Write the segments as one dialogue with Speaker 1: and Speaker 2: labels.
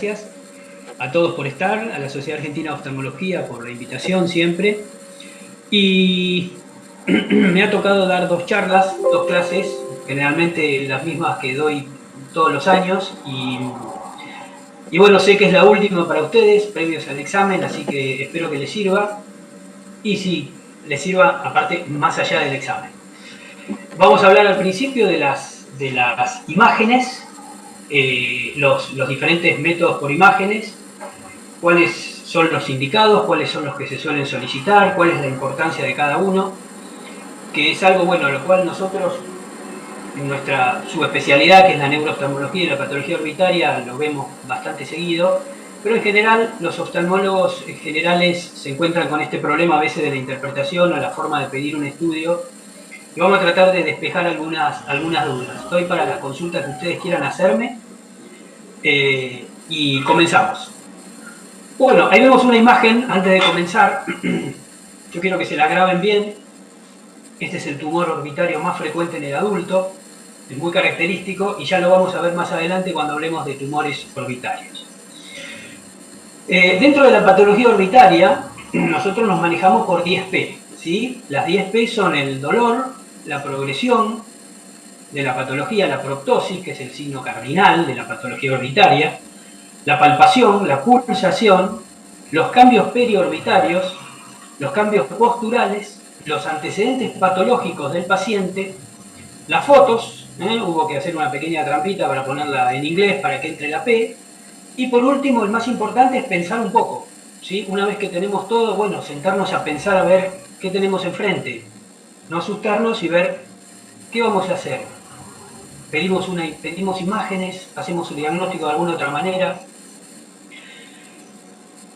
Speaker 1: Gracias a todos por estar, a la Sociedad Argentina de Oftalmología por la invitación siempre. Y me ha tocado dar dos charlas, dos clases, generalmente las mismas que doy todos los años. Y bueno, sé que es la última para ustedes, previos al examen, así que espero que les sirva. Y sí, les sirva aparte más allá del examen. Vamos a hablar al principio de las imágenes, los diferentes métodos por imágenes, cuáles son los indicados, cuáles son los que se suelen solicitar, cuál es la importancia de cada uno, que es algo bueno, lo cual nosotros en nuestra subespecialidad, que es la neurooftalmología y la patología orbitaria, lo vemos bastante seguido, pero en general los oftalmólogos generales se encuentran con este problema a veces de la interpretación o la forma de pedir un estudio, y vamos a tratar de despejar algunas dudas. Estoy para las consultas que ustedes quieran hacerme, y comenzamos. Bueno, ahí vemos una imagen antes de comenzar. Yo quiero que se la graben bien. Este es el tumor orbitario más frecuente en el adulto, es muy característico y ya lo vamos a ver más adelante cuando hablemos de tumores orbitarios. Dentro de la patología orbitaria, nosotros nos manejamos por 10P, ¿sí? Las 10P son el dolor, la progresión de la patología, la proptosis, que es el signo cardinal de la patología orbitaria, la palpación, la pulsación, los cambios periorbitarios, los cambios posturales, los antecedentes patológicos del paciente, las fotos, hubo que hacer una pequeña trampita para ponerla en inglés para que entre la P, y por último, el más importante es pensar un poco, ¿sí? Una vez que tenemos todo, bueno, sentarnos a pensar a ver qué tenemos enfrente, no asustarnos y ver qué vamos a hacer. Pedimos imágenes, hacemos el diagnóstico de alguna otra manera.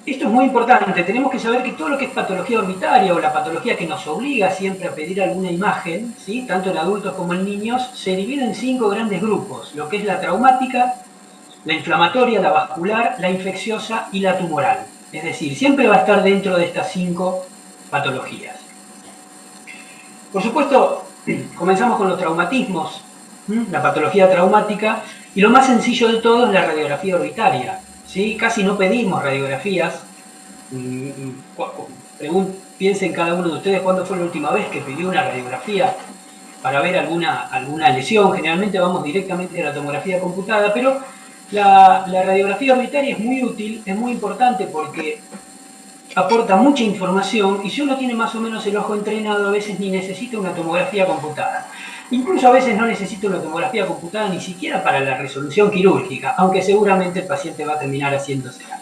Speaker 1: Esto es muy importante, tenemos que saber que todo lo que es patología orbitaria o la patología que nos obliga siempre a pedir alguna imagen, ¿sí? Tanto en adultos como en niños, se divide en 5 grandes grupos, lo que es la traumática, la inflamatoria, la vascular, la infecciosa y la tumoral. Es decir, siempre va a estar dentro de estas 5 patologías. Por supuesto, comenzamos con los traumatismos, la patología traumática, y lo más sencillo de todo es la radiografía orbitaria. ¿Sí? Casi no pedimos radiografías. Piensen cada uno de ustedes cuándo fue la última vez que pidió una radiografía para ver alguna lesión. Generalmente vamos directamente a la tomografía computada, pero la radiografía orbitaria es muy útil, es muy importante porque aporta mucha información y si uno tiene más o menos el ojo entrenado, a veces ni necesita una tomografía computada. Incluso a veces no necesita una tomografía computada ni siquiera para la resolución quirúrgica, aunque seguramente el paciente va a terminar haciéndosela.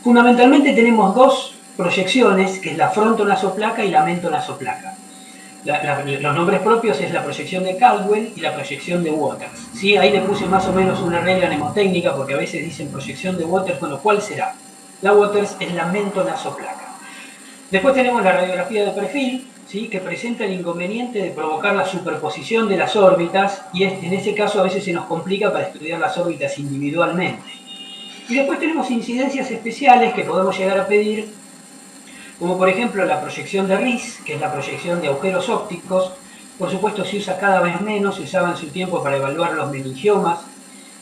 Speaker 1: Fundamentalmente tenemos 2 proyecciones, que es la frontonasoplaca y la mentonasoplaca. Los nombres propios es la proyección de Caldwell y la proyección de Waters. ¿Sí? Ahí le puse más o menos una regla mnemotécnica porque a veces dicen proyección de Waters, bueno, ¿cuál será? La Waters es la mentonasoplaca. Después tenemos la radiografía de perfil, ¿sí? Que presenta el inconveniente de provocar la superposición de las órbitas y en ese caso a veces se nos complica para estudiar las órbitas individualmente. Y después tenemos incidencias especiales que podemos llegar a pedir, como por ejemplo la proyección de Riss, que es la proyección de agujeros ópticos. Por supuesto se usa cada vez menos, se usaba en su tiempo para evaluar los meningiomas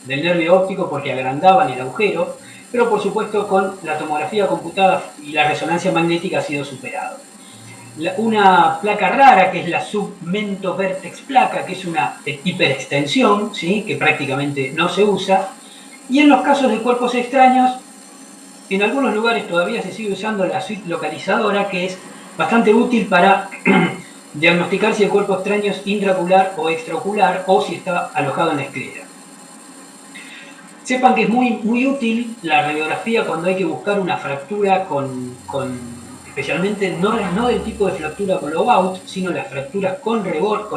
Speaker 1: del nervio óptico porque agrandaban el agujero, pero por supuesto con la tomografía computada y la resonancia magnética ha sido superado. Una placa rara que es la submentovertex placa, que es una hiperextensión, ¿sí? Que prácticamente no se usa, y en los casos de cuerpos extraños, en algunos lugares todavía se sigue usando la suite localizadora, que es bastante útil para diagnosticar si el cuerpo extraño es intraocular o extraocular o si está alojado en la esclera. Sepan que es muy útil la radiografía cuando hay que buscar una fractura especialmente no del tipo de fractura blowout, sino las fracturas con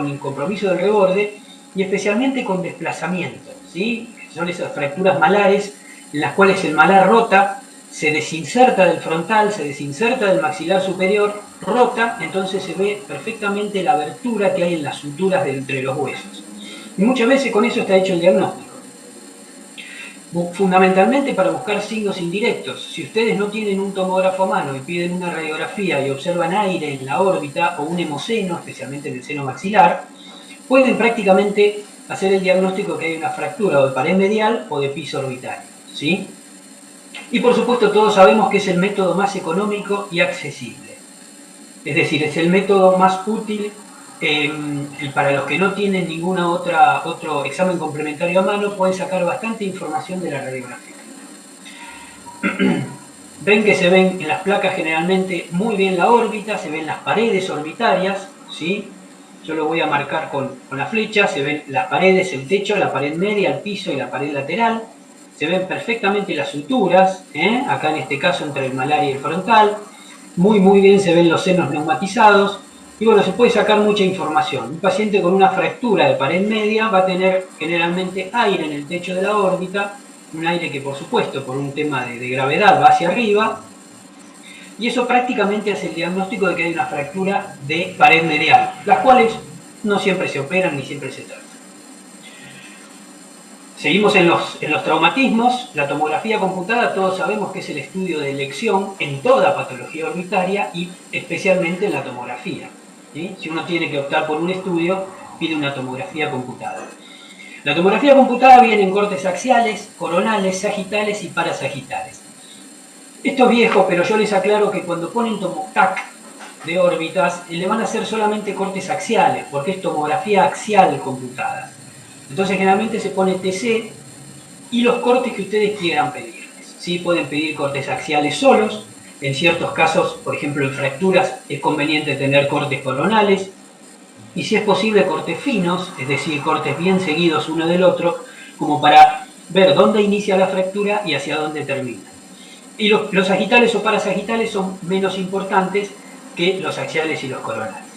Speaker 1: el compromiso del reborde y especialmente con desplazamiento, ¿sí? Son esas fracturas malares en las cuales el malar rota, se desinserta del frontal, se desinserta del maxilar superior, rota, entonces se ve perfectamente la abertura que hay en las suturas de entre los huesos. Y muchas veces con eso está hecho el diagnóstico. Fundamentalmente para buscar signos indirectos. Si ustedes no tienen un tomógrafo a mano y piden una radiografía y observan aire en la órbita o un hemoseno, especialmente en el seno maxilar, pueden prácticamente hacer el diagnóstico que hay una fractura o de pared medial o de piso orbitario, ¿sí? Y por supuesto todos sabemos que es el método más económico y accesible. Es decir, es el método más útil para los que no tienen ninguna otro examen complementario a mano, pueden sacar bastante información de la radiografía. Ven que se ven en las placas generalmente muy bien la órbita, se ven las paredes orbitarias, ¿sí? Yo lo voy a marcar con la flecha, se ven las paredes, el techo, la pared media, el piso y la pared lateral. Se ven perfectamente las suturas, acá en este caso entre el malar y el frontal. Muy bien se ven los senos neumatizados. Y bueno, se puede sacar mucha información. Un paciente con una fractura de pared media va a tener generalmente aire en el techo de la órbita, un aire que por supuesto por un tema de gravedad va hacia arriba, y eso prácticamente hace el diagnóstico de que hay una fractura de pared medial, las cuales no siempre se operan ni siempre se tratan. Seguimos en los traumatismos. La tomografía computada, todos sabemos que es el estudio de elección en toda patología orbitaria y especialmente en la tomografía, ¿sí? Si uno tiene que optar por un estudio, pide una tomografía computada. La tomografía computada viene en cortes axiales, coronales, sagitales y parasagitales. Esto es viejo, pero yo les aclaro que cuando ponen TOMOTAC de órbitas, le van a hacer solamente cortes axiales, porque es tomografía axial computada. Entonces generalmente se pone TC y los cortes que ustedes quieran pedirles. ¿Sí? Pueden pedir cortes axiales solos. En ciertos casos, por ejemplo en fracturas, es conveniente tener cortes coronales. Y si es posible, cortes finos, es decir, cortes bien seguidos uno del otro, como para ver dónde inicia la fractura y hacia dónde termina. Y los sagitales o parasagitales son menos importantes que los axiales y los coronales.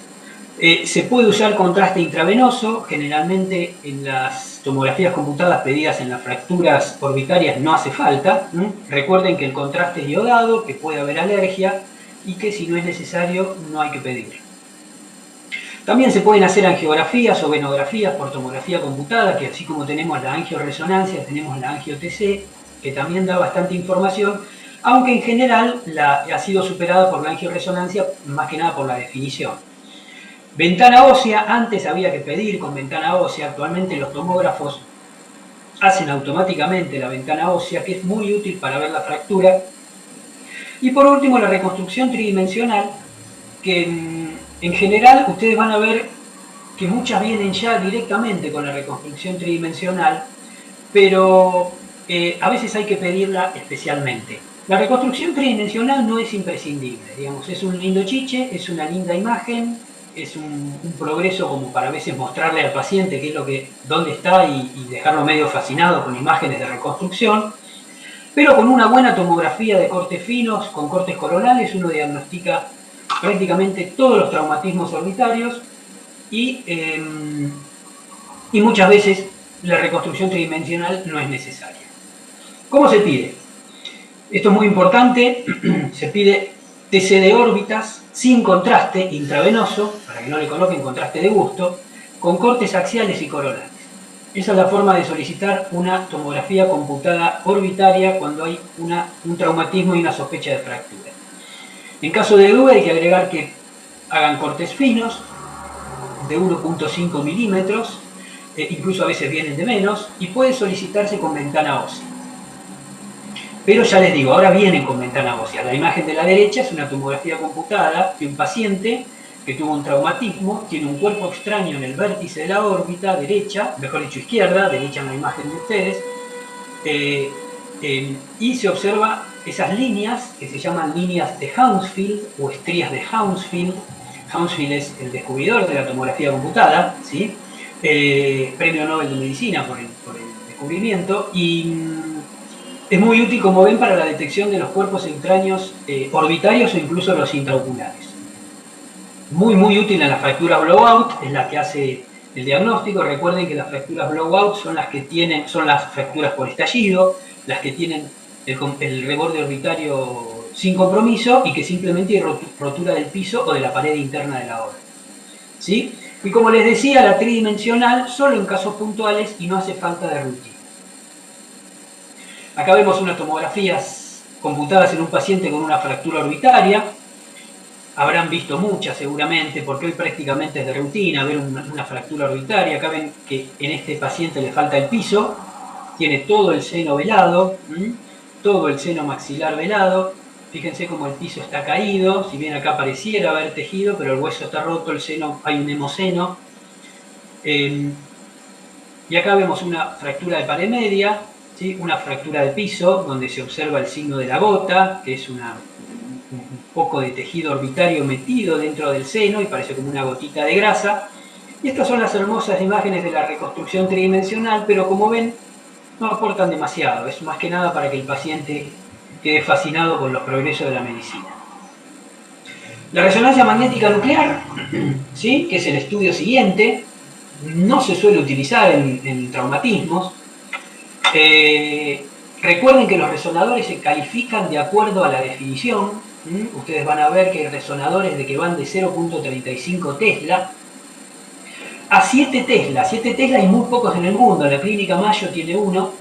Speaker 1: Se puede usar contraste intravenoso, generalmente en las tomografías computadas pedidas en las fracturas orbitarias no hace falta. Recuerden que el contraste es iodado, que puede haber alergia y que si no es necesario no hay que pedir. También se pueden hacer angiografías o venografías por tomografía computada, que así como tenemos la angioresonancia, tenemos la angio-TC, que también da bastante información, aunque en general ha sido superada por la angioresonancia, más que nada por la definición. Ventana ósea, antes había que pedir con ventana ósea, actualmente los tomógrafos hacen automáticamente la ventana ósea, que es muy útil para ver la fractura. Y por último, la reconstrucción tridimensional, que en general ustedes van a ver que muchas vienen ya directamente con la reconstrucción tridimensional, pero a veces hay que pedirla especialmente. La reconstrucción tridimensional no es imprescindible, digamos, es un lindo chiche, es una linda imagen, es un progreso como para a veces mostrarle al paciente qué es dónde está y dejarlo medio fascinado con imágenes de reconstrucción, pero con una buena tomografía de cortes finos, con cortes coronales, uno diagnostica prácticamente todos los traumatismos orbitarios y muchas veces la reconstrucción tridimensional no es necesaria. ¿Cómo se pide? Esto es muy importante, se pide TC de órbitas sin contraste intravenoso, para que no le coloquen contraste de gusto, con cortes axiales y coronales. Esa es la forma de solicitar una tomografía computada orbitaria cuando hay un traumatismo y una sospecha de fractura. En caso de duda hay que agregar que hagan cortes finos de 1.5 milímetros, incluso a veces vienen de menos, y puede solicitarse con ventana ósea. Pero ya les digo, ahora vienen con ventana ósea. La imagen de la derecha es una tomografía computada de un paciente que tuvo un traumatismo, tiene un cuerpo extraño en el vértice de la órbita derecha, mejor dicho izquierda, derecha en la imagen de ustedes, y se observa esas líneas que se llaman líneas de Hounsfield o estrías de Hounsfield. Hounsfield es el descubridor de la tomografía computada, ¿sí? Premio Nobel de Medicina por el descubrimiento, y es muy útil, como ven, para la detección de los cuerpos extraños orbitarios o incluso los intraoculares. Muy útil en las fracturas blowout, es la que hace el diagnóstico. Recuerden que las fracturas blowout son las fracturas por estallido, las que tienen el reborde orbitario sin compromiso y que simplemente hay rotura del piso o de la pared interna de la órbita, ¿sí? Y como les decía, la tridimensional solo en casos puntuales y no hace falta de rutina. Acá vemos unas tomografías computadas en un paciente con una fractura orbitaria. Habrán visto muchas seguramente, porque hoy prácticamente es de rutina ver una fractura orbitaria. Acá ven que en este paciente le falta el piso, tiene todo el seno velado, todo el seno maxilar velado. Fíjense cómo el piso está caído, si bien acá pareciera haber tejido, pero el hueso está roto, el seno, hay un hemoseno. Y acá vemos una fractura de pared media, ¿sí? Una fractura de piso, donde se observa el signo de la gota, que es un poco de tejido orbitario metido dentro del seno y parece como una gotita de grasa. Y estas son las hermosas imágenes de la reconstrucción tridimensional, pero como ven, no aportan demasiado. Es más que nada para que el paciente quede fascinado con los progresos de la medicina. La resonancia magnética nuclear, ¿sí? Que es el estudio siguiente, no se suele utilizar en traumatismos. Recuerden que los resonadores se califican de acuerdo a la definición. Ustedes van a ver que hay resonadores de que van de 0.35 Tesla a 7 Tesla. 7 Tesla hay muy pocos en el mundo, la Clínica Mayo tiene uno,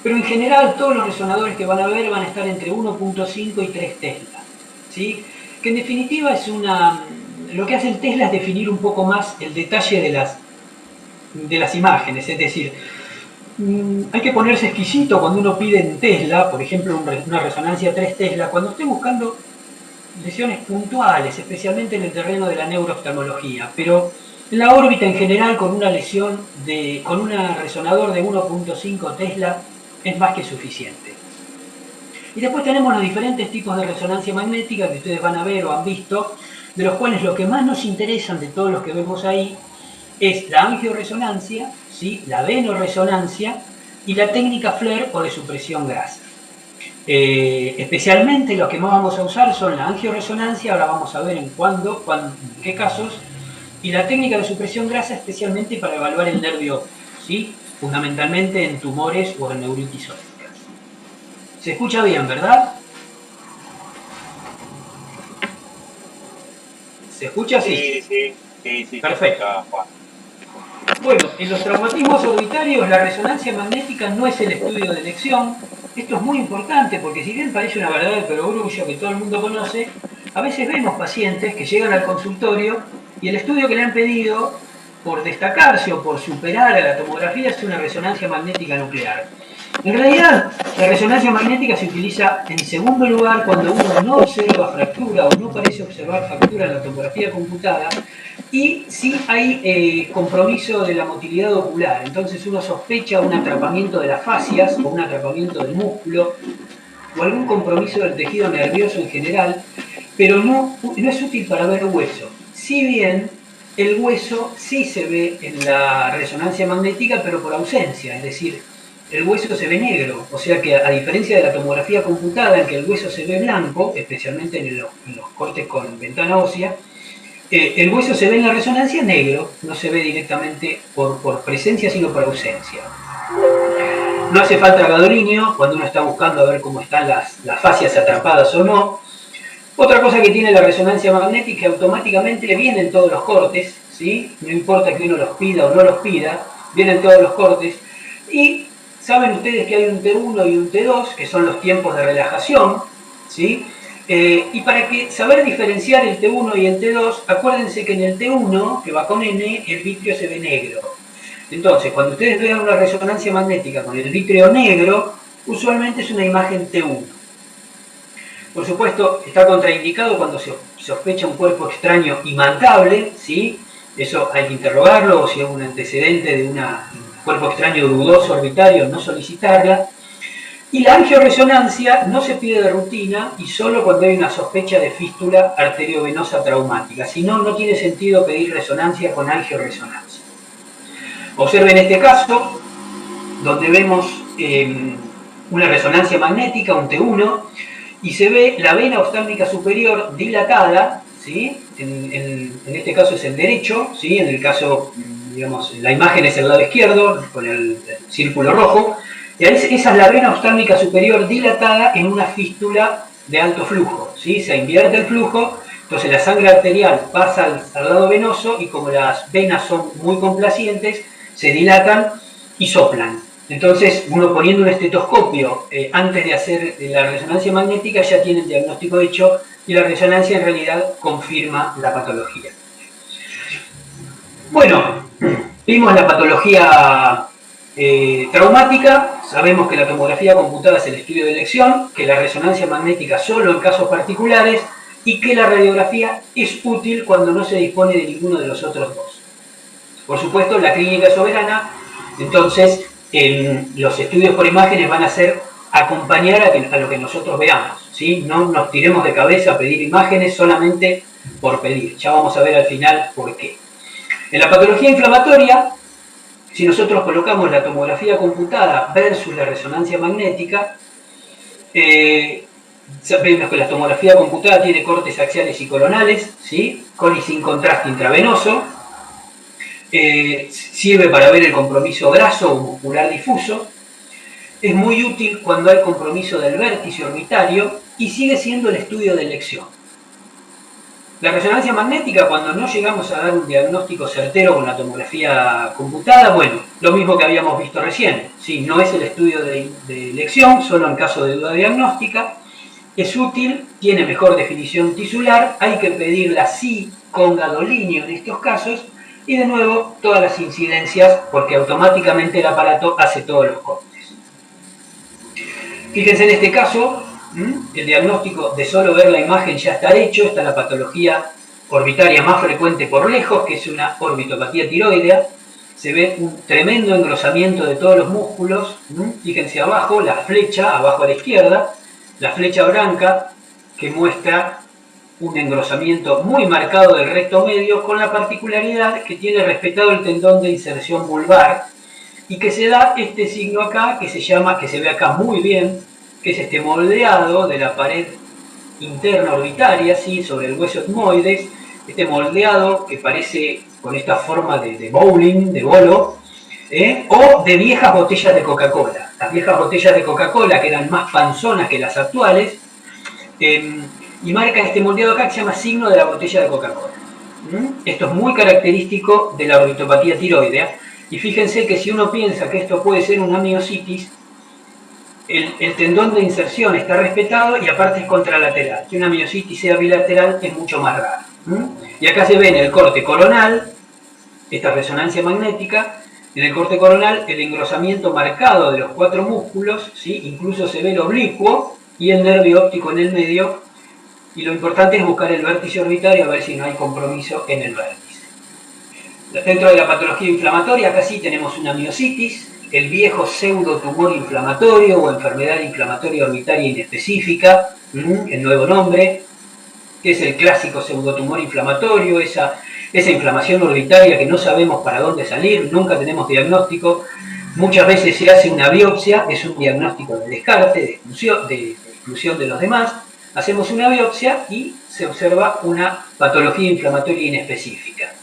Speaker 1: pero en general todos los resonadores que van a ver van a estar entre 1.5 y 3 Tesla, ¿sí? Que en definitiva es lo que hace el Tesla es definir un poco más el detalle de las imágenes, es decir, hay que ponerse exquisito cuando uno pide en Tesla, por ejemplo, una resonancia 3 Tesla, cuando esté buscando lesiones puntuales, especialmente en el terreno de la neurooftalmología, pero en la órbita en general con una lesión con un resonador de 1.5 Tesla es más que suficiente. Y después tenemos los diferentes tipos de resonancia magnética que ustedes van a ver o han visto, de los cuales los que más nos interesan de todos los que vemos ahí es la angioresonancia, ¿sí? La venoresonancia y la técnica FLAIR o de supresión grasa. Especialmente los que más vamos a usar son la angioresonancia, ahora vamos a ver en qué casos, y la técnica de supresión grasa especialmente para evaluar el nervio, ¿sí? Fundamentalmente en tumores o en neuritis ópticas. ¿Se escucha bien, verdad? ¿Se escucha así?
Speaker 2: Sí.
Speaker 1: Perfecto. Bueno, en los traumatismos orbitarios la resonancia magnética no es el estudio de elección. Esto es muy importante porque si bien parece una verdad de perogrullo que todo el mundo conoce, a veces vemos pacientes que llegan al consultorio y el estudio que le han pedido, por destacarse o por superar a la tomografía, es una resonancia magnética nuclear. En realidad, la resonancia magnética se utiliza en segundo lugar cuando uno no observa fractura o no parece observar fractura en la tomografía computada y sí hay compromiso de la motilidad ocular. Entonces uno sospecha un atrapamiento de las fascias o un atrapamiento del músculo o algún compromiso del tejido nervioso en general, pero no es útil para ver hueso. Si bien el hueso sí se ve en la resonancia magnética, pero por ausencia, es decir, el hueso se ve negro, o sea que a diferencia de la tomografía computada en que el hueso se ve blanco, especialmente en los cortes con ventana ósea, el hueso se ve en la resonancia negro, no se ve directamente por presencia sino por ausencia. No hace falta gadolinio cuando uno está buscando a ver cómo están las fascias atrapadas o no. Otra cosa que tiene la resonancia magnética es que automáticamente vienen todos los cortes, ¿sí? No importa que uno los pida o no los pida, vienen todos los cortes. Y saben ustedes que hay un T1 y un T2, que son los tiempos de relajación, ¿sí? Y para saber diferenciar el T1 y el T2, acuérdense que en el T1, que va con N, el vitrio se ve negro. Entonces, cuando ustedes vean una resonancia magnética con el vítreo negro, usualmente es una imagen T1. Por supuesto, está contraindicado cuando se sospecha un cuerpo extraño imantable, ¿sí? Eso hay que interrogarlo, o si hay un antecedente de un cuerpo extraño dudoso orbitario, no solicitarla. Y la angioresonancia no se pide de rutina y solo cuando hay una sospecha de fístula arteriovenosa traumática. Si no, no tiene sentido pedir resonancia con angioresonancia. Observen este caso, donde vemos una resonancia magnética, un T1, y se ve la vena oftálmica superior dilatada, ¿sí? En este caso es el derecho, ¿sí? En el caso, digamos, la imagen es el lado izquierdo, con el círculo rojo, y esa es la vena oftálmica superior dilatada en una fístula de alto flujo, ¿sí? Se invierte el flujo, entonces la sangre arterial pasa al lado venoso y como las venas son muy complacientes, se dilatan y soplan. Entonces, uno poniendo un estetoscopio antes de hacer la resonancia magnética ya tiene el diagnóstico hecho y la resonancia en realidad confirma la patología. Bueno, vimos la patología Traumática, sabemos que la tomografía computada es el estudio de elección, que la resonancia magnética solo en casos particulares y que la radiografía es útil cuando no se dispone de ninguno de los otros dos. Por supuesto, la clínica es soberana, entonces los estudios por imágenes van a ser acompañar a lo que nosotros veamos, ¿sí? No nos tiremos de cabeza a pedir imágenes solamente por pedir. Ya vamos a ver al final por qué. En la patología inflamatoria, si nosotros colocamos la tomografía computada versus la resonancia magnética, sabemos que la tomografía computada tiene cortes axiales y coronales, ¿sí? Con y sin contraste intravenoso. Sirve para ver el compromiso graso o muscular difuso. Es muy útil cuando hay compromiso del vértice orbitario y sigue siendo el estudio de elección. La resonancia magnética, cuando no llegamos a dar un diagnóstico certero con la tomografía computada, bueno, lo mismo que habíamos visto recién, ¿sí? No es el estudio de elección, solo en caso de duda diagnóstica, es útil, tiene mejor definición tisular, hay que pedirla sí con gadolinio en estos casos, y de nuevo todas las incidencias, porque automáticamente el aparato hace todos los cortes. Fíjense en este caso, el diagnóstico de solo ver la imagen ya está hecho, está la patología orbitaria más frecuente por lejos, que es una orbitopatía tiroidea. Se ve un tremendo engrosamiento de todos los músculos. Fíjense abajo, la flecha, abajo a la izquierda, la flecha blanca que muestra un engrosamiento muy marcado del recto medio, con la particularidad que tiene respetado el tendón de inserción vulvar y que se da este signo acá, que se llama, que se ve acá muy bien, que es este moldeado de la pared interna orbitaria, ¿sí? Sobre el hueso etmoides, este moldeado que parece con esta forma de bowling, de bolo, o de viejas botellas de Coca-Cola. Las viejas botellas de Coca-Cola, que eran más panzonas que las actuales, y marca este moldeado acá que se llama signo de la botella de Coca-Cola. Esto es muy característico de la orbitopatía tiroidea, y fíjense que si uno piensa que esto puede ser una miositis, el tendón de inserción está respetado y aparte es contralateral. Que una miositis sea bilateral es mucho más raro. Y acá se ve en el corte coronal, esta resonancia magnética, en el corte coronal el engrosamiento marcado de los cuatro músculos, ¿sí? Incluso se ve el oblicuo y el nervio óptico en el medio, y lo importante es buscar el vértice orbitario a ver si no hay compromiso en el vértice. Dentro de la patología inflamatoria, acá sí tenemos una miositis, el viejo pseudotumor inflamatorio o enfermedad inflamatoria orbitaria inespecífica, el nuevo nombre, que es el clásico pseudotumor inflamatorio, esa inflamación orbitaria que no sabemos para dónde salir, nunca tenemos diagnóstico, muchas veces se hace una biopsia, es un diagnóstico de descarte, de exclusión de los demás, hacemos una biopsia y se observa una patología inflamatoria inespecífica.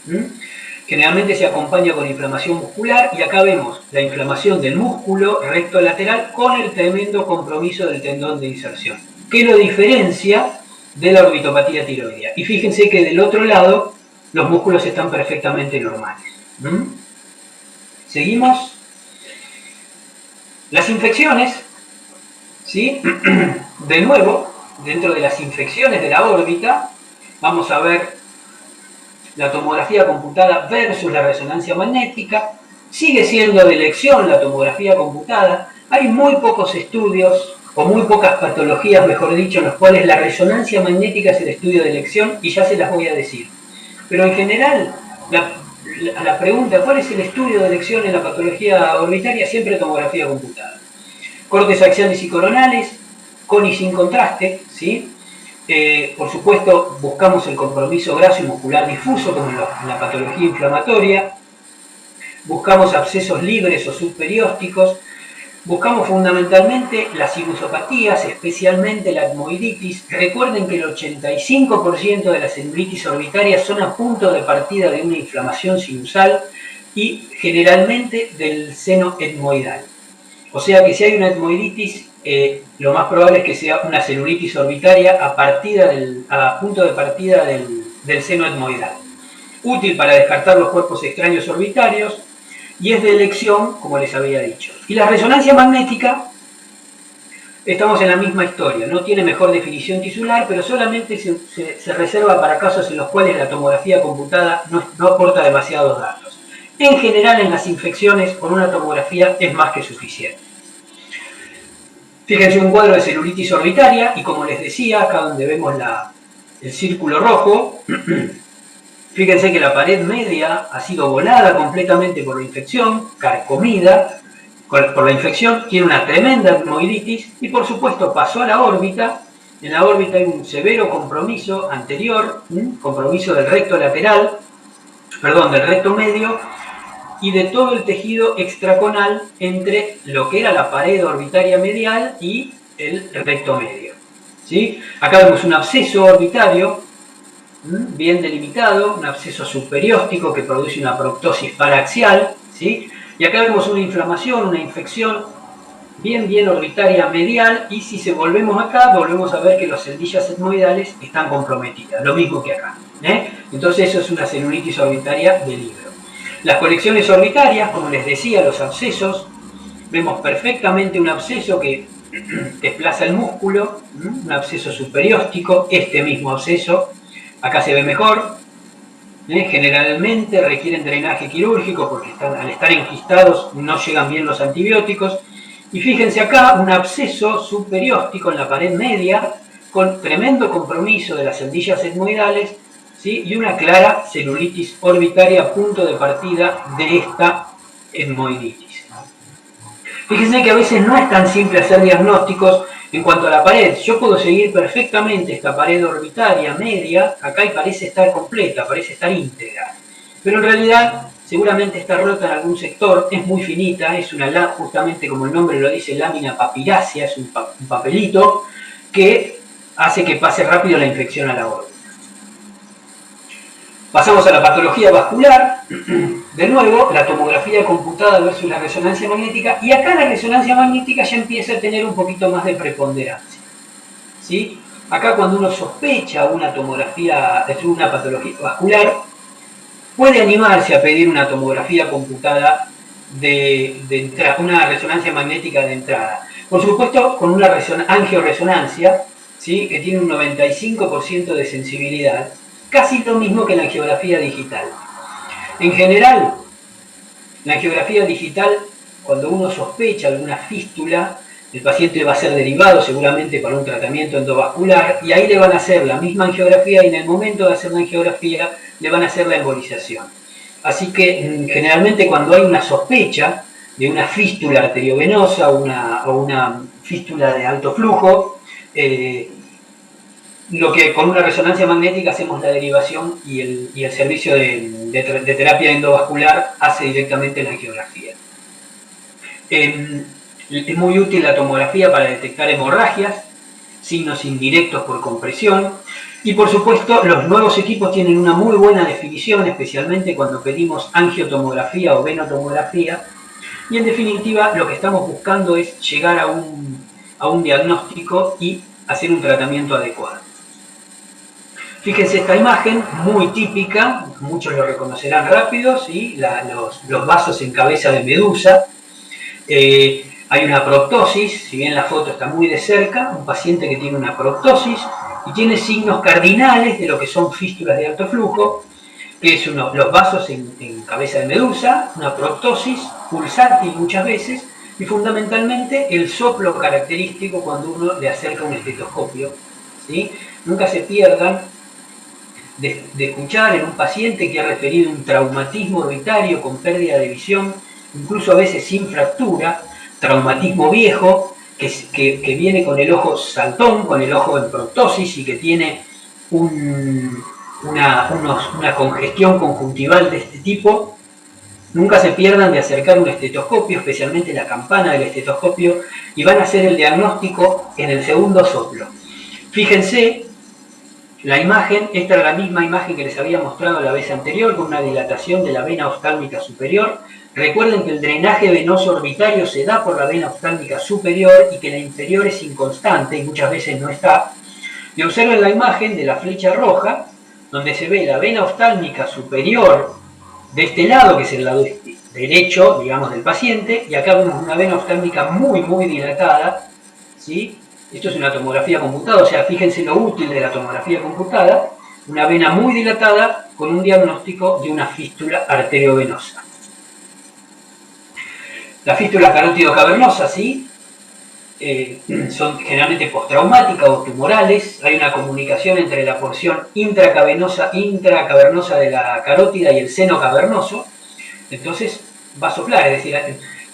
Speaker 1: Generalmente se acompaña con inflamación muscular, y acá vemos la inflamación del músculo recto lateral con el tremendo compromiso del tendón de inserción, que lo diferencia de la orbitopatía tiroidea. Y fíjense que del otro lado los músculos están perfectamente normales. Seguimos. Las infecciones, ¿sí? De nuevo, dentro de las infecciones de la órbita, vamos a ver la tomografía computada versus la resonancia magnética. Sigue siendo de elección la tomografía computada. Hay muy pocos estudios, o muy pocas patologías, mejor dicho, en los cuales la resonancia magnética es el estudio de elección, y ya se las voy a decir. Pero en general, la pregunta, ¿cuál es el estudio de elección en la patología orbitaria? Siempre tomografía computada. Cortes axiales y coronales, con y sin contraste, ¿sí? Por supuesto, buscamos el compromiso graso y muscular difuso, como en la patología inflamatoria. Buscamos abscesos libres o subperiósticos. Buscamos fundamentalmente las sinusopatías, especialmente la etmoiditis. Recuerden que el 85% de las celulitis orbitarias son a punto de partida de una inflamación sinusal y generalmente del seno etmoidal. O sea que si hay una etmoiditis, lo más probable es que sea una celulitis orbitaria a punto de partida del seno etmoidal. Útil para descartar los cuerpos extraños orbitarios, y es de elección, como les había dicho. Y la resonancia magnética, estamos en la misma historia, no tiene mejor definición tisular, pero solamente se reserva para casos en los cuales la tomografía computada no aporta demasiados datos. En general, en las infecciones, con una tomografía es más que suficiente. Fíjense un cuadro de celulitis orbitaria y como les decía, acá donde vemos el círculo rojo, fíjense que la pared media ha sido volada completamente por la infección, carcomida por la infección, tiene una tremenda etmoiditis y por supuesto pasó a la órbita. En la órbita hay un severo compromiso anterior, compromiso del recto lateral, del recto medio y de todo el tejido extraconal entre lo que era la pared orbitaria medial y el recto medio. ¿Sí? Acá vemos un absceso orbitario bien delimitado, un absceso superióstico que produce una proptosis paraxial, ¿sí? Y acá vemos una inflamación, una infección bien orbitaria medial, y si volvemos acá, volvemos a ver que las celdillas etmoidales están comprometidas, lo mismo que acá. Entonces eso es una celulitis orbitaria de libro. Las colecciones orbitarias, como les decía, los abscesos, vemos perfectamente un absceso que desplaza el músculo, un absceso superióstico, este mismo absceso, acá se ve mejor. Generalmente requieren drenaje quirúrgico porque al estar enquistados no llegan bien los antibióticos. Y fíjense acá un absceso superióstico en la pared media con tremendo compromiso de las celdillas etmoidales, ¿sí? Y una clara celulitis orbitaria a punto de partida de esta etmoiditis. Fíjense que a veces no es tan simple hacer diagnósticos en cuanto a la pared. Yo puedo seguir perfectamente esta pared orbitaria media, acá y parece estar completa, parece estar íntegra. Pero en realidad seguramente está rota en algún sector, es muy finita, es justamente como el nombre lo dice, lámina papirácea, es un papelito que hace que pase rápido la infección a la órbita. Pasamos a la patología vascular, de nuevo, la tomografía computada versus la resonancia magnética, y acá la resonancia magnética ya empieza a tener un poquito más de preponderancia. ¿Sí? Acá cuando uno sospecha una tomografía, una patología vascular, puede animarse a pedir una tomografía computada de entrada, una resonancia magnética de entrada. Por supuesto, con una angioresonancia, ¿sí? Que tiene un 95% de sensibilidad, casi lo mismo que la angiografía digital. En general, la angiografía digital, cuando uno sospecha alguna fístula, el paciente va a ser derivado seguramente para un tratamiento endovascular y ahí le van a hacer la misma angiografía y en el momento de hacer la angiografía le van a hacer la embolización. Así que generalmente cuando hay una sospecha de una fístula arteriovenosa o una fístula de alto flujo, lo que con una resonancia magnética hacemos la derivación y el servicio de terapia endovascular hace directamente la angiografía. Es muy útil la tomografía para detectar hemorragias, signos indirectos por compresión y por supuesto los nuevos equipos tienen una muy buena definición, especialmente cuando pedimos angiotomografía o venotomografía, y en definitiva lo que estamos buscando es llegar a un diagnóstico y hacer un tratamiento adecuado. Fíjense esta imagen, muy típica, muchos lo reconocerán rápido, ¿sí? Los vasos en cabeza de medusa. Hay una proptosis, si bien la foto está muy de cerca, un paciente que tiene una proptosis y tiene signos cardinales de lo que son fístulas de alto flujo, que es los vasos en cabeza de medusa, una proptosis pulsátil muchas veces, y fundamentalmente el soplo característico cuando uno le acerca un estetoscopio, ¿sí? Nunca se pierdan de escuchar en un paciente que ha referido un traumatismo orbitario con pérdida de visión, incluso a veces sin fractura, traumatismo viejo, que viene con el ojo saltón, con el ojo en proptosis y que tiene una congestión conjuntival de este tipo. Nunca se pierdan de acercar un estetoscopio, especialmente la campana del estetoscopio, y van a hacer el diagnóstico en el segundo soplo. Fíjense la imagen, esta era la misma imagen que les había mostrado la vez anterior, con una dilatación de la vena oftálmica superior. Recuerden que el drenaje venoso orbitario se da por la vena oftálmica superior y que la inferior es inconstante y muchas veces no está. Y observen la imagen de la flecha roja, donde se ve la vena oftálmica superior de este lado, que es el lado derecho, digamos, del paciente, y acá vemos una vena oftálmica muy dilatada, ¿sí? Esto es una tomografía computada, o sea, fíjense lo útil de la tomografía computada, una vena muy dilatada con un diagnóstico de una fístula arteriovenosa. Las fístulas carótido-cavernosas, ¿sí? Son generalmente postraumáticas o tumorales. Hay una comunicación entre la porción intracavernosa de la carótida y el seno cavernoso. Entonces va a soplar, es decir,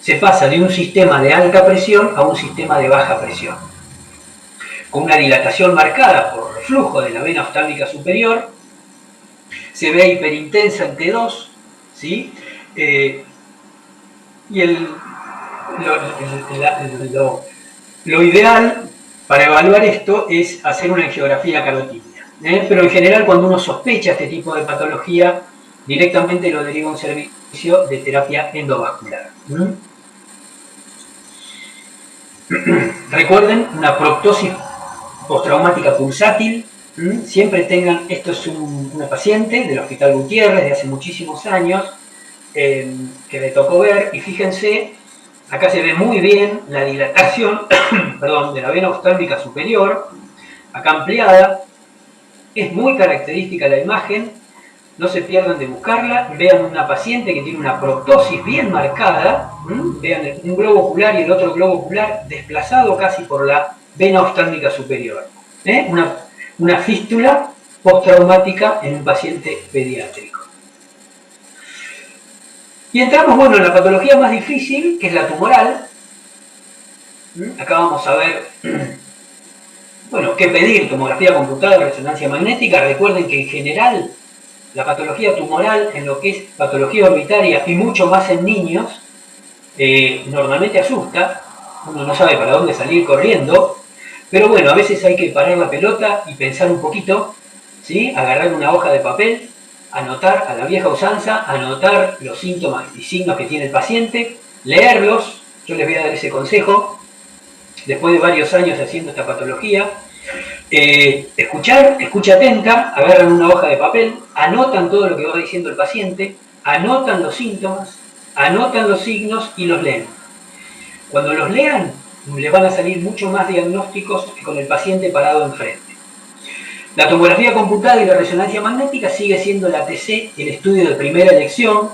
Speaker 1: se pasa de un sistema de alta presión a un sistema de baja presión, con una dilatación marcada por reflujo de la vena oftálmica superior. Se ve hiperintensa en T2, ¿sí? Y lo ideal para evaluar esto es hacer una angiografía carotídea. Pero en general, cuando uno sospecha este tipo de patología, directamente lo deriva a un servicio de terapia endovascular. Recuerden, una proptosis postraumática pulsátil. Siempre tengan, esto es una paciente del Hospital Gutiérrez de hace muchísimos años, que le tocó ver, y fíjense, acá se ve muy bien la dilatación perdón, de la vena oftálmica superior, acá ampliada. Es muy característica la imagen, no se pierdan de buscarla. Vean una paciente que tiene una proptosis bien marcada, vean un globo ocular y el otro globo ocular desplazado casi por la vena oftálmica superior. Una fístula postraumática en un paciente pediátrico. Y entramos, bueno, en la patología más difícil, que es la tumoral. Acá vamos a ver, bueno, qué pedir: tomografía computada, resonancia magnética. Recuerden que en general la patología tumoral, en lo que es patología orbitaria y mucho más en niños, normalmente asusta. Uno no sabe para dónde salir corriendo, pero bueno, a veces hay que parar la pelota y pensar un poquito, ¿sí? Agarrar una hoja de papel, anotar a la vieja usanza, anotar los síntomas y signos que tiene el paciente, leerlos. Yo les voy a dar ese consejo después de varios años haciendo esta patología. Escucha atenta, agarran una hoja de papel, anotan todo lo que va diciendo el paciente, anotan los síntomas, anotan los signos y los leen. Cuando los lean, les van a salir mucho más diagnósticos que con el paciente parado enfrente. La tomografía computada y la resonancia magnética sigue siendo la TC, el estudio de primera elección.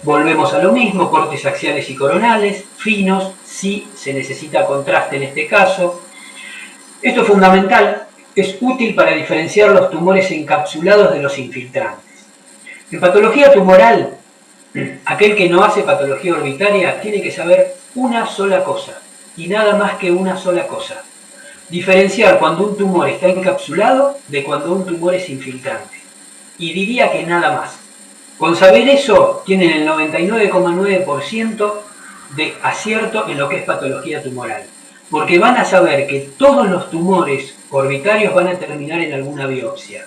Speaker 1: Volvemos a lo mismo: cortes axiales y coronales, finos, si se necesita contraste en este caso. Esto es fundamental, es útil para diferenciar los tumores encapsulados de los infiltrantes. En patología tumoral, aquel que no hace patología orbitaria tiene que saber una sola cosa, y nada más que una sola cosa: diferenciar cuando un tumor está encapsulado de cuando un tumor es infiltrante. Y diría que nada más. Con saber eso, tienen el 99,9% de acierto en lo que es patología tumoral. Porque van a saber que todos los tumores orbitarios van a terminar en alguna biopsia.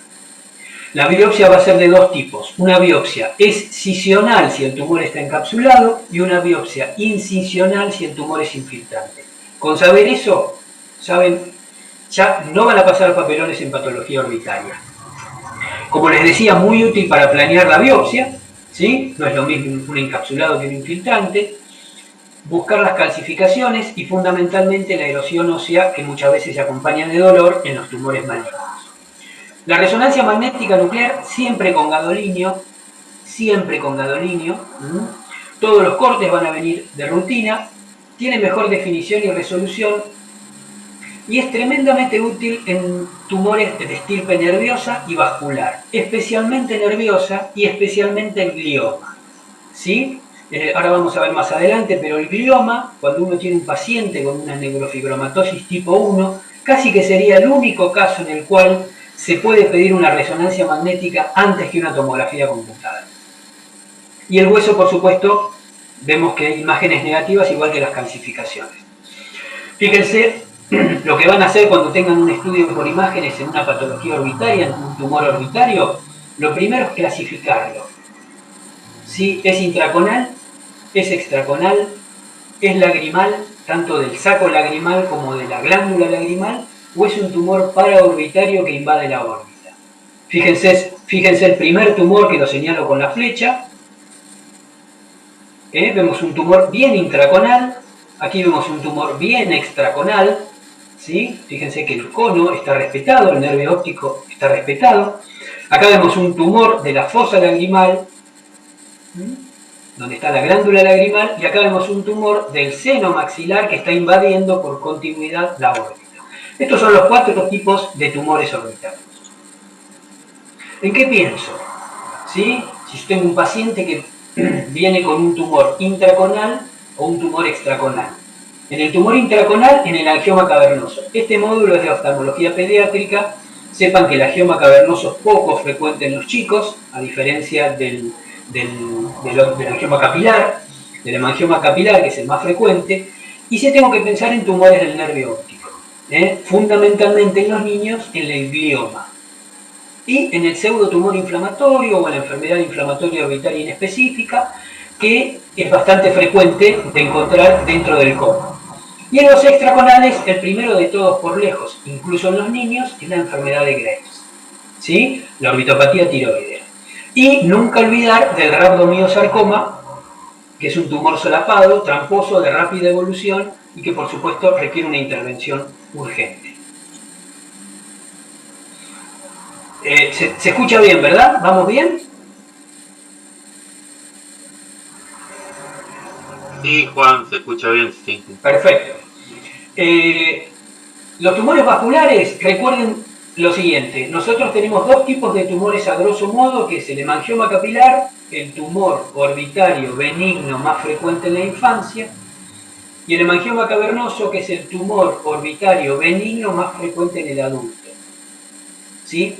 Speaker 1: La biopsia va a ser de dos tipos: una biopsia excisional si el tumor está encapsulado y una biopsia incisional si el tumor es infiltrante. Con saber eso, saben, ya no van a pasar papelones en patología orbitaria. Como les decía, muy útil para planear la biopsia, ¿sí? No es lo mismo un encapsulado que un infiltrante. Buscar las calcificaciones y fundamentalmente la erosión ósea, que muchas veces se acompaña de dolor en los tumores malignos. La resonancia magnética nuclear siempre con gadolinio, Todos los cortes van a venir de rutina, tiene mejor definición y resolución y es tremendamente útil en tumores de estirpe nerviosa y vascular, especialmente nerviosa y especialmente el glioma, ¿sí? Ahora vamos a ver más adelante, pero el glioma, cuando uno tiene un paciente con una neurofibromatosis tipo 1, casi que sería el único caso en el cual se puede pedir una resonancia magnética antes que una tomografía computada. Y el hueso, por supuesto, vemos que hay imágenes negativas igual que las calcificaciones. Fíjense lo que van a hacer cuando tengan un estudio por imágenes en una patología orbitaria, en un tumor orbitario. Lo primero es clasificarlo. ¿Sí? ¿Es intraconal? ¿Es extraconal? ¿Es lagrimal, tanto del saco lagrimal como de la glándula lagrimal? ¿O es un tumor paraorbitario que invade la órbita? Fíjense el primer tumor que lo señalo con la flecha. Vemos un tumor bien intraconal. Aquí vemos un tumor bien extraconal. ¿Sí? Fíjense que el cono está respetado, el nervio óptico está respetado. Acá vemos un tumor de la fosa lagrimal. donde está la glándula lagrimal, y acá vemos un tumor del seno maxilar que está invadiendo por continuidad la órbita. Estos son los 4 tipos de tumores orbitales. ¿En qué pienso? ¿Sí? Si yo tengo un paciente que viene con un tumor intraconal o un tumor extraconal. En el tumor intraconal, en el angioma cavernoso. Este módulo es de oftalmología pediátrica. Sepan que el angioma cavernoso es poco frecuente en los chicos, a diferencia del angioma capilar, del hemangioma capilar, que es el más frecuente. Y sí tengo que pensar en tumores del nervio óptico, fundamentalmente en los niños, en el glioma. Y en el pseudotumor inflamatorio o en la enfermedad inflamatoria orbitaria inespecífica, que es bastante frecuente de encontrar dentro del coma. Y en los extraconales, el primero de todos por lejos, incluso en los niños, es la enfermedad de Graves, ¿sí? La orbitopatía tiroidea. Y nunca olvidar del rhabdomiosarcoma, que es un tumor solapado, tramposo, de rápida evolución y que por supuesto requiere una intervención urgente. ¿Se escucha bien, verdad? ¿Vamos bien?
Speaker 2: Sí, Juan, se escucha bien, sí.
Speaker 1: Perfecto. Los tumores vasculares, recuerden lo siguiente, nosotros tenemos 2 tipos de tumores a grosso modo, que es el hemangioma capilar, el tumor orbitario benigno más frecuente en la infancia, y el hemangioma cavernoso, que es el tumor orbitario benigno más frecuente en el adulto. ¿Sí?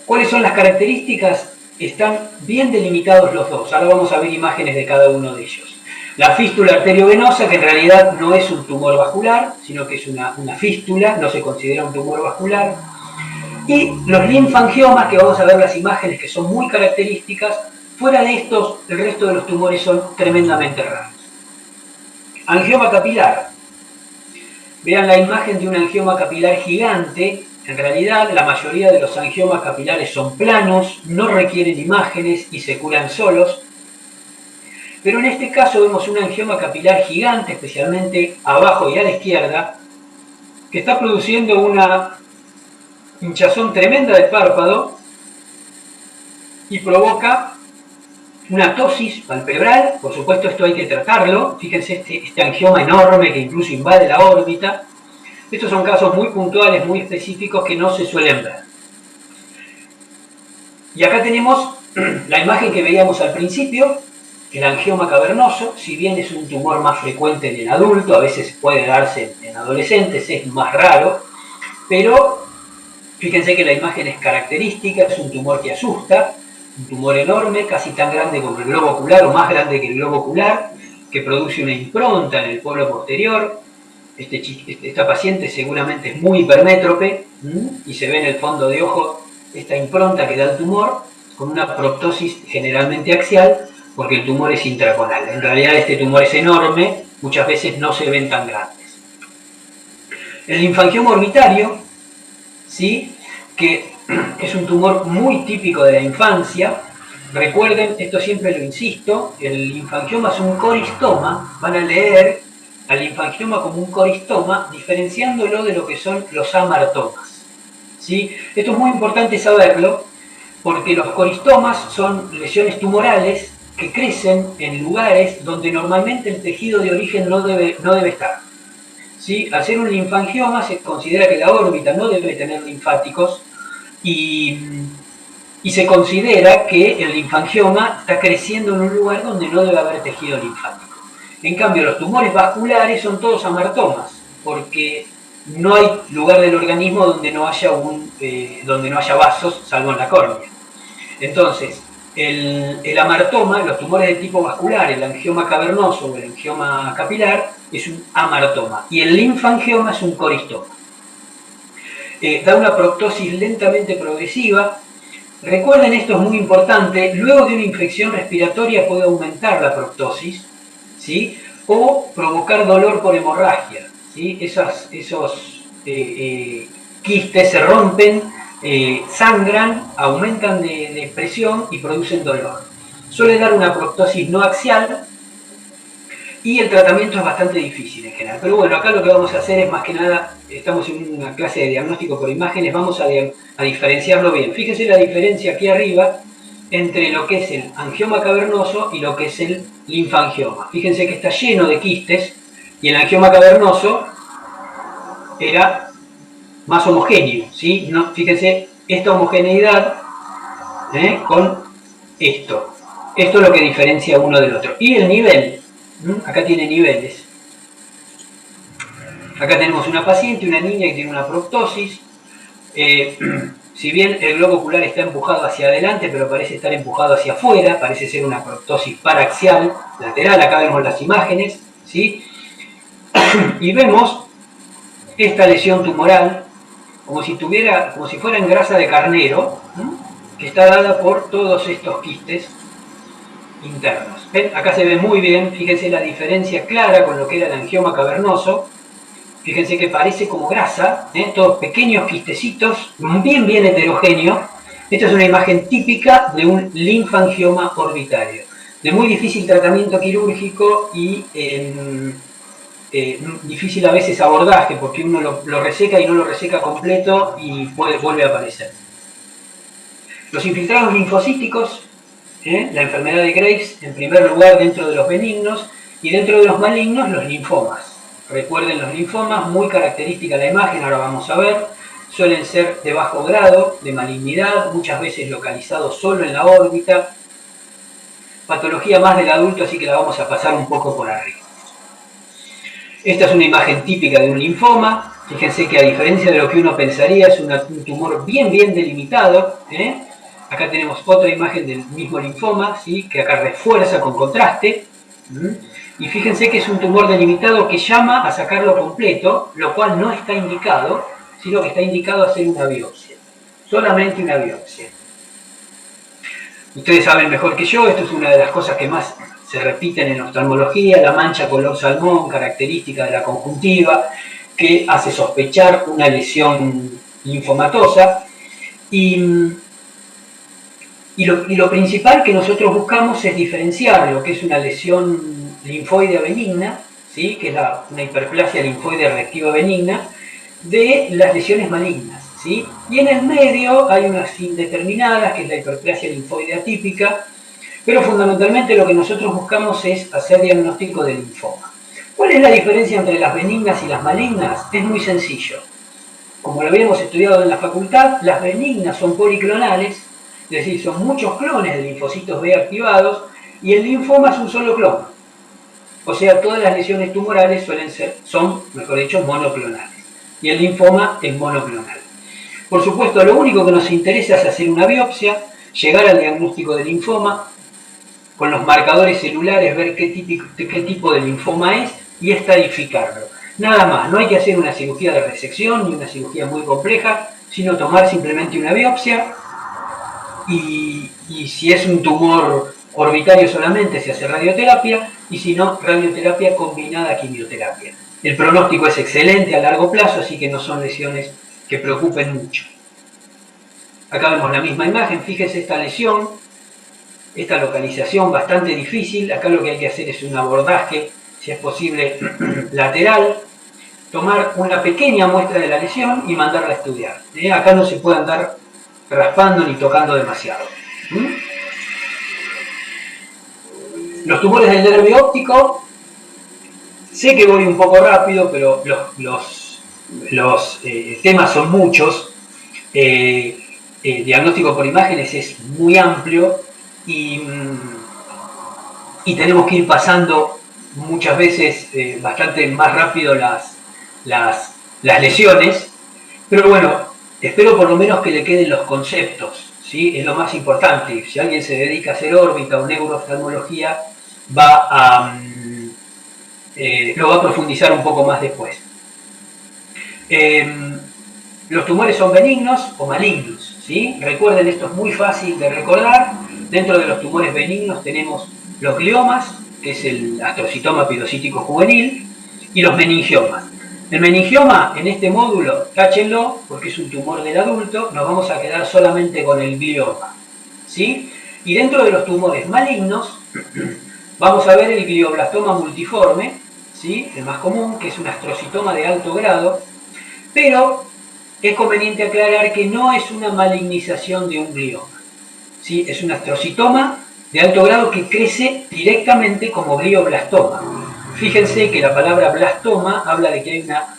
Speaker 1: ¿Cuáles son las características? Están bien delimitados los dos. Ahora vamos a ver imágenes de cada uno de ellos. La fístula arteriovenosa, que en realidad no es un tumor vascular, sino que es una fístula, no se considera un tumor vascular. Y los linfangiomas, que vamos a ver las imágenes que son muy características. Fuera de estos, el resto de los tumores son tremendamente raros. Angioma capilar. Vean la imagen de un angioma capilar gigante. En realidad, la mayoría de los angiomas capilares son planos, no requieren imágenes y se curan solos. Pero en este caso vemos un angioma capilar gigante, especialmente abajo y a la izquierda, que está produciendo una hinchazón tremenda del párpado y provoca una ptosis palpebral. Por supuesto, esto hay que tratarlo. Fíjense este angioma enorme que incluso invade la órbita. Estos son casos muy puntuales, muy específicos que no se suelen ver. Y acá tenemos la imagen que veíamos al principio, el angioma cavernoso. Si bien es un tumor más frecuente en el adulto, a veces puede darse en adolescentes, es más raro, pero fíjense que la imagen es característica, es un tumor que asusta, un tumor enorme, casi tan grande como el globo ocular o más grande que el globo ocular, que produce una impronta en el polo posterior. Esta paciente seguramente es muy hipermétrope y se ve en el fondo de ojo esta impronta que da el tumor con una proptosis generalmente axial porque el tumor es intraconal. En realidad este tumor es enorme, muchas veces no se ven tan grandes. El linfangioma orbitario, ¿sí? Que es un tumor muy típico de la infancia. Recuerden, esto siempre lo insisto, el linfangioma es un coristoma. Van a leer al linfangioma como un coristoma, diferenciándolo de lo que son los amartomas. ¿Sí? Esto es muy importante saberlo, porque los coristomas son lesiones tumorales que crecen en lugares donde normalmente el tejido de origen no debe estar. ¿Sí? Al ser un linfangioma se considera que la órbita no debe tener linfáticos y se considera que el linfangioma está creciendo en un lugar donde no debe haber tejido linfático. En cambio, los tumores vasculares son todos amartomas, porque no hay lugar del organismo donde no haya vasos, salvo en la córnea. Entonces, el amartoma, los tumores de tipo vascular, el angioma cavernoso o el angioma capilar, es un amartoma. Y el linfangioma es un coristoma. Da una proptosis lentamente progresiva. Recuerden, esto es muy importante, luego de una infección respiratoria puede aumentar la proptosis, ¿sí? O provocar dolor por hemorragia, ¿sí? Esos quistes se rompen, sangran, aumentan de presión y producen dolor. Suele dar una proptosis no axial y el tratamiento es bastante difícil en general. Pero bueno, acá lo que vamos a hacer es más que nada, estamos en una clase de diagnóstico por imágenes, vamos a diferenciarlo bien. Fíjense la diferencia aquí arriba entre lo que es el angioma cavernoso y lo que es el linfangioma. Fíjense que está lleno de quistes y el angioma cavernoso era más homogéneo, ¿sí? No, fíjense, esta homogeneidad con esto. Esto es lo que diferencia uno del otro. Y el nivel, acá tiene niveles. Acá tenemos una paciente, una niña que tiene una proptosis. Si bien el globo ocular está empujado hacia adelante, pero parece estar empujado hacia afuera, parece ser una proptosis paraxial lateral. Acá vemos las imágenes, ¿sí? Y vemos esta lesión tumoral como si fuera en grasa de carnero, que está dada por todos estos quistes internos. ¿Ven? Acá se ve muy bien, fíjense la diferencia clara con lo que era el angioma cavernoso. Fíjense que parece como grasa, todos pequeños quistecitos, bien heterogéneos. Esta es una imagen típica de un linfangioma orbitario, de muy difícil tratamiento quirúrgico y difícil a veces abordaje, porque uno lo reseca y no lo reseca completo y vuelve a aparecer. Los infiltrados linfocíticos, la enfermedad de Graves, en primer lugar dentro de los benignos, y dentro de los malignos, los linfomas. Recuerden los linfomas, muy característica la imagen, ahora vamos a ver, suelen ser de bajo grado de malignidad, muchas veces localizados solo en la órbita, patología más del adulto, así que la vamos a pasar un poco por arriba. Esta es una imagen típica de un linfoma. Fíjense que a diferencia de lo que uno pensaría, es un tumor bien delimitado. Acá tenemos otra imagen del mismo linfoma, ¿sí? Que acá refuerza con contraste. Y fíjense que es un tumor delimitado que llama a sacarlo completo, lo cual no está indicado, sino que está indicado hacer una biopsia. Solamente una biopsia. Ustedes saben mejor que yo, esto es una de las cosas que más se repiten en oftalmología, la mancha color salmón, característica de la conjuntiva, que hace sospechar una lesión linfomatosa. Y lo principal que nosotros buscamos es diferenciar lo que es una lesión linfoidea benigna, ¿sí? Que es una hiperplasia linfoidea reactiva benigna, de las lesiones malignas, ¿sí? Y en el medio hay unas indeterminadas, que es la hiperplasia linfoidea típica, pero fundamentalmente lo que nosotros buscamos es hacer diagnóstico del linfoma. ¿Cuál es la diferencia entre las benignas y las malignas? Es muy sencillo. Como lo habíamos estudiado en la facultad, las benignas son policlonales, es decir, son muchos clones de linfocitos B activados, y el linfoma es un solo clon. O sea, todas las lesiones tumorales son, mejor dicho, monoclonales. Y el linfoma es monoclonal. Por supuesto, lo único que nos interesa es hacer una biopsia, llegar al diagnóstico del linfoma, con los marcadores celulares, ver qué tipo de linfoma es y estadificarlo. Nada más, no hay que hacer una cirugía de resección ni una cirugía muy compleja, sino tomar simplemente una biopsia y si es un tumor orbitario solamente se hace radioterapia y si no, radioterapia combinada a quimioterapia. El pronóstico es excelente a largo plazo, así que no son lesiones que preocupen mucho. Acá vemos la misma imagen, fíjese esta lesión, esta localización bastante difícil. Acá lo que hay que hacer es un abordaje, si es posible, lateral, tomar una pequeña muestra de la lesión y mandarla a estudiar. Acá no se puede andar raspando ni tocando demasiado. Los tumores del nervio óptico, sé que voy un poco rápido, pero los temas son muchos. Diagnóstico por imágenes es muy amplio y tenemos que ir pasando muchas veces bastante más rápido las lesiones, pero bueno, espero por lo menos que le queden los conceptos, ¿sí? Es lo más importante. Si alguien se dedica a hacer órbita o neurooftalmología, lo va a profundizar un poco más después. Los tumores son benignos o malignos, ¿sí? Recuerden, esto es muy fácil de recordar. Dentro de los tumores benignos tenemos los gliomas, que es el astrocitoma pilocítico juvenil, y los meningiomas. El meningioma, en este módulo, táchenlo, porque es un tumor del adulto, nos vamos a quedar solamente con el glioma, ¿sí? Y dentro de los tumores malignos, vamos a ver el glioblastoma multiforme, ¿sí? El más común, que es un astrocitoma de alto grado, pero es conveniente aclarar que no es una malignización de un glioma. ¿sí? Es un astrocitoma de alto grado que crece directamente como glioblastoma. Fíjense que la palabra blastoma habla de que hay una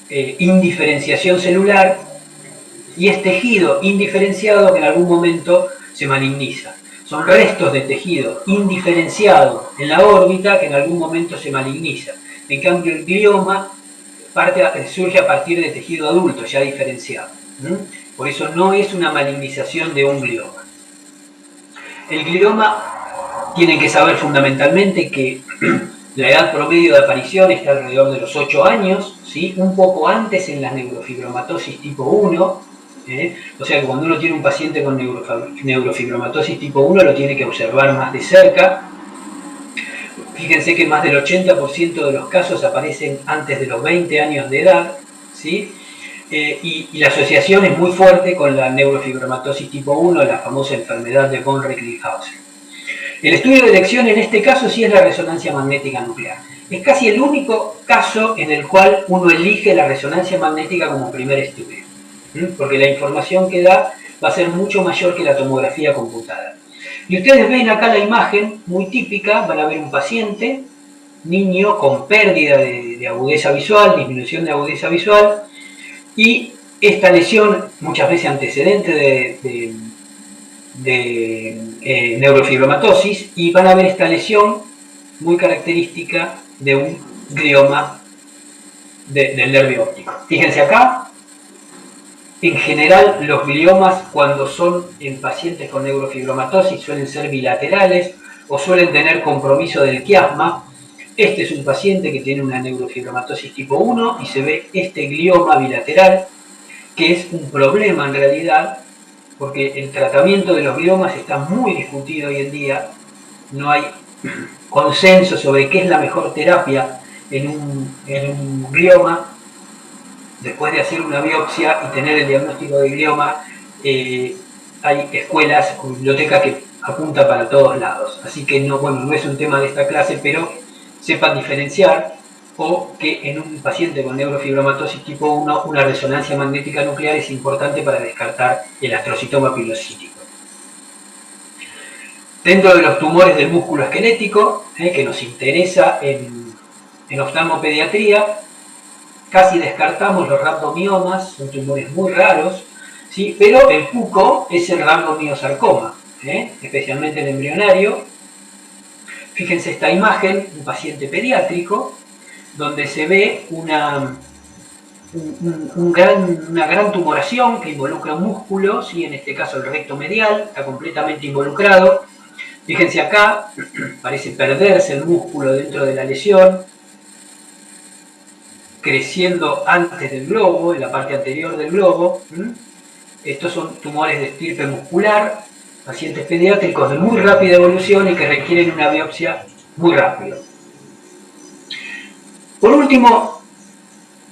Speaker 1: indiferenciación celular y es tejido indiferenciado que en algún momento se maligniza. Son restos de tejido indiferenciado en la órbita que en algún momento se maligniza. En cambio, el glioma surge a partir de tejido adulto, ya diferenciado. Por eso no es una malignización de un glioma. El glioma, tienen que saber fundamentalmente que la edad promedio de aparición está alrededor de los 8 años, ¿sí? Un poco antes en la neurofibromatosis tipo 1, o sea que cuando uno tiene un paciente con neurofibromatosis tipo 1 lo tiene que observar más de cerca. Fíjense que más del 80% de los casos aparecen antes de los 20 años de edad, ¿sí? Y la asociación es muy fuerte con la neurofibromatosis tipo 1, la famosa enfermedad de von Recklinghausen. El estudio de elección en este caso sí es la resonancia magnética nuclear. Es casi el único caso en el cual uno elige la resonancia magnética como primer estudio, porque la información que da va a ser mucho mayor que la tomografía computada. Y ustedes ven acá la imagen muy típica, van a ver un paciente, niño con pérdida de agudeza visual, disminución de agudeza visual, y esta lesión, muchas veces antecedente de neurofibromatosis, y van a ver esta lesión muy característica de un glioma del nervio óptico. Fíjense acá, en general los gliomas cuando son en pacientes con neurofibromatosis suelen ser bilaterales o suelen tener compromiso del quiasma. Este es un paciente que tiene una neurofibromatosis tipo 1 y se ve este glioma bilateral, que es un problema en realidad, porque el tratamiento de los gliomas está muy discutido hoy en día. No hay consenso sobre qué es la mejor terapia en un glioma. Después de hacer una biopsia y tener el diagnóstico de glioma, hay escuelas o bibliotecas que apuntan para todos lados. Así que no es un tema de esta clase, pero sepan diferenciar, o que en un paciente con neurofibromatosis tipo 1 una resonancia magnética nuclear es importante para descartar el astrocitoma pilocítico. Dentro de los tumores del músculo esquelético, que nos interesa en oftalmopediatría, casi descartamos los rhabdomiomas, son tumores muy raros, ¿sí? Pero el cuco es el rhabdomiosarcoma, especialmente el embrionario. Fíjense esta imagen, un paciente pediátrico, donde se ve una gran tumoración que involucra un músculo, ¿sí? En este caso el recto medial, está completamente involucrado. Fíjense acá, parece perderse el músculo dentro de la lesión, creciendo antes del globo, en la parte anterior del globo. Estos son tumores de estirpe muscular, pacientes pediátricos de muy rápida evolución y que requieren una biopsia muy rápido. Por último,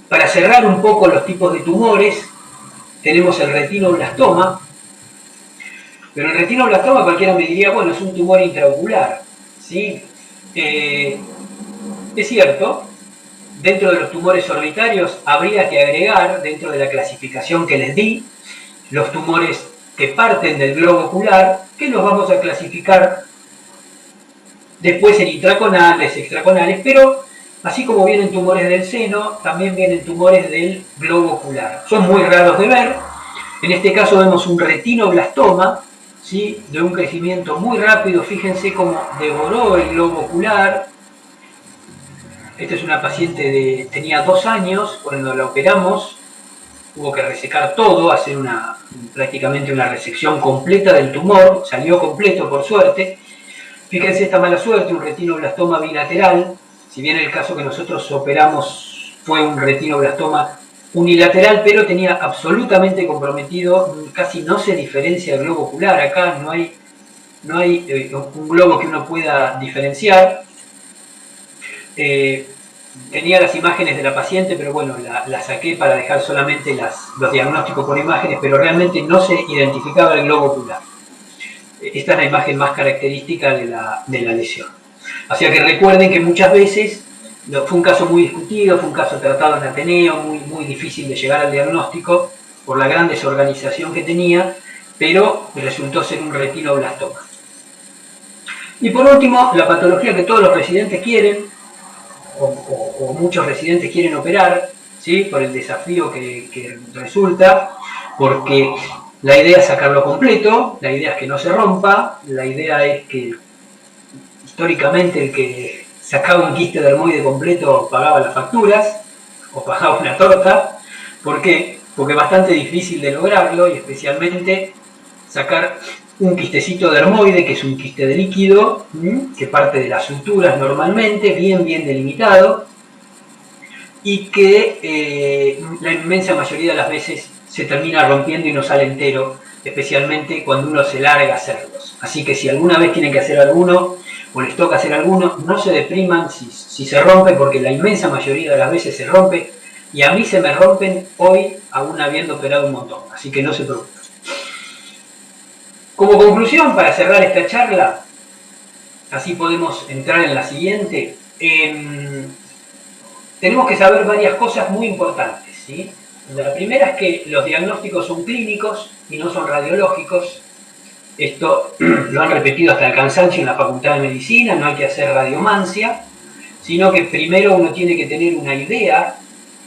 Speaker 1: para cerrar un poco los tipos de tumores, tenemos el retinoblastoma. Pero el retinoblastoma cualquiera me diría, bueno, es un tumor intraocular, ¿sí? Es cierto, dentro de los tumores orbitarios habría que agregar, dentro de la clasificación que les di, los tumores que parten del globo ocular, que los vamos a clasificar después en intraconales, extraconales, pero así como vienen tumores del seno, también vienen tumores del globo ocular. Son muy raros de ver. En este caso vemos un retinoblastoma, ¿sí? De un crecimiento muy rápido. Fíjense cómo devoró el globo ocular. Esta es una paciente tenía 2 años, cuando la operamos, hubo que resecar todo, hacer prácticamente una resección completa del tumor, salió completo por suerte. Fíjense esta mala suerte, un retinoblastoma bilateral, si bien el caso que nosotros operamos fue un retinoblastoma unilateral, pero tenía absolutamente comprometido, casi no se diferencia el globo ocular, acá no hay un globo que uno pueda diferenciar. Tenía las imágenes de la paciente, pero bueno, la saqué para dejar solamente los diagnósticos por imágenes, pero realmente no se identificaba el globo ocular. Esta es la imagen más característica de la lesión. O sea que recuerden que muchas veces fue un caso muy discutido, fue un caso tratado en Ateneo, muy difícil de llegar al diagnóstico por la gran desorganización que tenía, pero resultó ser un retinoblastoma. Y por último, la patología que todos los residentes quieren, o muchos residentes quieren operar, ¿sí? Por el desafío que resulta, porque la idea es sacarlo completo, la idea es que no se rompa, la idea es que históricamente el que sacaba un quiste dermoide completo pagaba las facturas o pagaba una torta. ¿Por qué? Porque es bastante difícil de lograrlo, y especialmente sacar un quistecito dermoide, que es un quiste de líquido, que parte de las suturas normalmente, bien delimitado, y que la inmensa mayoría de las veces se termina rompiendo y no sale entero, especialmente cuando uno se larga a hacerlos. Así que si alguna vez tienen que hacer alguno, o les toca hacer alguno, no se depriman si se rompe, porque la inmensa mayoría de las veces se rompe, y a mí se me rompen hoy aún habiendo operado un montón, así que no se preocupen. Como conclusión, para cerrar esta charla, así podemos entrar en la siguiente, tenemos que saber varias cosas muy importantes, ¿sí? La primera es que los diagnósticos son clínicos y no son radiológicos. Esto lo han repetido hasta el cansancio en la Facultad de Medicina, no hay que hacer radiomancia, sino que primero uno tiene que tener una idea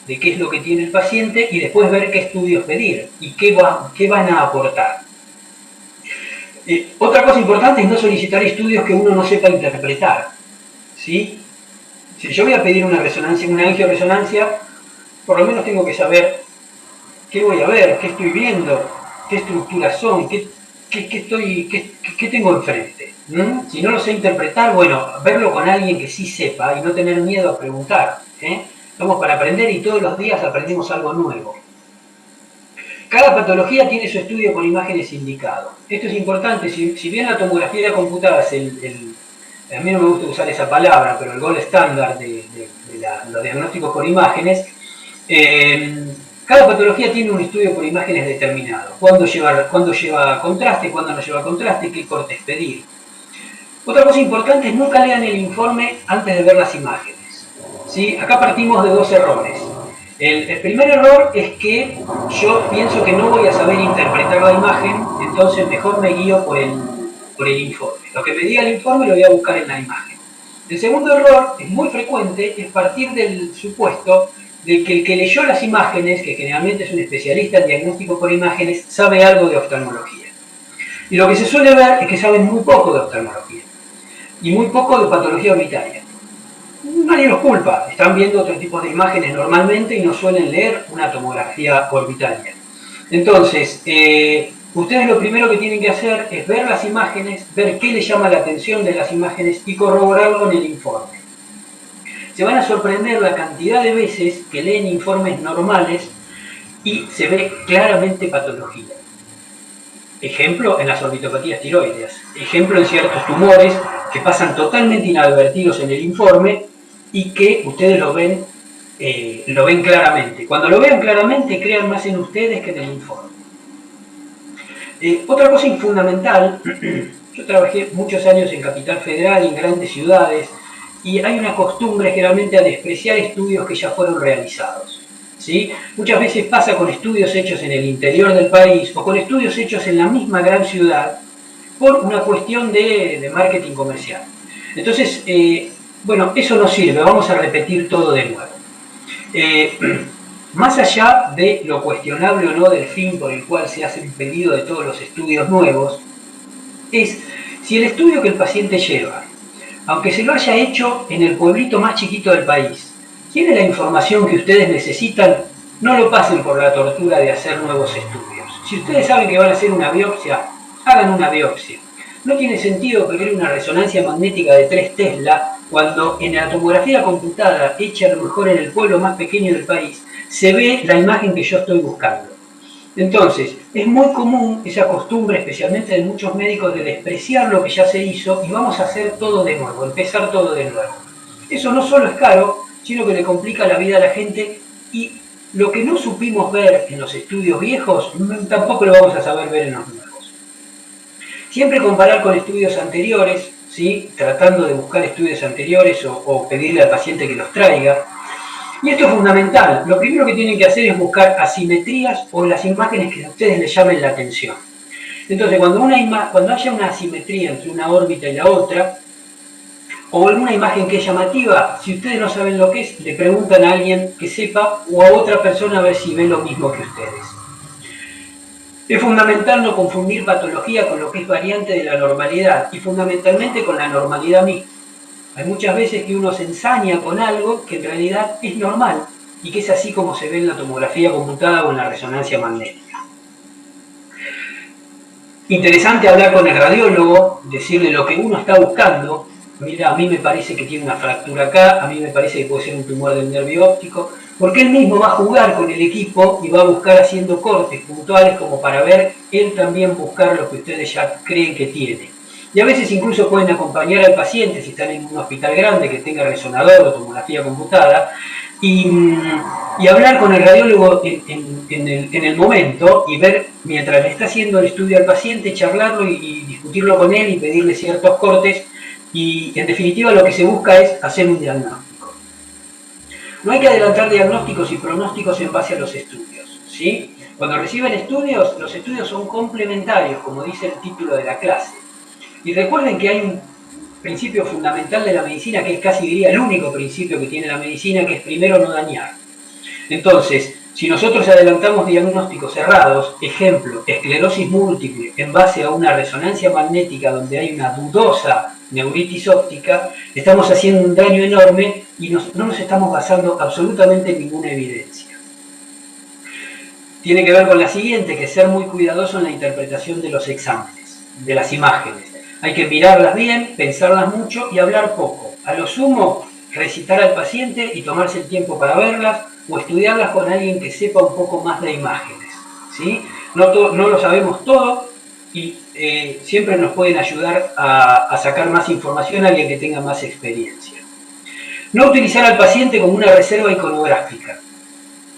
Speaker 1: de qué es lo que tiene el paciente y después ver qué estudios pedir y qué van a aportar. Otra cosa importante es no solicitar estudios que uno no sepa interpretar, ¿sí? Si yo voy a pedir una resonancia, una angioresonancia, por lo menos tengo que saber qué voy a ver, qué estoy viendo, qué estructuras son, qué tengo enfrente. Si no lo sé interpretar, bueno, verlo con alguien que sí sepa y no tener miedo a preguntar. Estamos para aprender y todos los días aprendemos algo nuevo. Cada patología tiene su estudio por imágenes indicado. Esto es importante, si bien la tomografía computada es a mí no me gusta usar esa palabra, pero el gold estándar de los diagnósticos por imágenes, cada patología tiene un estudio por imágenes determinado. Cuándo lleva contraste, cuándo no lleva contraste, qué cortes pedir. Otra cosa importante es nunca lean el informe antes de ver las imágenes, ¿sí? Acá partimos de dos errores. El primer error es que yo pienso que no voy a saber interpretar la imagen, entonces mejor me guío por el informe. Lo que me diga el informe lo voy a buscar en la imagen. El segundo error, es muy frecuente, es partir del supuesto de que el que leyó las imágenes, que generalmente es un especialista en diagnóstico por imágenes, sabe algo de oftalmología. Y lo que se suele ver es que saben muy poco de oftalmología y muy poco de patología orbitaria. Nadie los culpa, están viendo otro tipo de imágenes normalmente y no suelen leer una tomografía orbitaria. Entonces, ustedes lo primero que tienen que hacer es ver las imágenes, ver qué les llama la atención de las imágenes y corroborarlo en el informe. Se van a sorprender la cantidad de veces que leen informes normales y se ve claramente patología. Ejemplo en las orbitopatías tiroideas, ejemplo en ciertos tumores que pasan totalmente inadvertidos en el informe y que ustedes lo ven claramente. Cuando lo vean claramente, crean más en ustedes que en el informe. Otra cosa fundamental, yo trabajé muchos años en Capital Federal y en grandes ciudades, y hay una costumbre generalmente a despreciar estudios que ya fueron realizados, ¿sí? Muchas veces pasa con estudios hechos en el interior del país o con estudios hechos en la misma gran ciudad por una cuestión de marketing comercial. Entonces, bueno, eso no sirve, vamos a repetir todo de nuevo. Más allá de lo cuestionable o no del fin por el cual se hace un pedido de todos los estudios nuevos, es si el estudio que el paciente lleva, aunque se lo haya hecho en el pueblito más chiquito del país, tiene la información que ustedes necesitan, no lo pasen por la tortura de hacer nuevos estudios. Si ustedes saben que van a hacer una biopsia, hagan una biopsia. No tiene sentido pedir una resonancia magnética de 3 Tesla cuando en la tomografía computada, hecha a lo mejor en el pueblo más pequeño del país, se ve la imagen que yo estoy buscando. Entonces, es muy común esa costumbre, especialmente de muchos médicos, de despreciar lo que ya se hizo y vamos a hacer todo de nuevo, empezar todo de nuevo. Eso no solo es caro, sino que le complica la vida a la gente, y lo que no supimos ver en los estudios viejos, tampoco lo vamos a saber ver en los nuevos. Siempre comparar con estudios anteriores, ¿sí? Tratando de buscar estudios anteriores o pedirle al paciente que los traiga. Y esto es fundamental. Lo primero que tienen que hacer es buscar asimetrías o las imágenes que a ustedes les llamen la atención. Entonces, cuando haya una asimetría entre una órbita y la otra, o alguna imagen que es llamativa, si ustedes no saben lo que es, le preguntan a alguien que sepa o a otra persona a ver si ve lo mismo que ustedes. Es fundamental no confundir patología con lo que es variante de la normalidad y fundamentalmente con la normalidad misma. Hay muchas veces que uno se ensaña con algo que en realidad es normal y que es así como se ve en la tomografía computada o en la resonancia magnética. Interesante hablar con el radiólogo, decirle lo que uno está buscando. Mira, a mí me parece que tiene una fractura acá, a mí me parece que puede ser un tumor del nervio óptico, porque él mismo va a jugar con el equipo y va a buscar haciendo cortes puntuales como para ver él también buscar lo que ustedes ya creen que tiene. Y a veces incluso pueden acompañar al paciente si están en un hospital grande que tenga resonador o tomografía computada y hablar con el radiólogo en el momento y ver, mientras le está haciendo el estudio al paciente, charlarlo y discutirlo con él y pedirle ciertos cortes y en definitiva lo que se busca es hacer un diagnóstico. No hay que adelantar diagnósticos y pronósticos en base a los estudios, ¿sí? Cuando reciben estudios, los estudios son complementarios, como dice el título de la clase. Y recuerden que hay un principio fundamental de la medicina, que es casi diría el único principio que tiene la medicina, que es primero no dañar. Entonces, si nosotros adelantamos diagnósticos errados, ejemplo, esclerosis múltiple, en base a una resonancia magnética donde hay una dudosa neuritis óptica, estamos haciendo un daño enorme y no nos estamos basando absolutamente en ninguna evidencia. Tiene que ver con la siguiente, que es ser muy cuidadoso en la interpretación de los exámenes, de las imágenes. Hay que mirarlas bien, pensarlas mucho y hablar poco. A lo sumo, recitar al paciente y tomarse el tiempo para verlas o estudiarlas con alguien que sepa un poco más de imágenes, ¿sí? No lo sabemos todo y siempre nos pueden ayudar a sacar más información a alguien que tenga más experiencia. No utilizar al paciente como una reserva iconográfica.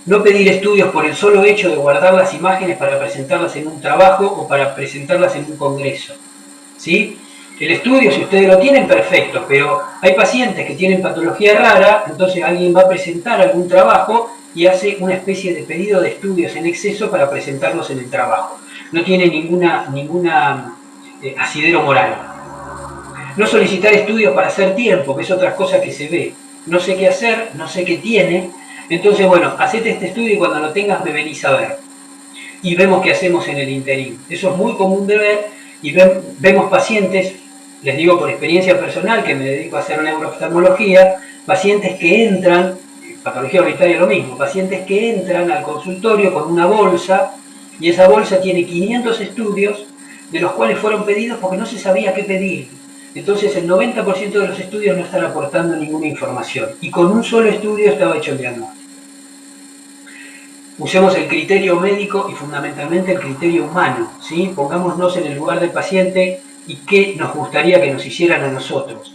Speaker 1: No pedir estudios por el solo hecho de guardar las imágenes para presentarlas en un trabajo o para presentarlas en un congreso, ¿sí? El estudio, si ustedes lo tienen, perfecto, pero hay pacientes que tienen patología rara, entonces alguien va a presentar algún trabajo y hace una especie de pedido de estudios en exceso para presentarlos en el trabajo. No tiene ninguna asidero moral. No solicitar estudios para hacer tiempo, que es otra cosa que se ve. No sé qué hacer, no sé qué tiene, entonces bueno, hacete este estudio y cuando lo tengas me venís a ver. Y vemos qué hacemos en el interín. Eso es muy común de ver y vemos pacientes, les digo por experiencia personal que me dedico a hacer neurooftalmología, pacientes que entran, patología orbitaria lo mismo, pacientes que entran al consultorio con una bolsa y esa bolsa tiene 500 estudios de los cuales fueron pedidos porque no se sabía qué pedir. Entonces el 90% de los estudios no están aportando ninguna información y con un solo estudio estaba hecho el diagnóstico. Usemos el criterio médico y fundamentalmente el criterio humano, ¿sí? Pongámonos en el lugar del paciente y qué nos gustaría que nos hicieran a nosotros.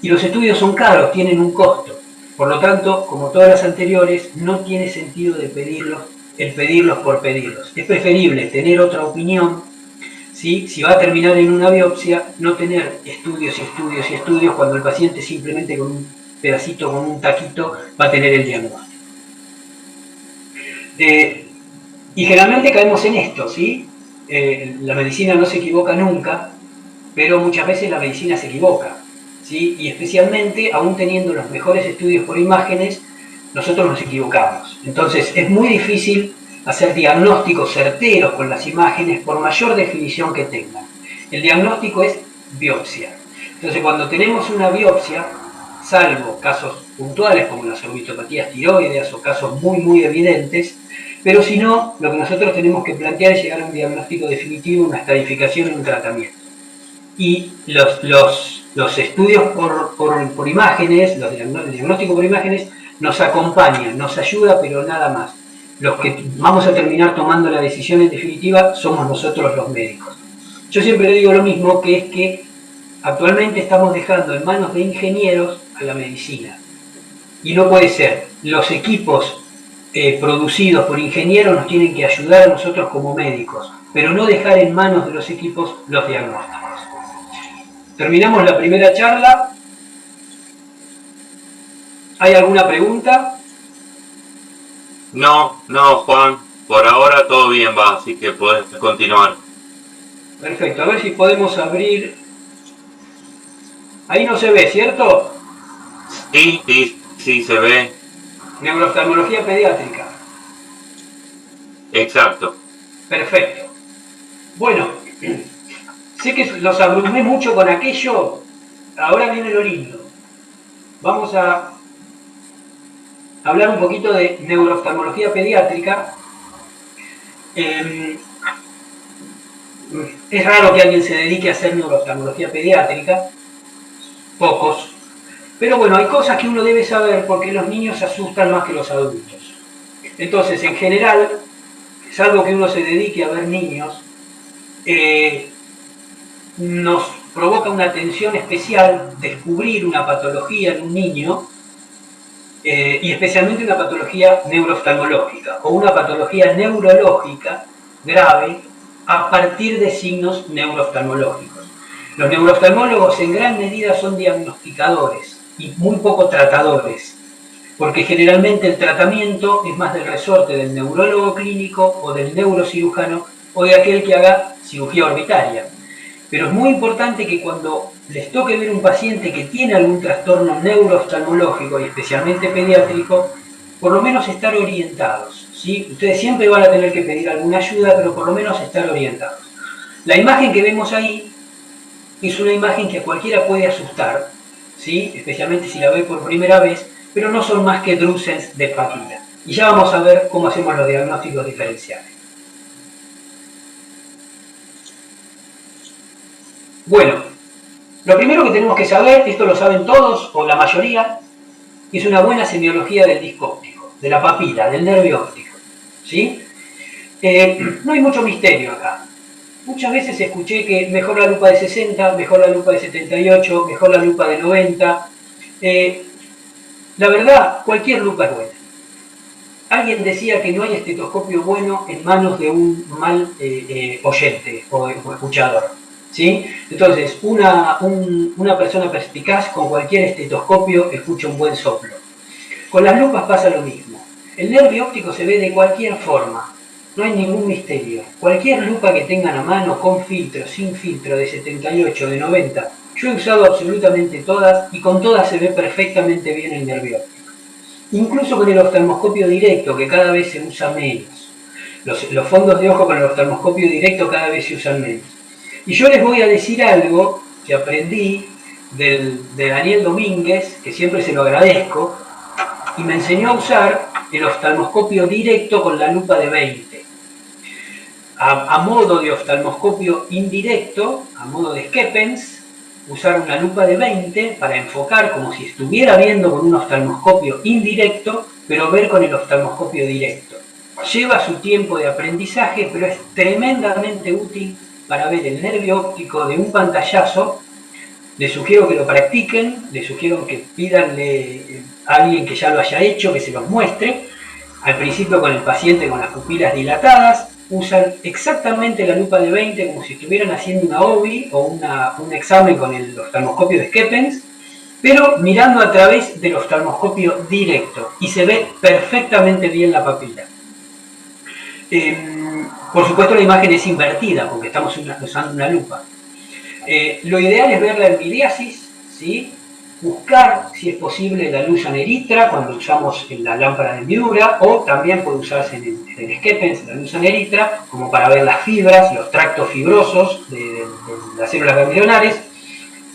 Speaker 1: Y los estudios son caros, tienen un costo. Por lo tanto, como todas las anteriores, no tiene sentido de pedirlos por pedirlos. Es preferible tener otra opinión, ¿sí? Si va a terminar en una biopsia, no tener estudios y estudios y estudios cuando el paciente simplemente con un pedacito, con un taquito, va a tener el diagnóstico. Y generalmente caemos en esto, ¿sí? La medicina no se equivoca nunca, pero muchas veces la medicina se equivoca, ¿sí? Y especialmente, aún teniendo los mejores estudios por imágenes, nosotros nos equivocamos. Entonces, es muy difícil hacer diagnósticos certeros con las imágenes por mayor definición que tengan. El diagnóstico es biopsia. Entonces, cuando tenemos una biopsia, salvo casos puntuales como las orbitopatías tiroideas o casos muy evidentes, pero si no, lo que nosotros tenemos que plantear es llegar a un diagnóstico definitivo, una estadificación y un tratamiento. Y los estudios por imágenes, el diagnóstico por imágenes, nos acompañan, nos ayuda, pero nada más. Los que vamos a terminar tomando la decisión en definitiva somos nosotros los médicos. Yo siempre le digo lo mismo, que es que actualmente estamos dejando en manos de ingenieros a la medicina. Y no puede ser. Los equipos producidos por ingenieros nos tienen que ayudar a nosotros como médicos, pero no dejar en manos de los equipos los diagnósticos. Terminamos la primera charla. ¿Hay alguna pregunta?
Speaker 2: No, Juan. Por ahora todo bien va, así que puedes continuar.
Speaker 1: Perfecto, a ver si podemos abrir. Ahí no se ve, ¿cierto?
Speaker 2: Sí, se ve.
Speaker 1: Neurooftalmología pediátrica.
Speaker 2: Exacto.
Speaker 1: Perfecto. Bueno, sé que los abrumé mucho con aquello. Ahora viene lo lindo. Vamos a hablar un poquito de neurooftalmología pediátrica. Es raro que alguien se dedique a hacer neurooftalmología pediátrica, pocos, pero bueno, hay cosas que uno debe saber porque los niños se asustan más que los adultos. Entonces, en general, salvo que uno se dedique a ver niños, nos provoca una atención especial descubrir una patología en un niño, y especialmente una patología neurooftalmológica o una patología neurológica grave a partir de signos neurooftalmológicos. Los neurooftalmólogos en gran medida son diagnosticadores y muy poco tratadores, porque generalmente el tratamiento es más del resorte del neurólogo clínico o del neurocirujano o de aquel que haga cirugía orbitaria. Pero es muy importante que cuando les toque ver un paciente que tiene algún trastorno neurooftalmológico y especialmente pediátrico, por lo menos estar orientados, ¿sí? Ustedes siempre van a tener que pedir alguna ayuda, pero por lo menos estar orientados. La imagen que vemos ahí es una imagen que a cualquiera puede asustar, ¿sí? Especialmente si la ve por primera vez, pero no son más que drúsens de papila. Y ya vamos a ver cómo hacemos los diagnósticos diferenciales. Bueno, lo primero que tenemos que saber, esto lo saben todos o la mayoría, es una buena semiología del disco óptico, de la papila, del nervio óptico, ¿sí? No hay mucho misterio acá. Muchas veces escuché que mejor la lupa de 60, mejor la lupa de 78, mejor la lupa de 90. La verdad, cualquier lupa es buena. Alguien decía que no hay estetoscopio bueno en manos de un mal oyente o escuchador, ¿sí? Entonces, una persona perspicaz con cualquier estetoscopio escucha un buen soplo. Con las lupas pasa lo mismo. El nervio óptico se ve de cualquier forma, no hay ningún misterio. Cualquier lupa que tengan a mano, con filtro, sin filtro, de 78, de 90, yo he usado absolutamente todas y con todas se ve perfectamente bien el nervio óptico. Incluso con el oftalmoscopio directo, que cada vez se usa menos. Los fondos de ojo con el oftalmoscopio directo cada vez se usan menos. Y yo les voy a decir algo que aprendí de Daniel Domínguez, que siempre se lo agradezco, y me enseñó a usar el oftalmoscopio directo con la lupa de 20. A modo de oftalmoscopio indirecto, a modo de Schepens, usar una lupa de 20 para enfocar como si estuviera viendo con un oftalmoscopio indirecto, pero ver con el oftalmoscopio directo. Lleva su tiempo de aprendizaje, pero es tremendamente útil para ver el nervio óptico de un pantallazo. Les sugiero que lo practiquen, les sugiero que pidanle a alguien que ya lo haya hecho, que se los muestre. Al principio con el paciente con las pupilas dilatadas, usan exactamente la lupa de 20 como si estuvieran haciendo una OBI o un examen con el oftalmoscopio de Schepens, pero mirando a través del oftalmoscopio directo y se ve perfectamente bien la papila. Por supuesto la imagen es invertida porque estamos usando una lupa. Lo ideal es ver la envidiasis, ¿sí? Buscar si es posible la luz aneritra cuando usamos en la lámpara de Miura, o también puede usarse en el Schepens la luz aneritra como para ver las fibras, los tractos fibrosos de las células ganglionares,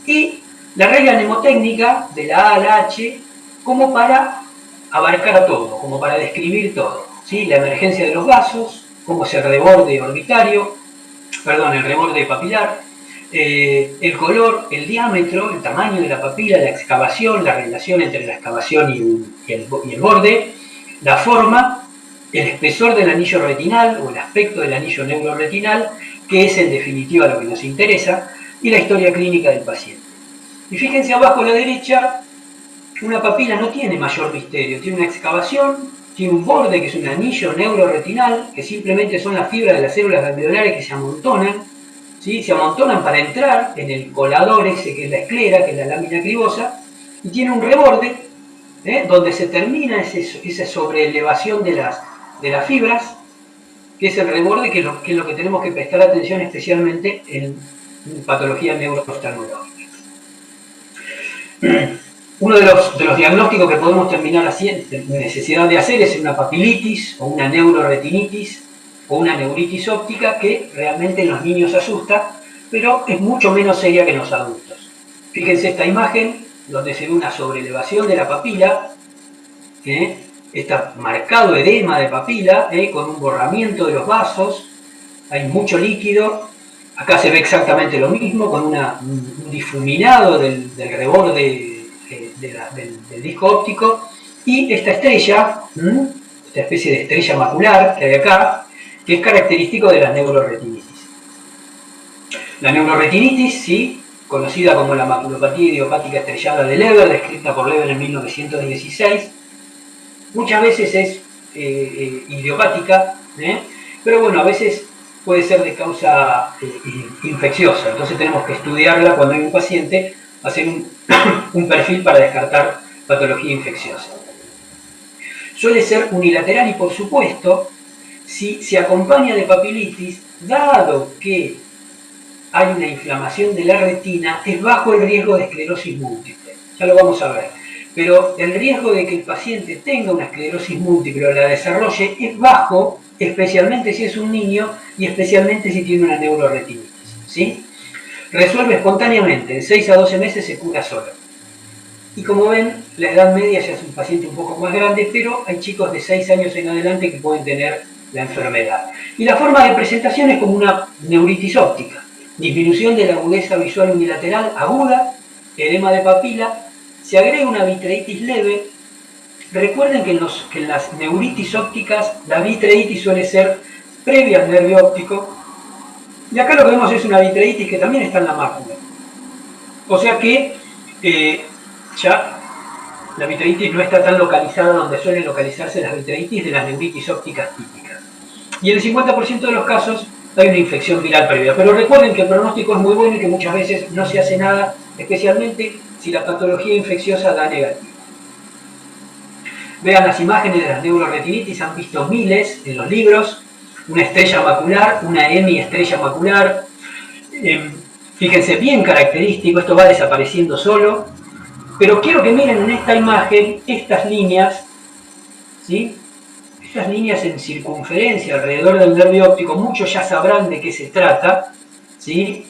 Speaker 1: y la regla mnemotécnica de la A a la H como para abarcar todo, como para describir todo, ¿sí? La emergencia de los vasos, cómo es el reborde orbitario, el reborde papilar, el color, el diámetro, el tamaño de la papila, la excavación, la relación entre la excavación y el borde, la forma, el espesor del anillo retinal o el aspecto del anillo neuroretinal, que es en definitiva lo que nos interesa, y la historia clínica del paciente. Y fíjense abajo a la derecha, una papila no tiene mayor misterio, tiene una excavación, tiene un borde que es un anillo neuroretinal, que simplemente son las fibras de las células ganglionares que se amontonan, ¿sí? Se amontonan para entrar en el colador ese que es la esclera, que es la lámina cribosa, y tiene un reborde, donde se termina esa sobreelevación de las fibras, que es el reborde, que es lo que tenemos que prestar atención especialmente en patologías neurooftalmológicas. Uno de los diagnósticos que podemos terminar haciendo, necesidad de hacer, es una papilitis o una neuroretinitis o una neuritis óptica, que realmente en los niños asusta, pero es mucho menos seria que en los adultos. Fíjense esta imagen donde se ve una sobrelevación de la papila, está marcado edema de papila, con un borramiento de los vasos, hay mucho líquido. Acá se ve exactamente lo mismo, con un difuminado del reborde del disco óptico, y esta estrella, esta especie de estrella macular que hay acá, que es característico de la neuroretinitis. La neuroretinitis, sí, conocida como la maculopatía idiopática estrellada de Leber, descrita por Leber en 1916, muchas veces es idiopática, pero bueno, a veces puede ser de causa infecciosa. Entonces tenemos que estudiarla cuando hay un paciente, hacer un perfil para descartar patología infecciosa. Suele ser unilateral y, por supuesto, si se acompaña de papilitis, dado que hay una inflamación de la retina, es bajo el riesgo de esclerosis múltiple. Ya lo vamos a ver. Pero el riesgo de que el paciente tenga una esclerosis múltiple o la desarrolle es bajo, especialmente si es un niño y especialmente si tiene una neuroretinitis, ¿sí? Resuelve espontáneamente, en 6 a 12 meses se cura solo. Y como ven, la edad media ya es un paciente un poco más grande, pero hay chicos de 6 años en adelante que pueden tener la enfermedad. Y la forma de presentación es como una neuritis óptica. Disminución de la agudeza visual unilateral aguda, edema de papila, se agrega una vitreitis leve. Recuerden que en las neuritis ópticas la vitreitis suele ser previa al nervio óptico, y acá lo que vemos es una vitreitis que también está en la mácula. O sea que ya la vitreitis no está tan localizada donde suelen localizarse las vitreitis de las neuritis ópticas típicas. Y en el 50% de los casos hay una infección viral previa. Pero recuerden que el pronóstico es muy bueno y que muchas veces no se hace nada, especialmente si la patología infecciosa da negativo. Vean las imágenes de las neuroretinitis, han visto miles en los libros, una estrella macular, una hemiestrella macular. Fíjense, bien característico, esto va desapareciendo solo, pero quiero que miren en esta imagen estas líneas, ¿sí? Estas líneas en circunferencia alrededor del nervio óptico, muchos ya sabrán de qué se trata, ¿sí?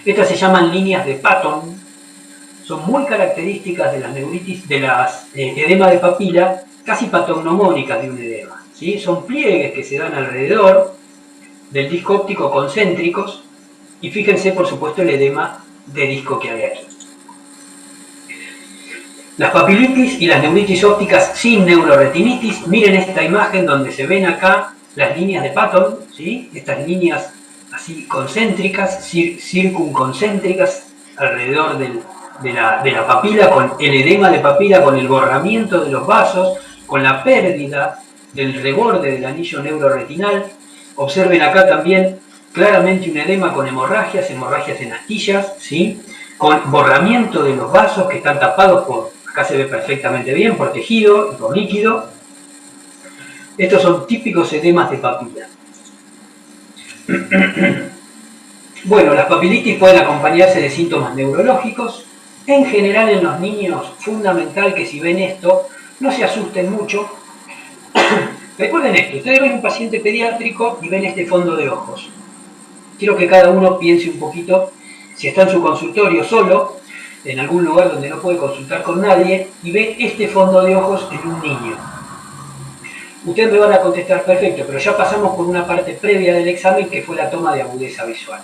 Speaker 1: Estas se llaman líneas de Patton, son muy características de las neuritis, de las edema de papila, casi patognomónicas de un edema, ¿sí? Son pliegues que se dan alrededor del disco óptico concéntricos, y fíjense por supuesto el edema de disco que hay aquí. Las papilitis y las neuritis ópticas sin neuroretinitis, miren esta imagen donde se ven acá las líneas de Patton, ¿sí? Estas líneas así concéntricas, circunconcéntricas alrededor de la papila, con el edema de papila, con el borramiento de los vasos, con la pérdida del reborde del anillo neuroretinal. Observen acá también claramente un edema con hemorragias en astillas, ¿sí? Con borramiento de los vasos que están tapados por, acá se ve perfectamente bien, por tejido y por líquido. Estos son típicos edemas de papila. Bueno, las papilitis pueden acompañarse de síntomas neurológicos. En general en los niños, fundamental que si ven esto, no se asusten mucho. Recuerden esto, ustedes ven un paciente pediátrico y ven este fondo de ojos. Quiero que cada uno piense un poquito, si está en su consultorio solo, en algún lugar donde no puede consultar con nadie, y ve este fondo de ojos en un niño. Ustedes me van a contestar, perfecto, pero ya pasamos por una parte previa del examen que fue la toma de agudeza visual.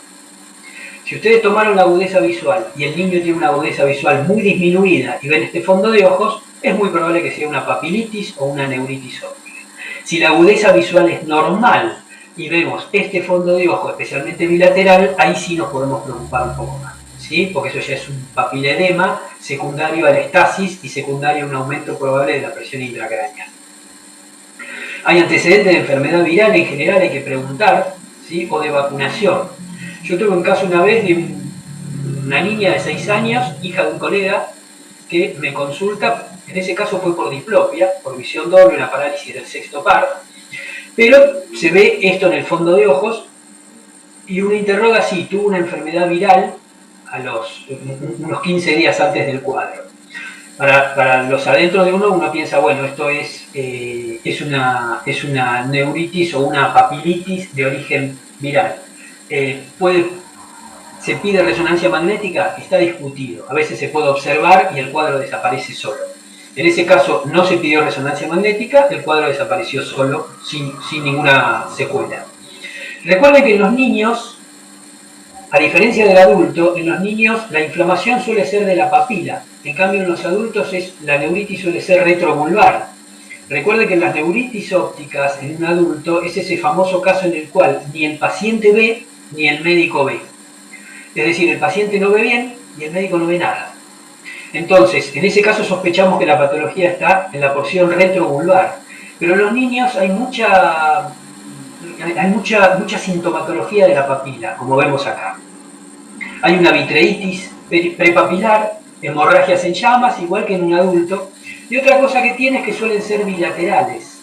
Speaker 1: Si ustedes tomaron la agudeza visual y el niño tiene una agudeza visual muy disminuida y ven este fondo de ojos, es muy probable que sea una papilitis o una neuritis óptica. Si la agudeza visual es normal y vemos este fondo de ojo, especialmente bilateral, ahí sí nos podemos preocupar un poco más, ¿sí? Porque eso ya es un papiledema secundario a la estasis y secundario a un aumento probable de la presión intracraneal. Hay antecedentes de enfermedad viral, en general hay que preguntar, ¿sí? O de vacunación. Yo tuve un caso una vez de una niña de 6 años, hija de un colega, que me consulta. En ese caso fue por diplopia, por visión doble, una parálisis del sexto par, Pero se ve esto en el fondo de ojos y uno interroga si tuvo una enfermedad viral a unos 15 días antes del cuadro. Para los adentros de uno piensa, bueno, esto es una neuritis o una papilitis de origen viral. Se pide resonancia magnética, está discutido. A veces se puede observar y el cuadro desaparece solo. En ese caso no se pidió resonancia magnética, el cuadro desapareció solo, sin ninguna secuela. Recuerden que en los niños, a diferencia del adulto, en los niños la inflamación suele ser de la papila. En cambio en los adultos la neuritis suele ser retrovulvar. Recuerden que en las neuritis ópticas en un adulto es ese famoso caso en el cual ni el paciente ve ni el médico ve. Es decir, el paciente no ve bien y el médico no ve nada. Entonces, en ese caso sospechamos que la patología está en la porción retrovulvar. Pero en los niños hay mucha sintomatología de la papila, como vemos acá. Hay una vitreitis prepapilar, hemorragias en llamas, igual que en un adulto. Y otra cosa que tiene es que suelen ser bilaterales.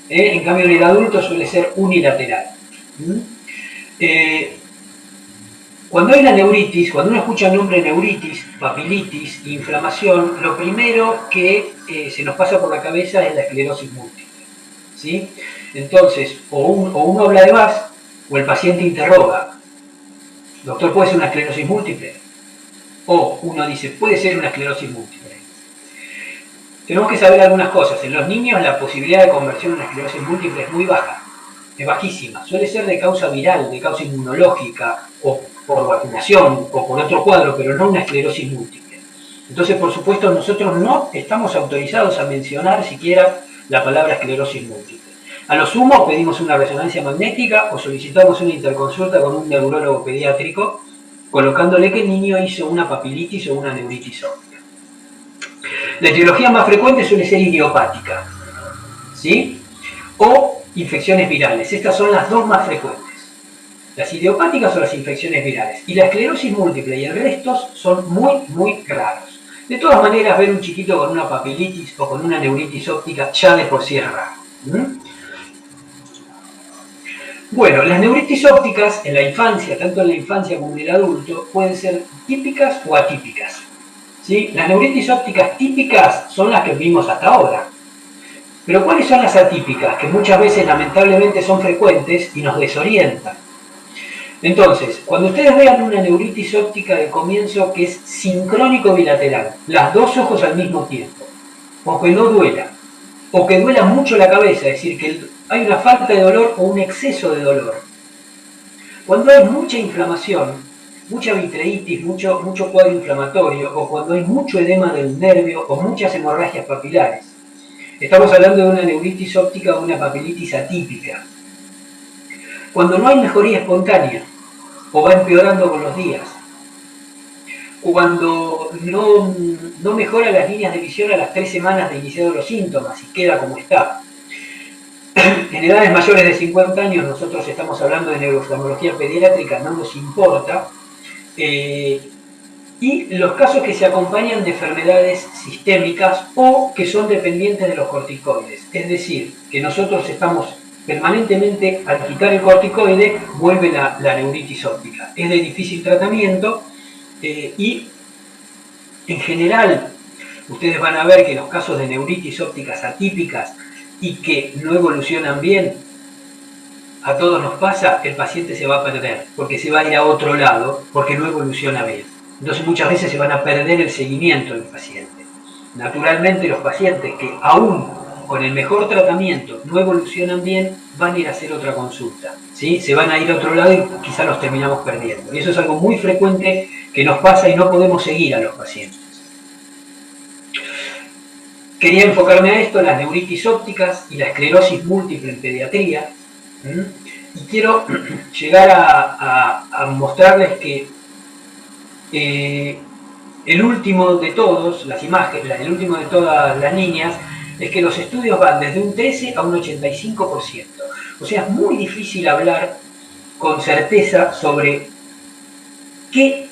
Speaker 1: En cambio, en el adulto suele ser unilateral. Cuando hay una neuritis, cuando uno escucha el nombre neuritis, papilitis, inflamación, lo primero que se nos pasa por la cabeza es la esclerosis múltiple. ¿Sí? Entonces, o uno habla de más, o el paciente interroga. Doctor, ¿puede ser una esclerosis múltiple? O uno dice, puede ser una esclerosis múltiple. Tenemos que saber algunas cosas. En los niños la posibilidad de conversión en una esclerosis múltiple es muy baja, es bajísima. Suele ser de causa viral, de causa inmunológica, o por vacunación, o por otro cuadro, pero no una esclerosis múltiple. Entonces, por supuesto, nosotros no estamos autorizados a mencionar siquiera la palabra esclerosis múltiple. A lo sumo pedimos una resonancia magnética o solicitamos una interconsulta con un neurólogo pediátrico colocándole que el niño hizo una papilitis o una neuritis óptica. La etiología más frecuente suele ser idiopática, ¿sí? O infecciones virales. Estas son las dos más frecuentes. Las idiopáticas o las infecciones virales. Y la esclerosis múltiple y el resto son muy, muy raros. De todas maneras, ver un chiquito con una papilitis o con una neuritis óptica ya de por sí es raro. Bueno, las neuritis ópticas en la infancia, tanto en la infancia como en el adulto, pueden ser típicas o atípicas. ¿Sí? Las neuritis ópticas típicas son las que vimos hasta ahora. Pero ¿cuáles son las atípicas? Que muchas veces lamentablemente son frecuentes y nos desorientan. Entonces, cuando ustedes vean una neuritis óptica de comienzo que es sincrónico bilateral, las dos ojos al mismo tiempo, o que no duela, o que duela mucho la cabeza, es decir, que hay una falta de dolor o un exceso de dolor. Cuando hay mucha inflamación, mucha vitreitis, mucho cuadro inflamatorio, o cuando hay mucho edema del nervio o muchas hemorragias papilares, estamos hablando de una neuritis óptica o una papilitis atípica. Cuando no hay mejoría espontánea, o va empeorando con los días, cuando no mejora las líneas de visión a las 3 semanas de iniciados los síntomas y queda como está. En edades mayores de 50 años nosotros estamos hablando de neurooftalmología pediátrica, no nos importa. Y los casos que se acompañan de enfermedades sistémicas o que son dependientes de los corticoides. Es decir, que nosotros estamos permanentemente, al quitar el corticoide, vuelve la neuritis óptica. Es de difícil tratamiento y en general ustedes van a ver que los casos de neuritis ópticas atípicas y que no evolucionan bien, a todos nos pasa, el paciente se va a perder, porque se va a ir a otro lado, porque no evoluciona bien. Entonces muchas veces se van a perder el seguimiento del paciente. Naturalmente los pacientes que aún con el mejor tratamiento no evolucionan bien, van a ir a hacer otra consulta, ¿sí? Se van a ir a otro lado y quizás los terminamos perdiendo. Y eso es algo muy frecuente que nos pasa y no podemos seguir a los pacientes. Quería enfocarme a esto, las neuritis ópticas y la esclerosis múltiple en pediatría. Y quiero llegar a mostrarles que el último de todos, las imágenes, el último de todas las líneas, es que los estudios van desde un 13 a un 85%. O sea, es muy difícil hablar con certeza sobre qué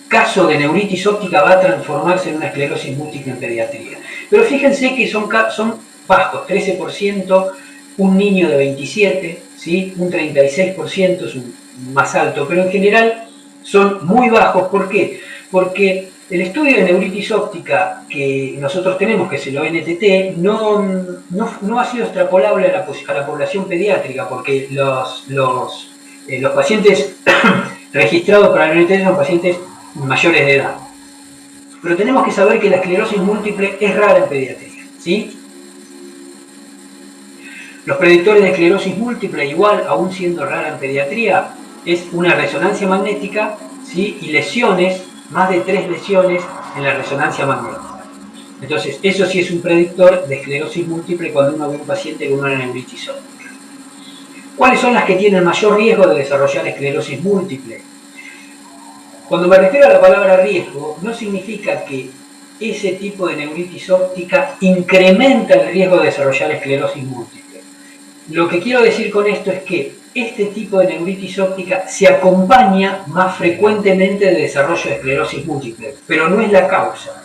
Speaker 1: caso de neuritis óptica va a transformarse en una esclerosis múltiple en pediatría. Pero fíjense que son bajos, 13%, un niño de 27, ¿sí? Un 36% es más alto, pero en general son muy bajos. ¿Por qué? Porque el estudio de neuritis óptica que nosotros tenemos, que es el ONTT, no ha sido extrapolable a la población pediátrica, porque los pacientes registrados para el ONTT son pacientes mayores de edad. Pero tenemos que saber que la esclerosis múltiple es rara en pediatría, ¿sí? Los predictores de esclerosis múltiple, igual, aún siendo rara en pediatría, es una resonancia magnética, ¿sí? Y lesiones, más de 3 lesiones en la resonancia magnética. Entonces, eso sí es un predictor de esclerosis múltiple cuando uno ve un paciente con una neuritis óptica. ¿Cuáles son las que tienen mayor riesgo de desarrollar esclerosis múltiple? Cuando me refiero a la palabra riesgo, no significa que ese tipo de neuritis óptica incrementa el riesgo de desarrollar esclerosis múltiple. Lo que quiero decir con esto es que este tipo de neuritis óptica se acompaña más frecuentemente de desarrollo de esclerosis múltiple, pero no es la causa,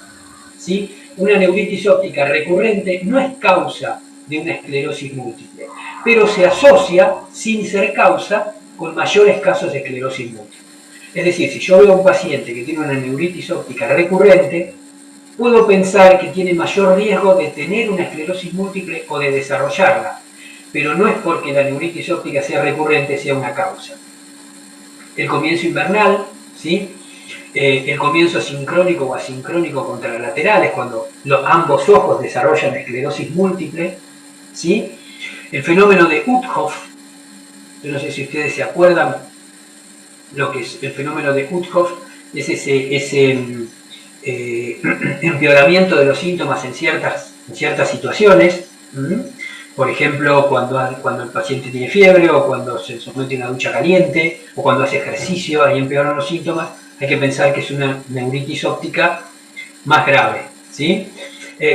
Speaker 1: ¿sí? Una neuritis óptica recurrente no es causa de una esclerosis múltiple, pero se asocia, sin ser causa, con mayores casos de esclerosis múltiple. Es decir, si yo veo a un paciente que tiene una neuritis óptica recurrente, puedo pensar que tiene mayor riesgo de tener una esclerosis múltiple o de desarrollarla, pero no es porque la neuritis óptica sea recurrente sea una causa. El comienzo invernal, ¿sí? El comienzo sincrónico o asincrónico contralateral es cuando ambos ojos desarrollan esclerosis múltiple, ¿sí? El fenómeno de Uthoff, yo no sé si ustedes se acuerdan lo que es el fenómeno de Uthoff, es ese empeoramiento de los síntomas en ciertas situaciones. Por ejemplo, cuando el paciente tiene fiebre, o cuando se somete a una ducha caliente, o cuando hace ejercicio, ahí empeoran los síntomas. Hay que pensar que es una neuritis óptica más grave, ¿sí?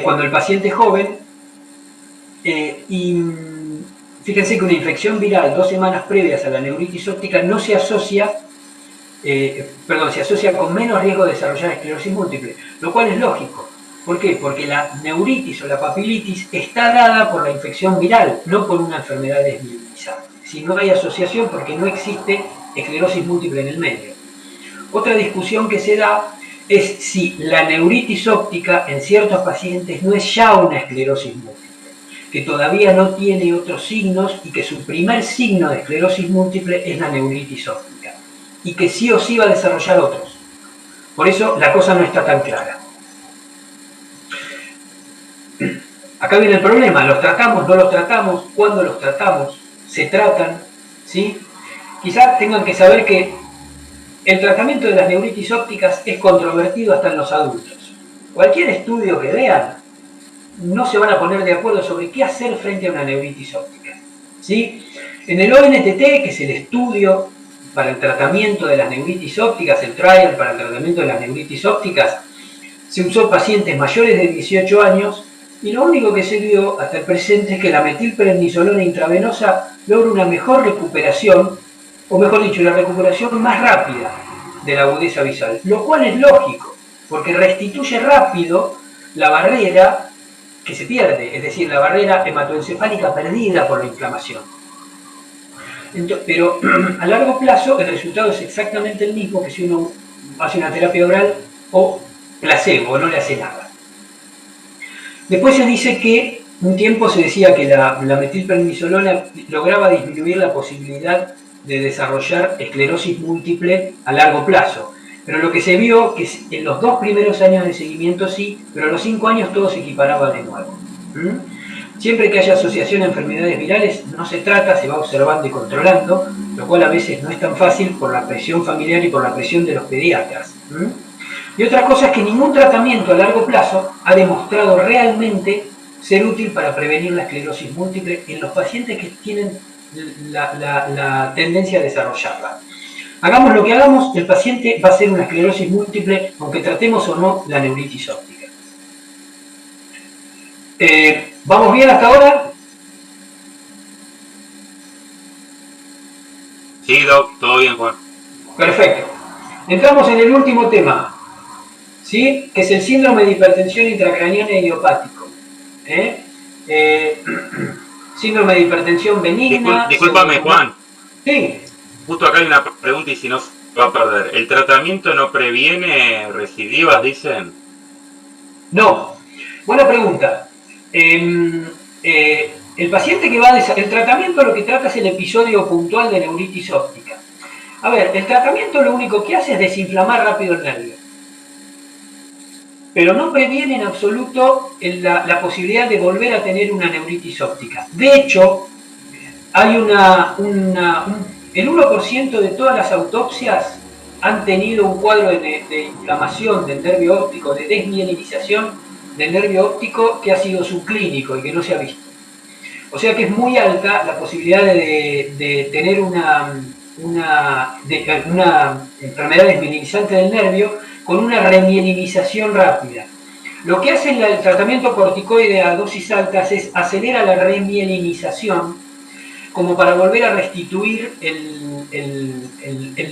Speaker 1: Cuando el paciente es joven, y fíjense que una infección viral 2 semanas previas a la neuritis óptica no se asocia, se asocia con menos riesgo de desarrollar esclerosis múltiple, lo cual es lógico. ¿Por qué? Porque la neuritis o la papilitis está dada por la infección viral, no por una enfermedad desmielinizante. Si no hay asociación, porque no existe esclerosis múltiple en el medio. Otra discusión que se da es si la neuritis óptica en ciertos pacientes no es ya una esclerosis múltiple, que todavía no tiene otros signos y que su primer signo de esclerosis múltiple es la neuritis óptica, y que sí o sí va a desarrollar otros. Por eso la cosa no está tan clara. Acá viene el problema: ¿los tratamos, no los tratamos? ¿Cuándo los tratamos? ¿Se tratan? ¿Sí? Quizás tengan que saber que el tratamiento de las neuritis ópticas es controvertido hasta en los adultos. Cualquier estudio que vean, no se van a poner de acuerdo sobre qué hacer frente a una neuritis óptica, ¿sí? En el ONTT, que es el estudio para el tratamiento de las neuritis ópticas, el trial para el tratamiento de las neuritis ópticas, se usó pacientes mayores de 18 años, y lo único que se vio hasta el presente es que la metilprednisolona intravenosa logra una mejor recuperación, o mejor dicho, una recuperación más rápida de la agudeza visual, lo cual es lógico, porque restituye rápido la barrera que se pierde, es decir, la barrera hematoencefálica perdida por la inflamación. Pero a largo plazo el resultado es exactamente el mismo que si uno hace una terapia oral o placebo, o no le hace nada. Después se dice que un tiempo se decía que la metilprednisolona lograba disminuir la posibilidad de desarrollar esclerosis múltiple a largo plazo. Pero lo que se vio que en los 2 primeros años de seguimiento sí, pero a los 5 años todo se equiparaba de nuevo. Siempre que haya asociación a enfermedades virales no se trata, se va observando y controlando, lo cual a veces no es tan fácil por la presión familiar y por la presión de los pediatras. Y otra cosa es que ningún tratamiento a largo plazo ha demostrado realmente ser útil para prevenir la esclerosis múltiple en los pacientes que tienen la tendencia a desarrollarla. Hagamos lo que hagamos, el paciente va a hacer una esclerosis múltiple aunque tratemos o no la neuritis óptica. ¿Vamos bien hasta ahora?
Speaker 2: Sí, Doc, todo bien, Juan.
Speaker 1: Perfecto. Entramos en el último tema, ¿sí? Que es el síndrome de hipertensión intracraniana idiopático. síndrome de hipertensión benigna.
Speaker 2: Discúlpame, Juan.
Speaker 1: Sí.
Speaker 2: Justo acá hay una pregunta y si no se va a perder. ¿El tratamiento no previene recidivas, dicen?
Speaker 1: No. Buena pregunta. El paciente que va a el tratamiento lo que trata es el episodio puntual de neuritis óptica. A ver, el tratamiento lo único que hace es desinflamar rápido el nervio, pero no previene en absoluto la posibilidad de volver a tener una neuritis óptica. De hecho, hay el 1% de todas las autopsias han tenido un cuadro de inflamación del nervio óptico, de desmielinización del nervio óptico que ha sido subclínico y que no se ha visto. O sea que es muy alta la posibilidad de tener una enfermedad desmielinizante del nervio con una remielinización rápida. Lo que hace el tratamiento corticoide a dosis altas es acelerar la remielinización como para volver a restituir el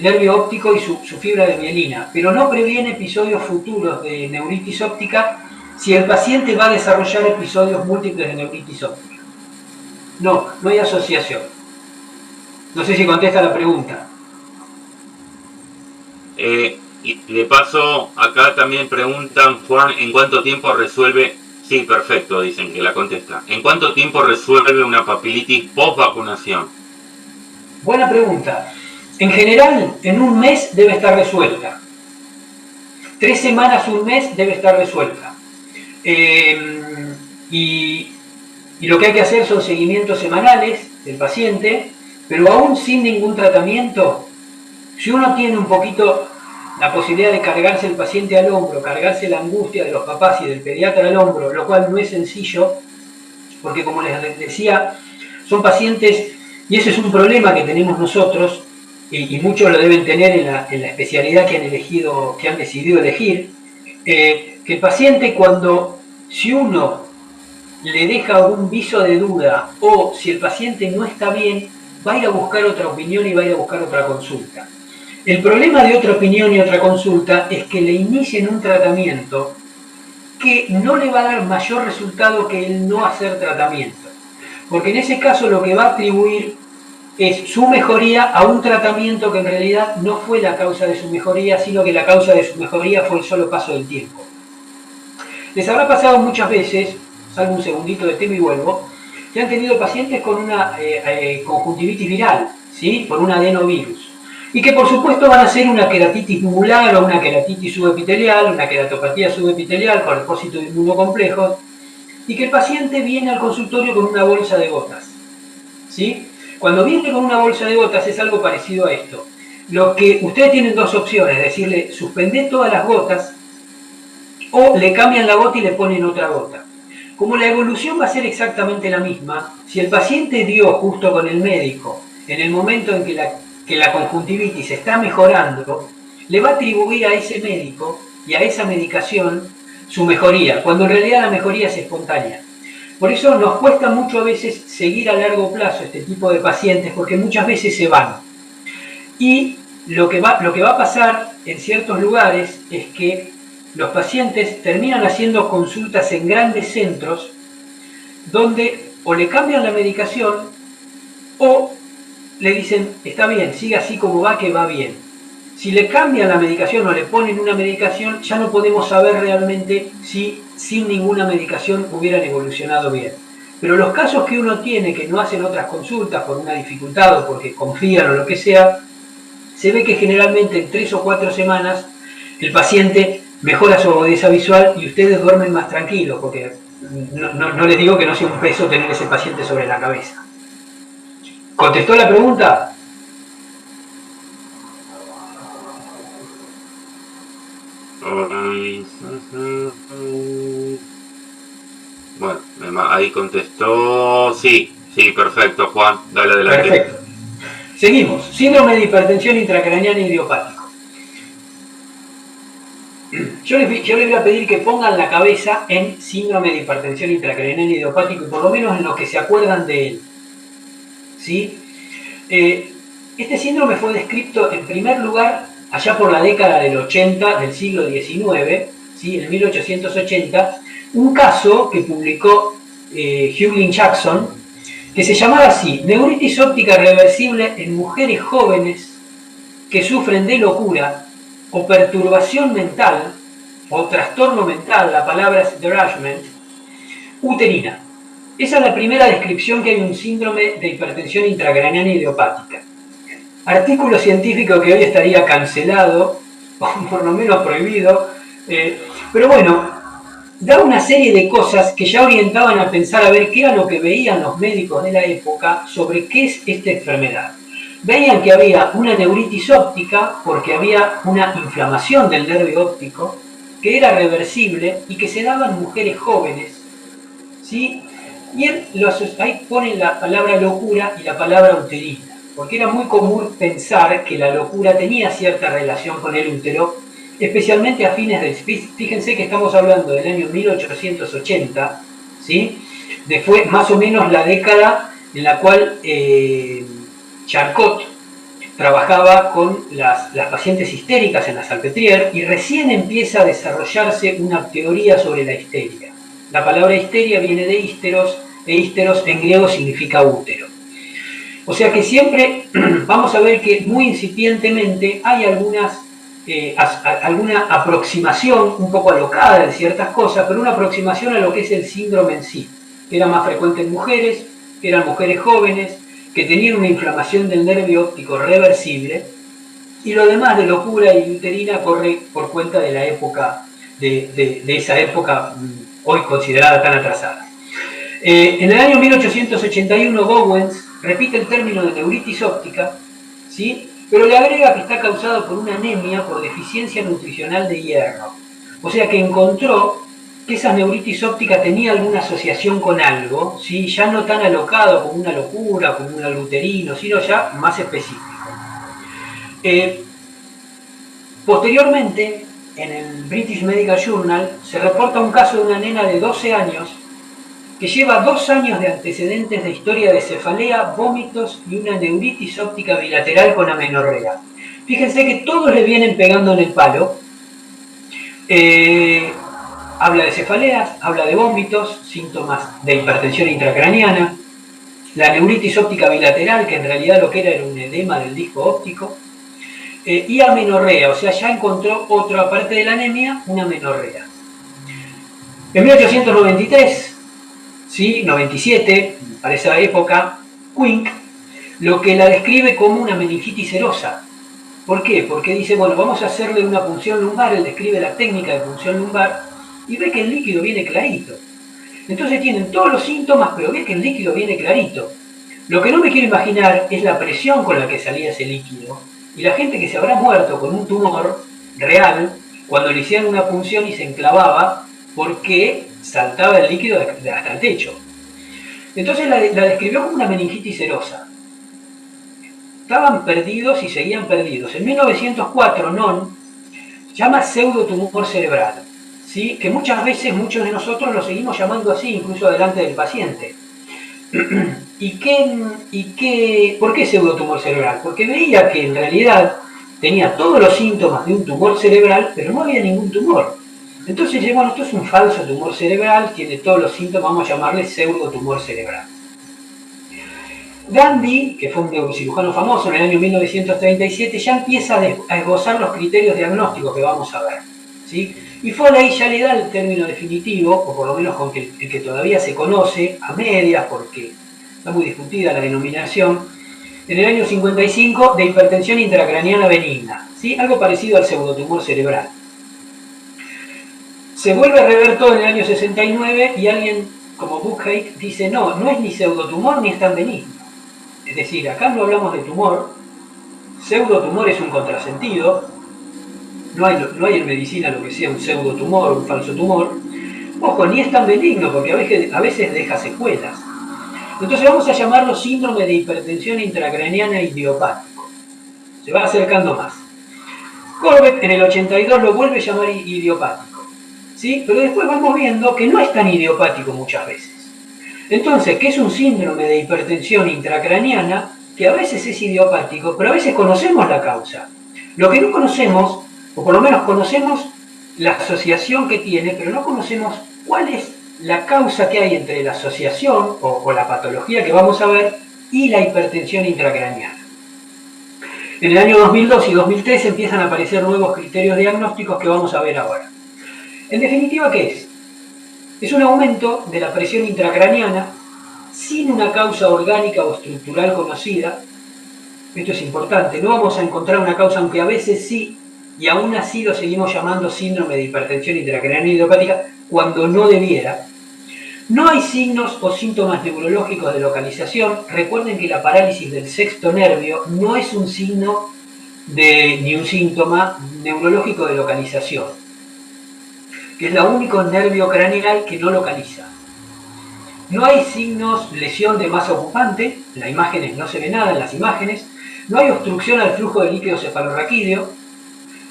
Speaker 1: nervio óptico y su fibra de mielina, pero no previene episodios futuros de neuritis óptica si el paciente va a desarrollar episodios múltiples de neuritis óptica. No hay asociación. No sé si contesta la pregunta.
Speaker 2: Y de paso, acá también preguntan, Juan, ¿en cuánto tiempo resuelve? Sí, perfecto, dicen que la contesta. ¿En cuánto tiempo resuelve una papilitis post vacunación?
Speaker 1: Buena pregunta. En general, en un mes debe estar resuelta. 3 semanas, un mes debe estar resuelta. Y lo que hay que hacer son seguimientos semanales del paciente, pero aún sin ningún tratamiento, si uno tiene un poquito la posibilidad de cargarse el paciente al hombro, cargarse la angustia de los papás y del pediatra al hombro, lo cual no es sencillo, porque como les decía, son pacientes, y ese es un problema que tenemos nosotros, y muchos lo deben tener en la especialidad que han decidido elegir, que el paciente si uno le deja algún viso de duda o si el paciente no está bien, va a ir a buscar otra opinión y va a ir a buscar otra consulta. El problema de otra opinión y otra consulta es que le inicien un tratamiento que no le va a dar mayor resultado que el no hacer tratamiento. Porque en ese caso lo que va a atribuir es su mejoría a un tratamiento que en realidad no fue la causa de su mejoría, sino que la causa de su mejoría fue el solo paso del tiempo. Les habrá pasado muchas veces, salgo un segundito de tema y vuelvo, que han tenido pacientes con una conjuntivitis viral, ¿sí? Por un adenovirus. Y que por supuesto van a ser una queratitis nubular o una queratitis subepitelial, una queratopatía subepitelial con depósito de inmunocomplejos, y que el paciente viene al consultorio con una bolsa de gotas, ¿sí? Cuando viene con una bolsa de gotas es algo parecido a esto. Lo que ustedes tienen dos opciones, decirle suspended todas las gotas o le cambian la gota y le ponen otra gota. Como la evolución va a ser exactamente la misma, si el paciente dio justo con el médico en el momento en que la conjuntivitis está mejorando, le va a atribuir a ese médico y a esa medicación su mejoría, cuando en realidad la mejoría es espontánea. Por eso nos cuesta mucho a veces seguir a largo plazo este tipo de pacientes, porque muchas veces se van. Y lo que va a pasar en ciertos lugares es que los pacientes terminan haciendo consultas en grandes centros donde o le cambian la medicación o le dicen, está bien, siga así como va, que va bien. Si le cambian la medicación o le ponen una medicación, ya no podemos saber realmente si sin ninguna medicación hubieran evolucionado bien. Pero los casos que uno tiene que no hacen otras consultas por una dificultad o porque confían o lo que sea, se ve que generalmente en 3 o 4 semanas el paciente mejora su agudeza visual y ustedes duermen más tranquilos, porque no les digo que no sea un peso tener ese paciente sobre la cabeza. ¿Contestó la pregunta?
Speaker 2: Bueno, ahí contestó. Sí, perfecto, Juan. Dale adelante.
Speaker 1: Perfecto. Seguimos. Síndrome de hipertensión intracraneana idiopático. Yo les voy a pedir que pongan la cabeza en síndrome de hipertensión intracraneana idiopático y por lo menos en lo que se acuerdan de él. ¿Sí? Este síndrome fue descrito en primer lugar allá por la década del 80 del siglo XIX, ¿sí? En 1880, un caso que publicó Hughlin Jackson que se llamaba así: neuritis óptica reversible en mujeres jóvenes que sufren de locura o perturbación mental o trastorno mental, la palabra es derangement, uterina. Esa es la primera descripción que hay un síndrome de hipertensión intracraneana idiopática. Artículo científico que hoy estaría cancelado, o por lo menos prohibido, pero bueno, da una serie de cosas que ya orientaban a pensar a ver qué era lo que veían los médicos de la época sobre qué es esta enfermedad. Veían que había una neuritis óptica porque había una inflamación del nervio óptico que era reversible y que se daba en mujeres jóvenes, ¿sí? Y ahí ponen la palabra locura y la palabra uterina, porque era muy común pensar que la locura tenía cierta relación con el útero, especialmente a fines del... Fíjense que estamos hablando del año 1880, ¿sí? Fue más o menos la década en la cual Charcot trabajaba con las pacientes histéricas en la Salpêtrière y recién empieza a desarrollarse una teoría sobre la histeria. La palabra histeria viene de ísteros, e ísteros en griego significa útero. O sea que siempre vamos a ver que muy incipientemente hay alguna aproximación un poco alocada de ciertas cosas, pero una aproximación a lo que es el síndrome en sí, que era más frecuente en mujeres, que eran mujeres jóvenes, que tenían una inflamación del nervio óptico reversible, y lo demás de locura y uterina corre por cuenta de la época, de esa época hoy considerada tan atrasada. En el año 1881 Gowens repite el término de neuritis óptica, ¿sí? Pero le agrega que está causado por una anemia por deficiencia nutricional de hierro. O sea que encontró que esa neuritis óptica tenía alguna asociación con algo, ¿sí? Ya no tan alocado como una locura, como un algo uterino, sino ya más específico. Posteriormente, en el British Medical Journal, se reporta un caso de una nena de 12 años que lleva 2 años de antecedentes de historia de cefalea, vómitos y una neuritis óptica bilateral con amenorrea. Fíjense que todos le vienen pegando en el palo. Habla de cefaleas, habla de vómitos, síntomas de hipertensión intracraneana, la neuritis óptica bilateral, que en realidad lo que era un edema del disco óptico, y amenorrea, o sea, ya encontró otra parte de la anemia, una amenorrea. En 1893, ¿sí? 97, para esa época, Quink lo que la describe como una meningitis serosa. ¿Por qué? Porque dice, bueno, vamos a hacerle una punción lumbar, él describe la técnica de punción lumbar y ve que el líquido viene clarito. Entonces tienen todos los síntomas, pero ve que el líquido viene clarito. Lo que no me quiero imaginar es la presión con la que salía ese líquido y la gente que se habrá muerto con un tumor real cuando le hicieron una punción y se enclavaba porque saltaba el líquido hasta el techo. Entonces la describió como una meningitis serosa. Estaban perdidos y seguían perdidos. En 1904, Non llama pseudotumor cerebral, ¿sí? Que muchas veces muchos de nosotros lo seguimos llamando así, incluso delante del paciente. ¿Por qué pseudotumor cerebral? Porque veía que en realidad tenía todos los síntomas de un tumor cerebral, pero no había ningún tumor. Entonces, bueno, esto es un falso tumor cerebral, tiene todos los síntomas, vamos a llamarle pseudotumor cerebral. Gandhi, que fue un neurocirujano famoso en el año 1937, ya empieza a esbozar los criterios diagnósticos que vamos a ver, ¿sí? Y Foley ya le da el término definitivo, o por lo menos con el que todavía se conoce, a medias, porque está muy discutida la denominación, en el año 55, de hipertensión intracraneana benigna, ¿sí? Algo parecido al pseudotumor cerebral. Se vuelve a rever todo en el año 69 y alguien como Buchheit dice, no es ni pseudotumor ni es tan benigno. Es decir, acá no hablamos de tumor, pseudotumor es un contrasentido, no hay en medicina lo que sea un pseudotumor o un falso tumor. Ojo, ni es tan benigno porque a veces deja secuelas. Entonces vamos a llamarlo síndrome de hipertensión intracraneana idiopático. Se va acercando más. Corbett en el 82 lo vuelve a llamar idiopático, ¿sí? Pero después vamos viendo que no es tan idiopático muchas veces. Entonces, ¿qué es un síndrome de hipertensión intracraneana? Que a veces es idiopático, pero a veces conocemos la causa. Lo que no conocemos, o por lo menos conocemos la asociación que tiene, pero no conocemos cuál es la causa que hay entre la asociación o la patología que vamos a ver y la hipertensión intracraneana. En el año 2002 y 2003 empiezan a aparecer nuevos criterios diagnósticos que vamos a ver ahora. En definitiva, ¿qué es? Es un aumento de la presión intracraneana sin una causa orgánica o estructural conocida. Esto es importante, no vamos a encontrar una causa, aunque a veces sí, y aún así lo seguimos llamando síndrome de hipertensión intracraneana idiopática cuando no debiera. No hay signos o síntomas neurológicos de localización. Recuerden que la parálisis del sexto nervio no es un signo ni un síntoma neurológico de localización, que es el único nervio craneal que no localiza. No hay signos, lesión de masa ocupante, en las imágenes no se ve nada en las imágenes, no hay obstrucción al flujo de líquido cefalorraquídeo,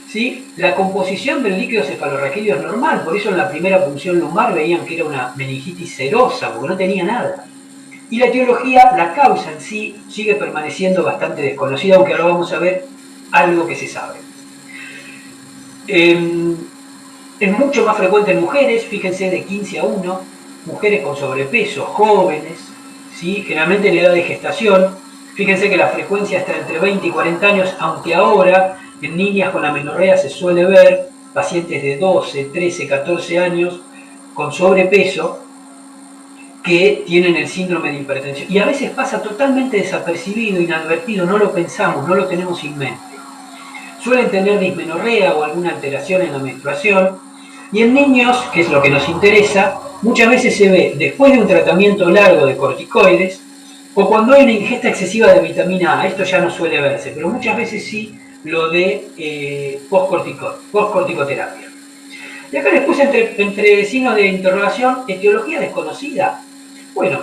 Speaker 1: ¿sí? La composición del líquido cefalorraquídeo es normal, por eso en la primera punción lumbar veían que era una meningitis serosa, porque no tenía nada. Y la etiología, la causa en sí, sigue permaneciendo bastante desconocida, aunque ahora vamos a ver algo que se sabe. Es mucho más frecuente en mujeres, fíjense, de 15 a 1, mujeres con sobrepeso, jóvenes, ¿sí? Generalmente en edad de gestación. Fíjense que la frecuencia está entre 20 y 40 años, aunque ahora en niñas con amenorrea se suele ver pacientes de 12, 13, 14 años con sobrepeso que tienen el síndrome de hipertensión. Y a veces pasa totalmente desapercibido, inadvertido, no lo pensamos, no lo tenemos en mente. Suelen tener dismenorrea o alguna alteración en la menstruación. Y en niños, que es lo que nos interesa, muchas veces se ve después de un tratamiento largo de corticoides o cuando hay una ingesta excesiva de vitamina A. Esto ya no suele verse, pero muchas veces sí lo de postcorticoterapia. Y acá les puse entre signos de interrogación, etiología desconocida. Bueno,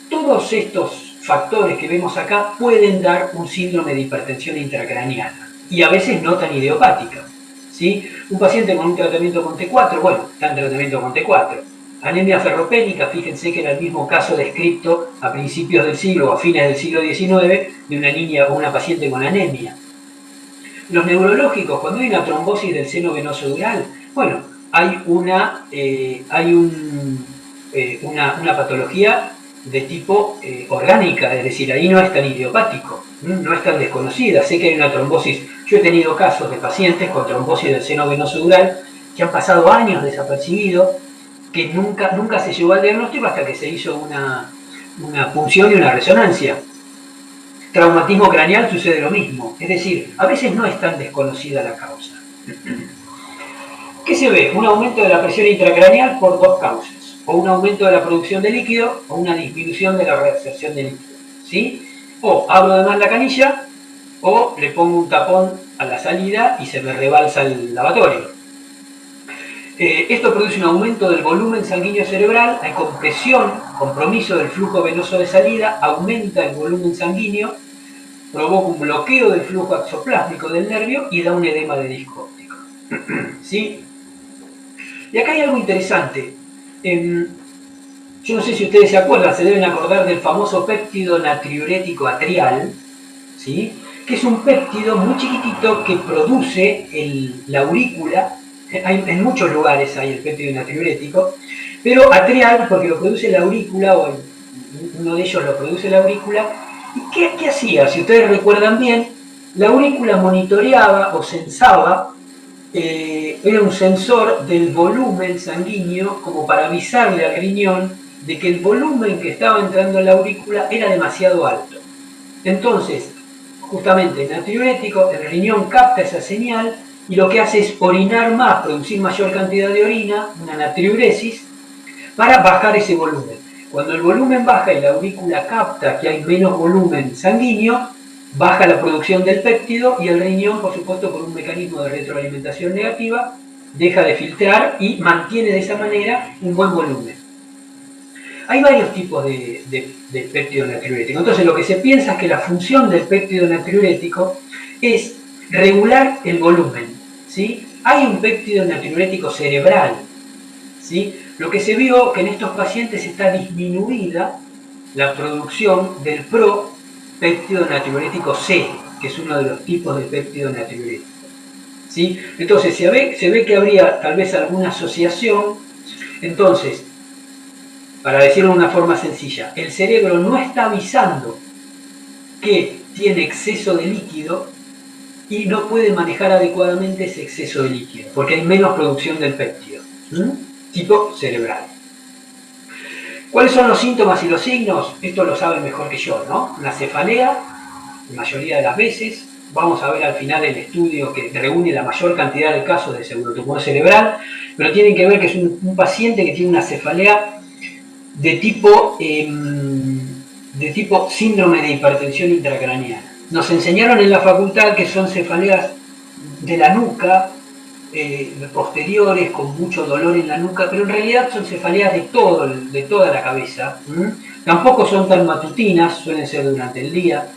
Speaker 1: todos estos factores que vemos acá pueden dar un síndrome de hipertensión intracraneana y a veces no tan idiopática, ¿sí? Un paciente con un tratamiento con T4, bueno, está en tratamiento con T4. Anemia ferropénica, fíjense que era el mismo caso descrito a principios del siglo o a fines del siglo XIX de una niña o una paciente con anemia. Los neurológicos, cuando hay una trombosis del seno venoso dural, bueno, hay una patología de tipo orgánica, es decir, ahí no es tan idiopático, no es tan desconocida. Sé que hay una trombosis, yo he tenido casos de pacientes con trombosis del seno venoso dural que han pasado años desapercibidos, que nunca se llegó al diagnóstico hasta que se hizo una punción y una resonancia. Traumatismo craneal sucede lo mismo, es decir, a veces no es tan desconocida la causa. ¿Qué se ve? Un aumento de la presión intracraneal por dos causas, o un aumento de la producción de líquido o una disminución de la reabsorción de líquido, ¿sí? O abro de más la canilla o le pongo un tapón a la salida y se me rebalsa el lavatorio. Esto produce un aumento del volumen sanguíneo cerebral, hay compresión, compromiso del flujo venoso de salida, aumenta el volumen sanguíneo, provoca un bloqueo del flujo axoplásmico del nervio y da un edema de disco óptico. ¿Sí? Y acá hay algo interesante. Yo no sé si ustedes se acuerdan, se deben acordar del famoso péptido natriurético atrial, ¿sí? Que es un péptido muy chiquitito que produce la aurícula. En muchos lugares hay el péptido natriurético, pero atrial porque lo produce la aurícula, o uno de ellos lo produce la aurícula. ¿Y qué hacía? Si ustedes recuerdan bien, la aurícula monitoreaba o sensaba, era un sensor del volumen sanguíneo como para avisarle al riñón de que el volumen que estaba entrando en la aurícula era demasiado alto. Entonces, justamente natriurético, el riñón capta esa señal y lo que hace es orinar más, producir mayor cantidad de orina, una natriuresis, para bajar ese volumen. Cuando el volumen baja y la aurícula capta que hay menos volumen sanguíneo, baja la producción del péptido y el riñón, por supuesto, por un mecanismo de retroalimentación negativa, deja de filtrar y mantiene de esa manera un buen volumen. Hay varios tipos de péptido natriurético. Entonces, lo que se piensa es que la función del péptido natriurético es regular el volumen, ¿sí? Hay un péptido natriurético cerebral, ¿sí? Lo que se vio que en estos pacientes está disminuida la producción del propéptido natriurético C, que es uno de los tipos de péptido natriurético, ¿sí? Entonces se ve que habría tal vez alguna asociación. Entonces, para decirlo de una forma sencilla, el cerebro no está avisando que tiene exceso de líquido y no puede manejar adecuadamente ese exceso de líquido, porque hay menos producción del péptido, tipo cerebral. ¿Cuáles son los síntomas y los signos? Esto lo saben mejor que yo, ¿no? Una cefalea, la mayoría de las veces. Vamos a ver al final el estudio que reúne la mayor cantidad de casos de pseudotumor cerebral, pero tienen que ver que es un paciente que tiene una cefalea de tipo síndrome de hipertensión intracraneana. Nos enseñaron en la facultad que son cefaleas de la nuca, posteriores, con mucho dolor en la nuca, pero en realidad son cefaleas de toda la cabeza. Tampoco son tan matutinas, suelen ser durante el día.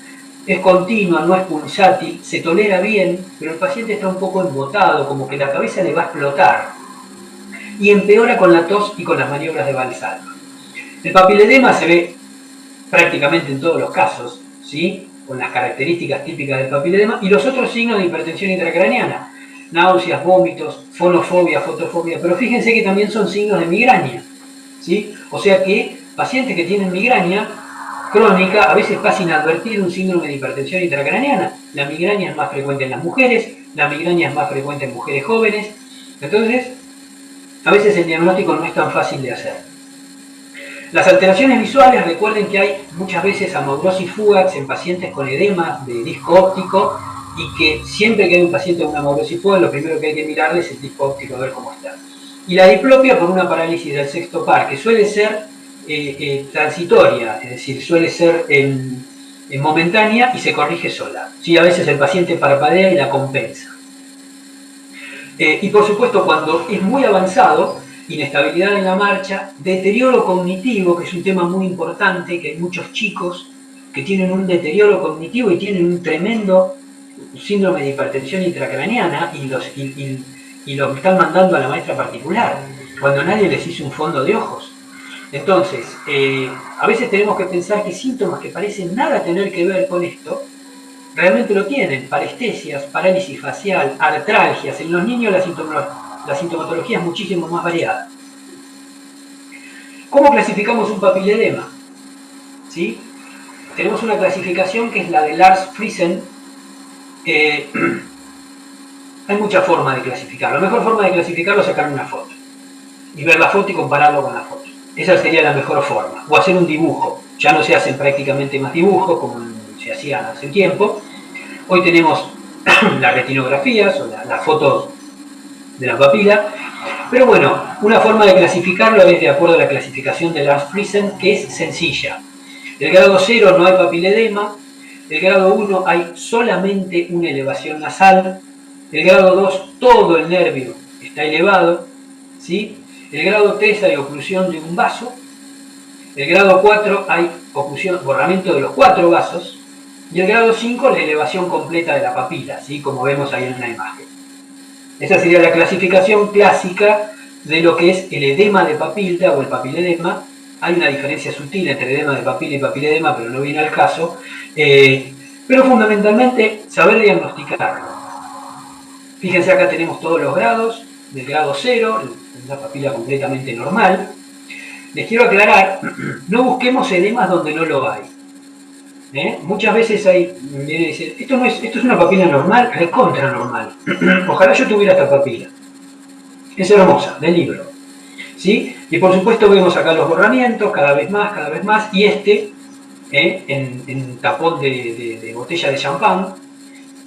Speaker 1: Es continua, no es pulsátil, se tolera bien, pero el paciente está un poco embotado, como que la cabeza le va a explotar. Y empeora con la tos y con las maniobras de Valsalva. El papiledema se ve prácticamente en todos los casos, ¿sí? Con las características típicas del papiledema, y los otros signos de hipertensión intracraneana, náuseas, vómitos, fonofobia, fotofobia, pero fíjense que también son signos de migraña, ¿sí? O sea que pacientes que tienen migraña crónica a veces pasa inadvertido un síndrome de hipertensión intracraneana. La migraña es más frecuente en las mujeres, la migraña es más frecuente en mujeres jóvenes, entonces a veces el diagnóstico no es tan fácil de hacer. Las alteraciones visuales, recuerden que hay muchas veces amaurosis fugax en pacientes con edema de disco óptico y que siempre que hay un paciente con una amaurosis fugax, lo primero que hay que mirarle es el disco óptico, a ver cómo está. Y la diplopia por una parálisis del sexto par, que suele ser transitoria, es decir, suele ser momentánea y se corrige sola. ¿Sí? A veces el paciente parpadea y la compensa. Y por supuesto, cuando es muy avanzado, inestabilidad en la marcha, deterioro cognitivo, que es un tema muy importante, que hay muchos chicos que tienen un deterioro cognitivo y tienen un tremendo síndrome de hipertensión intracraneana y los están mandando a la maestra particular, cuando nadie les hizo un fondo de ojos. Entonces, a veces tenemos que pensar que síntomas que parecen nada tener que ver con esto, realmente lo tienen. Parestesias, parálisis facial, artralgias. En los niños la sintomatología es muchísimo más variada. ¿Cómo clasificamos un papiledema? ¿Sí? Tenemos una clasificación que es la de Lars Friesen. Hay muchas formas de clasificarlo. La mejor forma de clasificarlo es sacar una foto y ver la foto y compararlo con la foto. Esa sería la mejor forma. O hacer un dibujo. Ya no se hacen prácticamente más dibujos como se hacían hace tiempo. Hoy tenemos las retinografías o las fotos de la papila. Pero bueno, una forma de clasificarlo es de acuerdo a la clasificación de Lars Friesen, que es sencilla. El grado 0 no hay papiledema. El grado 1 hay solamente una elevación nasal. El grado 2 todo el nervio está elevado, ¿sí? El grado 3 hay oclusión de un vaso. El grado 4 hay oclusión, borramiento de los 4 vasos. Y el grado 5 la elevación completa de la papila, ¿sí? Como vemos ahí en una imagen. Esa sería la clasificación clásica de lo que es el edema de papila o el papiledema. Hay una diferencia sutil entre edema de papila y papiledema, pero no viene al caso. Pero fundamentalmente saber diagnosticarlo. Fíjense, acá tenemos todos los grados, del grado 0, una papila completamente normal. Les quiero aclarar, no busquemos edemas donde no lo hay. Muchas veces viene y dice, esto es una papila normal, recontra normal. Ojalá yo tuviera esta papila. Es hermosa, del libro. ¿Sí? Y por supuesto vemos acá los borramientos, cada vez más, y en tapón de botella de champán,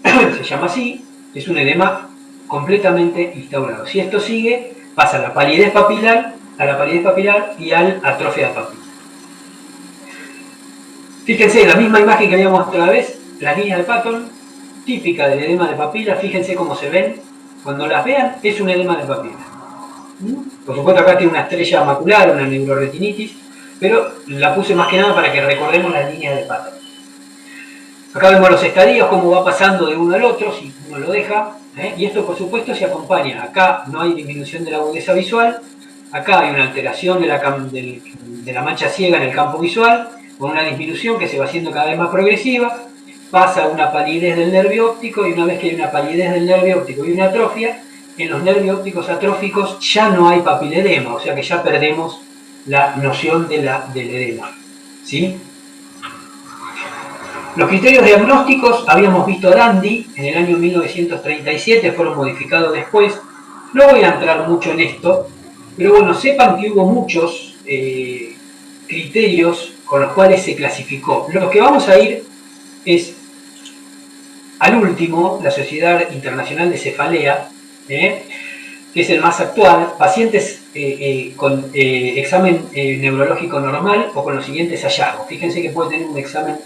Speaker 1: se llama así, es un edema completamente instaurado. Si esto sigue, pasa a la palidez papilar y a la atrofia de papila. Fíjense, la misma imagen que habíamos otra vez, las líneas de Patton, típica del edema de papila, fíjense cómo se ven. Cuando las vean, es un edema de papila. Por supuesto acá tiene una estrella macular, una neuroretinitis, pero la puse más que nada para que recordemos las líneas de Patton. Acá vemos los estadios, cómo va pasando de uno al otro, si uno lo deja, y esto por supuesto se acompaña. Acá no hay disminución de la agudeza visual, acá hay una alteración de la mancha ciega en el campo visual, con una disminución que se va haciendo cada vez más progresiva, pasa una palidez del nervio óptico, y una vez que hay una palidez del nervio óptico y una atrofia, en los nervios ópticos atróficos ya no hay papiledema, o sea que ya perdemos la noción del edema, ¿sí? Los criterios diagnósticos habíamos visto Dandy en el año 1937, fueron modificados después. No voy a entrar mucho en esto, pero bueno, sepan que hubo muchos criterios con los cuales se clasificó. Lo que vamos a ir es al último, la Sociedad Internacional de Cefalea, que es el más actual, pacientes con examen neurológico normal o con los siguientes hallazgos. Fíjense que puede tener un examen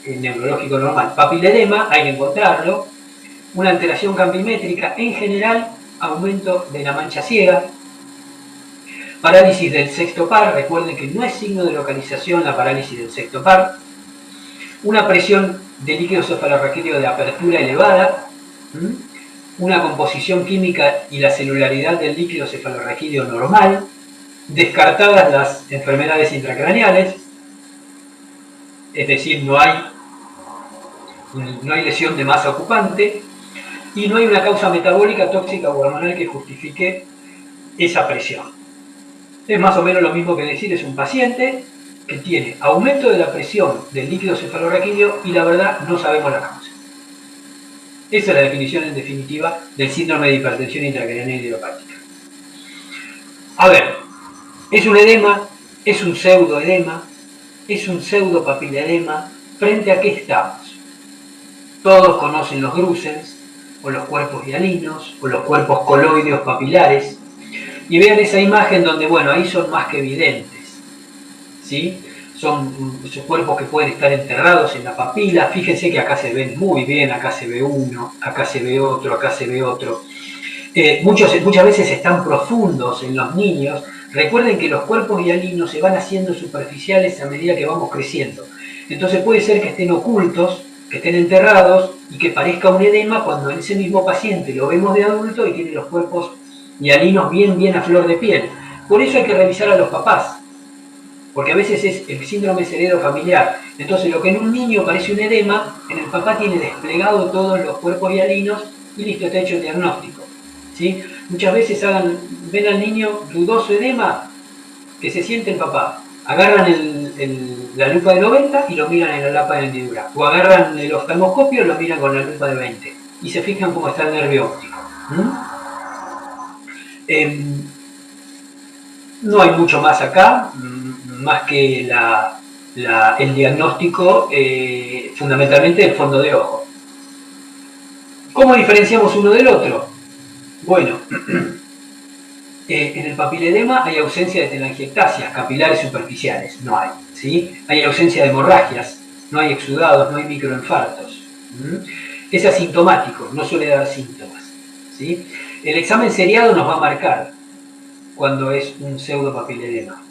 Speaker 1: neurológico normal. Papiledema, hay que encontrarlo. Una alteración campimétrica, en general, aumento de la mancha ciega. Parálisis del sexto par, recuerden que no es signo de localización la parálisis del sexto par. Una presión de líquido cefalorraquídeo de apertura elevada. Una composición química y la celularidad del líquido cefalorraquídeo normal. Descartadas las enfermedades intracraneales, es decir, no hay lesión de masa ocupante y no hay una causa metabólica, tóxica o hormonal que justifique esa presión. Es más o menos lo mismo que decir, es un paciente que tiene aumento de la presión del líquido cefalorraquídeo y la verdad no sabemos la causa. Esa es la definición en definitiva del síndrome de hipertensión intracraneal idiopática. A ver, es un edema, es un pseudoedema, es un pseudopapiledema. ¿Frente a qué estamos? Todos conocen los Drusens, o los cuerpos hialinos, o los cuerpos coloideos papilares. Y vean esa imagen donde, bueno, ahí son más que evidentes, ¿sí? Son esos cuerpos que pueden estar enterrados en la papila. Fíjense que acá se ven muy bien, acá se ve uno, acá se ve otro, acá se ve otro. Muchas veces están profundos en los niños. Recuerden que los cuerpos hialinos se van haciendo superficiales a medida que vamos creciendo. Entonces puede ser que estén ocultos, que estén enterrados y que parezca un edema cuando en ese mismo paciente lo vemos de adulto y tiene los cuerpos hialinos bien a flor de piel. Por eso hay que revisar a los papás, porque a veces es el síndrome heredofamiliar. Entonces lo que en un niño parece un edema, en el papá tiene desplegado todos los cuerpos hialinos y listo, está hecho el diagnóstico, ¿sí? Muchas veces ven al niño dudoso edema, que se siente el papá. Agarran la lupa de 90 y lo miran en la lapa de hendidura. O agarran el oftalmoscopio y lo miran con la lupa de 20. Y se fijan cómo está el nervio óptico. No hay mucho más acá, más que el diagnóstico fundamentalmente del fondo de ojo. ¿Cómo diferenciamos uno del otro? Bueno, en el papiledema hay ausencia de telangiectasias capilares superficiales, no hay, ¿sí? Hay ausencia de hemorragias, no hay exudados, no hay microinfartos. Es asintomático, no suele dar síntomas, ¿sí? El examen seriado nos va a marcar cuando es un pseudopapiledema.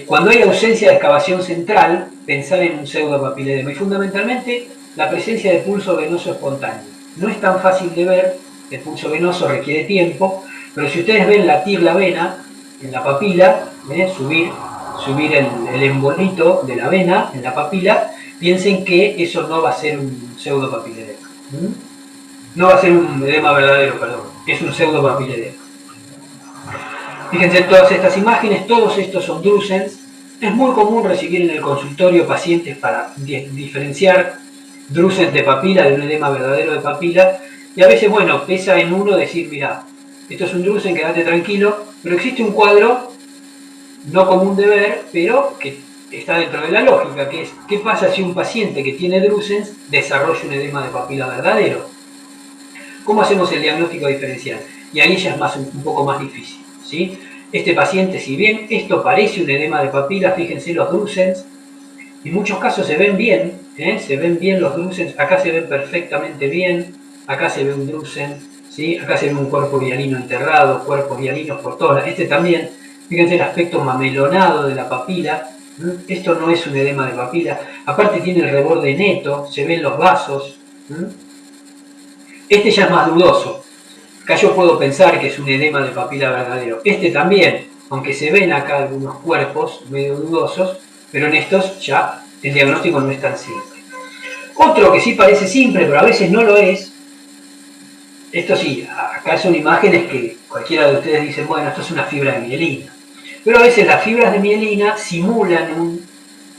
Speaker 1: Cuando hay ausencia de excavación central, pensar en un pseudopapiledema y fundamentalmente la presencia de pulso venoso espontáneo. No es tan fácil de ver, el pulso venoso requiere tiempo, pero si ustedes ven latir la vena en la papila, subir el embolito de la vena en la papila, piensen que eso no va a ser un pseudopapiledema. No va a ser un edema verdadero, perdón, es un pseudopapiledema. Fíjense en todas estas imágenes, todos estos son Drusens. Es muy común recibir en el consultorio pacientes para diferenciar Drusens de papila de un edema verdadero de papila, y a veces, bueno, pesa en uno decir, mira, esto es un Drusen, quédate tranquilo, pero existe un cuadro no común de ver, pero que está dentro de la lógica, que es, ¿qué pasa si un paciente que tiene Drusens desarrolla un edema de papila verdadero? ¿Cómo hacemos el diagnóstico diferencial? Y ahí ya es un poco más difícil, ¿sí? Este paciente, si bien esto parece un edema de papila, fíjense los Drusens, en muchos casos se ven bien, se ven bien los Drusens, acá se ven perfectamente bien, acá se ve un Drusen, ¿sí? Acá se ve un cuerpo hialino enterrado, cuerpos hialinos por todas. Este también, fíjense el aspecto mamelonado de la papila. Esto no es un edema de papila. Aparte tiene el reborde neto, se ven los vasos. Este ya es más dudoso. Acá yo puedo pensar que es un edema de papila verdadero. Este también, aunque se ven acá algunos cuerpos medio dudosos, pero en estos ya el diagnóstico no es tan simple. Otro que sí parece simple, pero a veces no lo es. Esto sí, acá son imágenes que cualquiera de ustedes dice, bueno, esto es una fibra de mielina. Pero a veces las fibras de mielina simulan un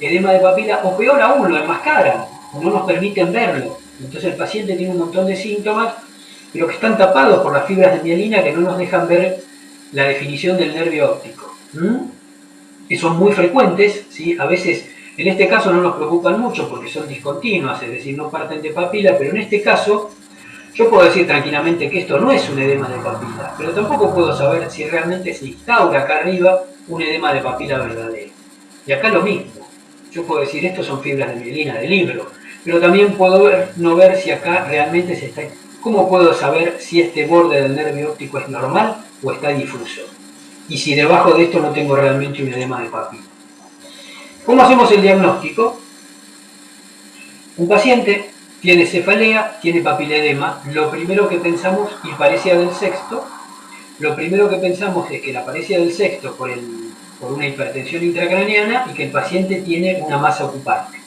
Speaker 1: edema de papila, o peor aún, lo enmascaran, o no nos permiten verlo. Entonces el paciente tiene un montón de síntomas, pero que están tapados por las fibras de mielina que no nos dejan ver la definición del nervio óptico. Y son muy frecuentes, ¿sí? A veces, en este caso no nos preocupan mucho porque son discontinuas, es decir, no parten de papila, pero en este caso yo puedo decir tranquilamente que esto no es un edema de papila, pero tampoco puedo saber si realmente se instaura acá arriba un edema de papila verdadero. Y acá lo mismo. Yo puedo decir, estos son fibras de mielina del libro, pero también puedo no ver si acá realmente se está... ¿Cómo puedo saber si este borde del nervio óptico es normal o está difuso? Y si debajo de esto no tengo realmente un edema de papila. ¿Cómo hacemos el diagnóstico? Un paciente tiene cefalea, tiene papiledema. Lo primero que pensamos, y parecía del sexto, lo primero que pensamos es que la parecía del sexto por una hipertensión intracraniana y que el paciente tiene una masa ocupante.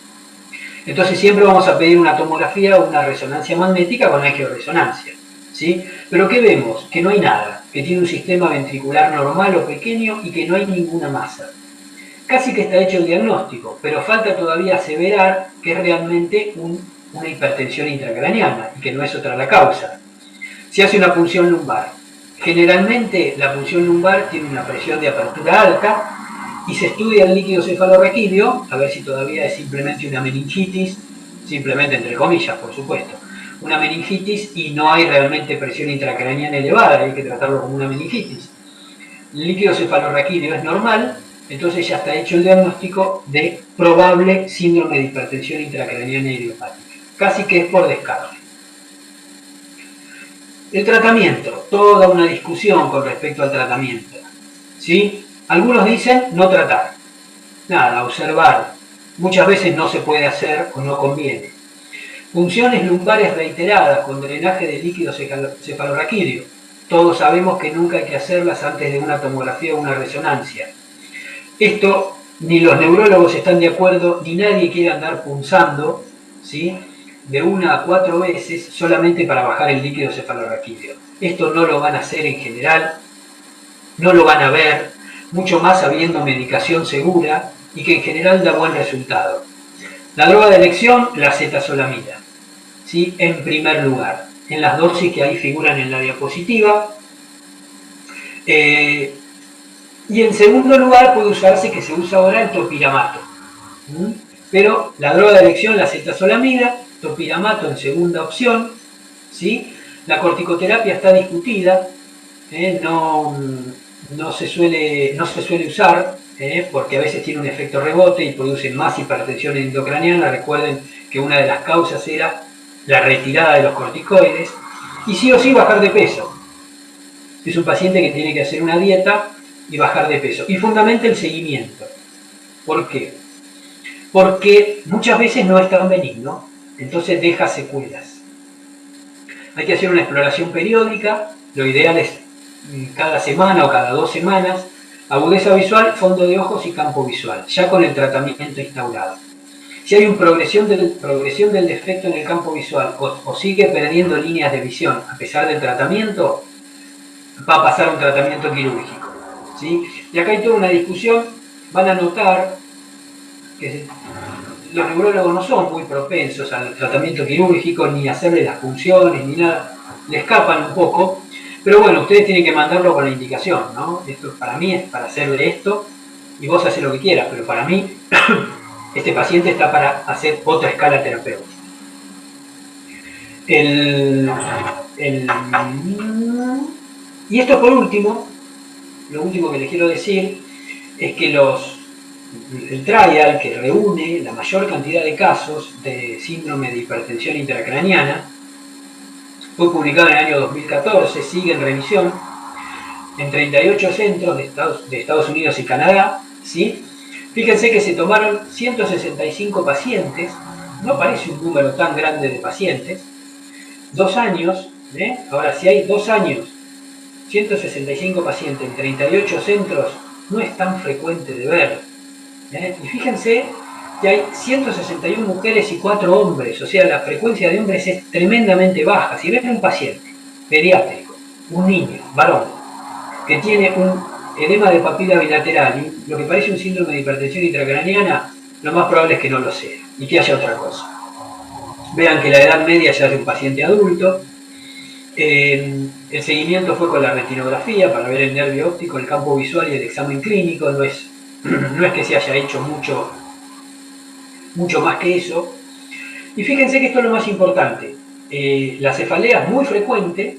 Speaker 1: Entonces siempre vamos a pedir una tomografía o una resonancia magnética con angioresonancia, ¿sí? Pero ¿qué vemos? Que no hay nada, que tiene un sistema ventricular normal o pequeño y que no hay ninguna masa. Casi que está hecho el diagnóstico, pero falta todavía aseverar que es realmente una hipertensión intracraniana y que no es otra la causa. Se hace una punción lumbar. Generalmente la punción lumbar tiene una presión de apertura alta y se estudia el líquido cefalorraquídeo, a ver si todavía es simplemente una meningitis, simplemente entre comillas, por supuesto, una meningitis y no hay realmente presión intracraniana elevada, hay que tratarlo como una meningitis. El líquido cefalorraquídeo es normal, entonces ya está hecho el diagnóstico de probable síndrome de hipertensión intracraniana idiopática, casi que es por descarte. El tratamiento, toda una discusión con respecto al tratamiento, ¿sí? Algunos dicen no tratar, nada, observar. Muchas veces no se puede hacer o no conviene. Punciones lumbares reiteradas con drenaje de líquido cefalorraquídeo. Todos sabemos que nunca hay que hacerlas antes de una tomografía o una resonancia. Esto ni los neurólogos están de acuerdo, ni nadie quiere andar punzando, ¿sí? De 1 a 4 veces solamente para bajar el líquido cefalorraquídeo. Esto no lo van a hacer en general, no lo van a ver, mucho más habiendo medicación segura y que en general da buen resultado. La droga de elección, la acetazolamida, ¿sí? En primer lugar, en las dosis que ahí figuran en la diapositiva. Y en segundo lugar puede usarse, que se usa ahora, el topiramato. Pero la droga de elección, la acetazolamida, topiramato en segunda opción, ¿sí? La corticoterapia está discutida, no se suele usar, porque a veces tiene un efecto rebote y produce más hipertensión endocraniana. Recuerden que una de las causas era la retirada de los corticoides. Y sí o sí bajar de peso. Es un paciente que tiene que hacer una dieta y bajar de peso. Y fundamentalmente el seguimiento. ¿Por qué? Porque muchas veces no es tan benigno, entonces deja secuelas. Hay que hacer una exploración periódica, lo ideal es cada semana o cada 2 semanas, agudeza visual, fondo de ojos y campo visual, ya con el tratamiento instaurado. Si hay una progresión del defecto en el campo visual o sigue perdiendo líneas de visión a pesar del tratamiento, va a pasar a un tratamiento quirúrgico, ¿sí? Y acá hay toda una discusión. Van a notar que los neurólogos no son muy propensos al tratamiento quirúrgico, ni a hacerle las punciones, ni nada, le escapan un poco, pero bueno, ustedes tienen que mandarlo con la indicación, ¿no? Esto para mí es para hacerle esto, y vos haces lo que quieras, pero para mí, este paciente está para hacer otra escala terapéutica. Y esto por último, lo último que les quiero decir es que el trial que reúne la mayor cantidad de casos de síndrome de hipertensión intracraniana fue publicado en el año 2014, sigue en revisión en 38 centros de Estados Unidos y Canadá, ¿sí? Fíjense que se tomaron 165 pacientes, no parece un número tan grande de pacientes, 2 años, ahora si hay 2 años, 165 pacientes en 38 centros, no es tan frecuente de ver. Y fíjense que hay 161 mujeres y 4 hombres, o sea, la frecuencia de hombres es tremendamente baja. Si ven un paciente pediátrico, un niño, varón, que tiene un edema de papila bilateral, lo que parece un síndrome de hipertensión intracraneana, lo más probable es que no lo sea y que haya otra cosa. Vean que la edad media ya es de un paciente adulto. El seguimiento fue con la retinografía para ver el nervio óptico, el campo visual y el examen clínico. No es que se haya hecho mucho más que eso. Y fíjense que esto es lo más importante. La cefalea es muy frecuente.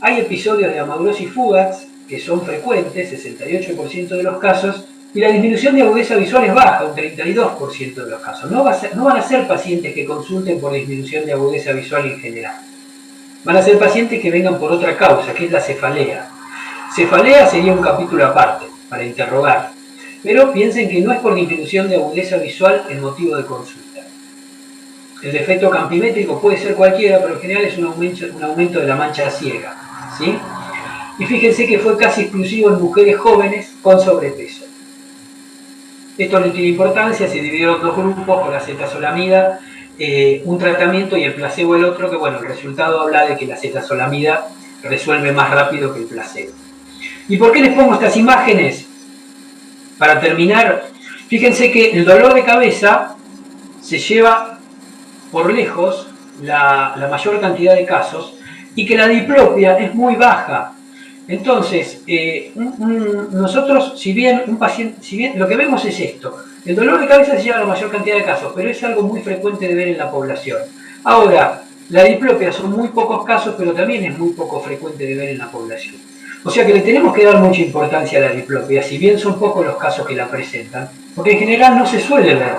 Speaker 1: Hay episodios de amaurosis fugax que son frecuentes, 68% de los casos, y la disminución de agudeza visual es baja, un 32% de los casos. No van a ser pacientes que consulten por disminución de agudeza visual en general. Van a ser pacientes que vengan por otra causa, que es la cefalea. Cefalea sería un capítulo aparte, para interrogar. Pero piensen que no es por disminución de agudeza visual el motivo de consulta. El defecto campimétrico puede ser cualquiera, pero en general es un aumento de la mancha ciega, ¿sí? Y fíjense que fue casi exclusivo en mujeres jóvenes con sobrepeso. Esto no tiene importancia, se dividieron dos grupos con la acetazolamida, un tratamiento y el placebo el otro, que bueno, el resultado habla de que la acetazolamida resuelve más rápido que el placebo. ¿Y por qué les pongo estas imágenes? Para terminar, fíjense que el dolor de cabeza se lleva por lejos la mayor cantidad de casos y que la diplopia es muy baja. Entonces, nosotros, si bien lo que vemos es esto, el dolor de cabeza se lleva la mayor cantidad de casos, pero es algo muy frecuente de ver en la población. Ahora, la diplopia son muy pocos casos, pero también es muy poco frecuente de ver en la población. O sea que le tenemos que dar mucha importancia a la diplopia, si bien son pocos los casos que la presentan, porque en general no se suele ver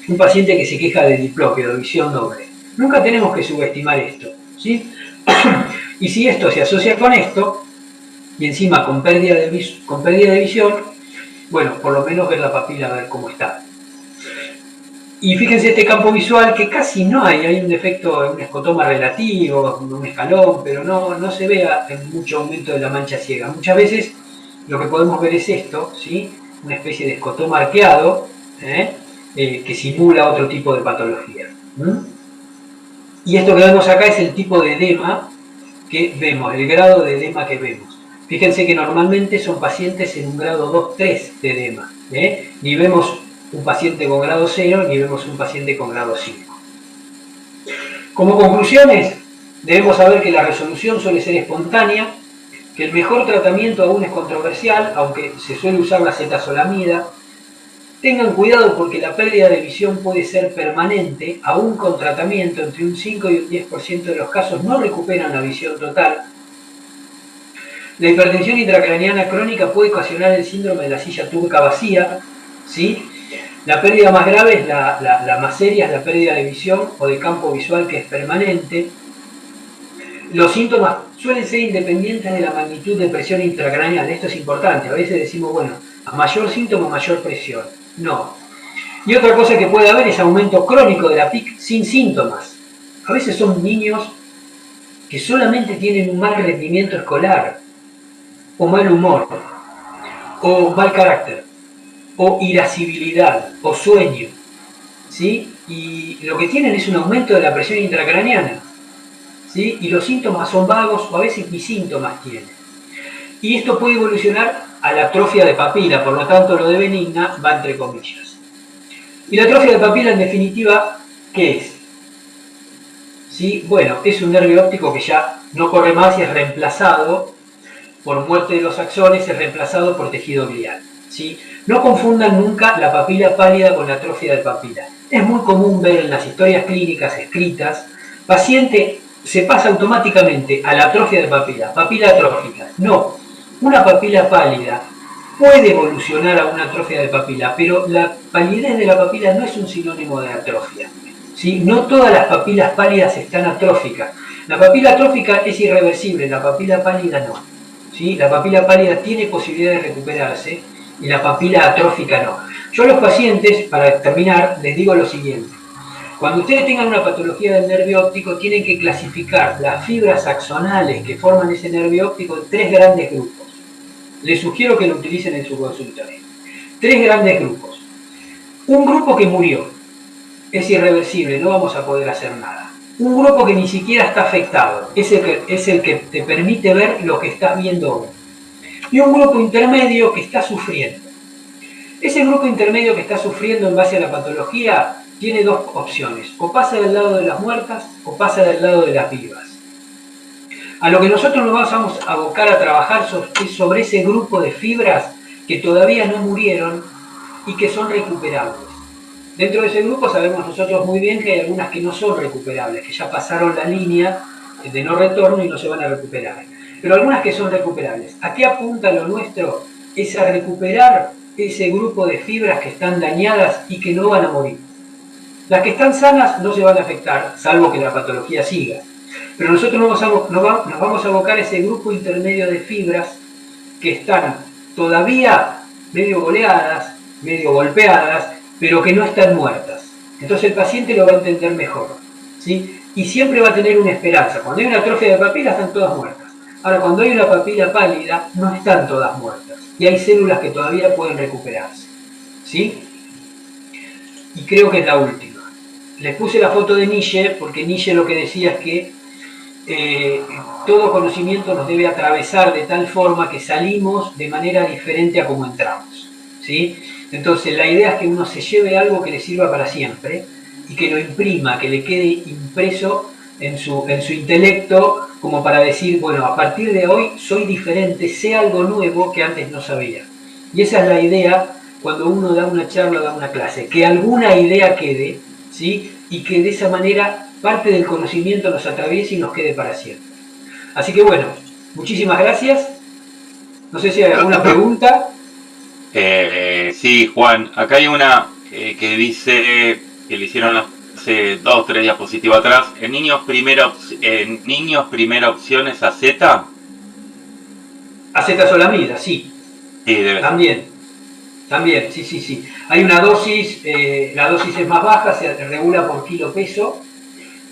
Speaker 1: un paciente que se queja de diplopia, de visión doble. Nunca tenemos que subestimar esto, ¿sí? Y si esto se asocia con esto, y encima con pérdida de visión, bueno, por lo menos ver la papila, a ver cómo está. Y fíjense este campo visual que casi no hay un defecto, un escotoma relativo, un escalón, pero no se ve mucho aumento de la mancha ciega. Muchas veces lo que podemos ver es esto, ¿sí? Una especie de escotoma arqueado, que simula otro tipo de patología. Y esto que vemos acá es el tipo de edema que vemos, el grado de edema que vemos. Fíjense que normalmente son pacientes en un grado 2-3 de edema. Ni vemos un paciente con grado 0, ni vemos un paciente con grado 5. Como conclusiones, debemos saber que la resolución suele ser espontánea, que el mejor tratamiento aún es controversial, aunque se suele usar la acetazolamida. Tengan cuidado porque la pérdida de visión puede ser permanente, aún con tratamiento, entre un 5 y un 10% de los casos no recuperan la visión total. La hipertensión intracraneana crónica puede ocasionar el síndrome de la silla turca vacía, ¿sí? La pérdida más grave es la más seria, es la pérdida de visión o de campo visual que es permanente. Los síntomas suelen ser independientes de la magnitud de presión intracraneal. Esto es importante. A veces decimos, bueno, a mayor síntoma, mayor presión. No. Y otra cosa que puede haber es aumento crónico de la PIC sin síntomas. A veces son niños que solamente tienen un mal rendimiento escolar, o mal humor, o mal carácter, o irascibilidad, o sueño, ¿sí? Y lo que tienen es un aumento de la presión intracraneana, ¿sí? Y los síntomas son vagos o a veces ni síntomas tienen. Y esto puede evolucionar a la atrofia de papila, por lo tanto lo de benigna va entre comillas. Y la atrofia de papila en definitiva, ¿qué es? ¿Sí? Bueno, es un nervio óptico que ya no corre más y es reemplazado por muerte de los axones, es reemplazado por tejido glial, ¿sí? No confundan nunca la papila pálida con la atrofia de papila. Es muy común ver en las historias clínicas escritas, paciente se pasa automáticamente a la atrofia de papila atrófica. No, una papila pálida puede evolucionar a una atrofia de papila, pero la palidez de la papila no es un sinónimo de atrofia, ¿sí? No todas las papilas pálidas están atróficas. La papila atrófica es irreversible, la papila pálida no, ¿sí? La papila pálida tiene posibilidad de recuperarse y la papila atrófica no. Yo a los pacientes, para terminar, les digo lo siguiente. Cuando ustedes tengan una patología del nervio óptico, tienen que clasificar las fibras axonales que forman ese nervio óptico en 3 grandes grupos. Les sugiero que lo utilicen en su consultorio. 3 grandes grupos. Un grupo que murió, es irreversible, no vamos a poder hacer nada. Un grupo que ni siquiera está afectado, es el que te permite ver lo que estás viendo hoy. y un grupo intermedio que está sufriendo. Ese grupo intermedio que está sufriendo en base a la patología tiene dos opciones: o pasa del lado de las muertas o pasa del lado de las vivas. A lo que nosotros nos vamos a abocar a trabajar es sobre ese grupo de fibras que todavía no murieron y que son recuperables. Dentro de ese grupo sabemos nosotros muy bien que hay algunas que no son recuperables, que ya pasaron la línea de no retorno y no se van a recuperar. Pero algunas que son recuperables. ¿A qué apunta lo nuestro? Es a recuperar ese grupo de fibras que están dañadas y que no van a morir. Las que están sanas no se van a afectar, salvo que la patología siga. Pero nosotros nos vamos a abocar a ese grupo intermedio de fibras que están todavía medio goleadas, medio golpeadas, pero que no están muertas. Entonces el paciente lo va a entender mejor, ¿sí? Y siempre va a tener una esperanza. Cuando hay una atrofia de papila están todas muertas. Ahora, cuando hay una papila pálida, no están todas muertas. Y hay células que todavía pueden recuperarse, ¿sí? Y creo que es la última. Les puse la foto de Nietzsche porque Nietzsche lo que decía es que todo conocimiento nos debe atravesar de tal forma que salimos de manera diferente a como entramos, ¿sí? Entonces la idea es que uno se lleve algo que le sirva para siempre y que lo imprima, que le quede impreso en su intelecto, como para decir, bueno, a partir de hoy soy diferente, sé algo nuevo que antes no sabía. Y esa es la idea cuando uno da una charla o da una clase, que alguna idea quede, ¿sí? Y que de esa manera parte del conocimiento nos atraviese y nos quede para siempre. Así que bueno, muchísimas gracias. No sé si hay alguna pregunta.
Speaker 2: Sí, Juan, acá hay una que dice que le hicieron hace 2 o 3 diapositivas atrás. En niños primera opción es AZ.
Speaker 1: Acetazolamida, sí.
Speaker 2: Sí, debe ser.
Speaker 1: También, sí. Hay una dosis, la dosis es más baja, se regula por kilo peso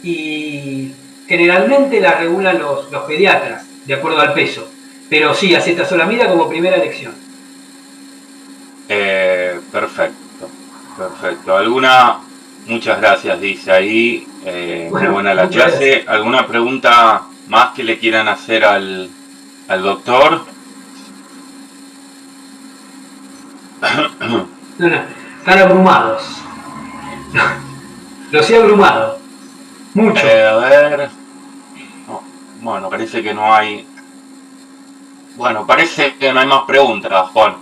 Speaker 1: y generalmente la regulan los pediatras, de acuerdo al peso. Pero sí, acetazolamida como primera elección.
Speaker 2: Perfecto. Muchas gracias, dice ahí. Muy
Speaker 1: Bueno,
Speaker 2: buena la
Speaker 1: muchas gracias.
Speaker 2: clase. ¿Alguna pregunta más que le quieran hacer al doctor?
Speaker 1: No, están abrumados. Los he abrumado. Mucho.
Speaker 2: A ver. No, bueno, parece que no hay. Bueno, parece que no hay más preguntas, Juan.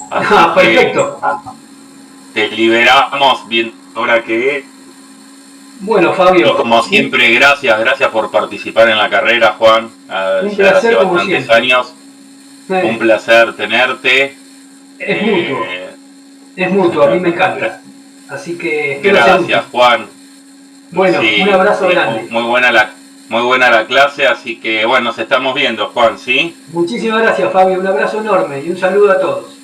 Speaker 2: Así que
Speaker 1: Perfecto.
Speaker 2: te liberamos bien ahora que es.
Speaker 1: Bueno,
Speaker 2: Y
Speaker 1: Fabio,
Speaker 2: como siempre, gracias por participar en la carrera, Juan.
Speaker 1: un
Speaker 2: Ya hace
Speaker 1: placer como
Speaker 2: bastantes
Speaker 1: siempre.
Speaker 2: años. Un placer tenerte.
Speaker 1: Es mutuo,
Speaker 2: Eh,
Speaker 1: es mutuo, a mí me encanta. Así que espero ser útil.
Speaker 2: Gracias, Juan.
Speaker 1: Bueno, un
Speaker 2: Sí,
Speaker 1: abrazo
Speaker 2: sí,
Speaker 1: grande.
Speaker 2: muy buena la clase, así que bueno, nos estamos viendo, Juan, ¿sí?
Speaker 1: Muchísimas gracias, Fabio. Un abrazo enorme y un saludo a todos.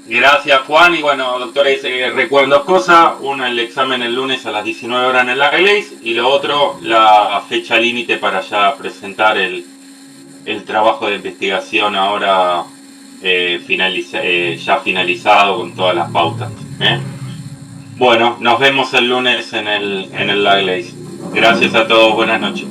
Speaker 2: Gracias, Juan. Y bueno, doctores, recuerden 2 cosas. Uno, el examen el lunes a las 19 horas en el Aglaze. Y lo otro, la fecha límite para ya presentar el trabajo de investigación ahora ya finalizado con todas las pautas. ¿Eh? Bueno, nos vemos el lunes en el Aglaze. Gracias a todos, buenas noches.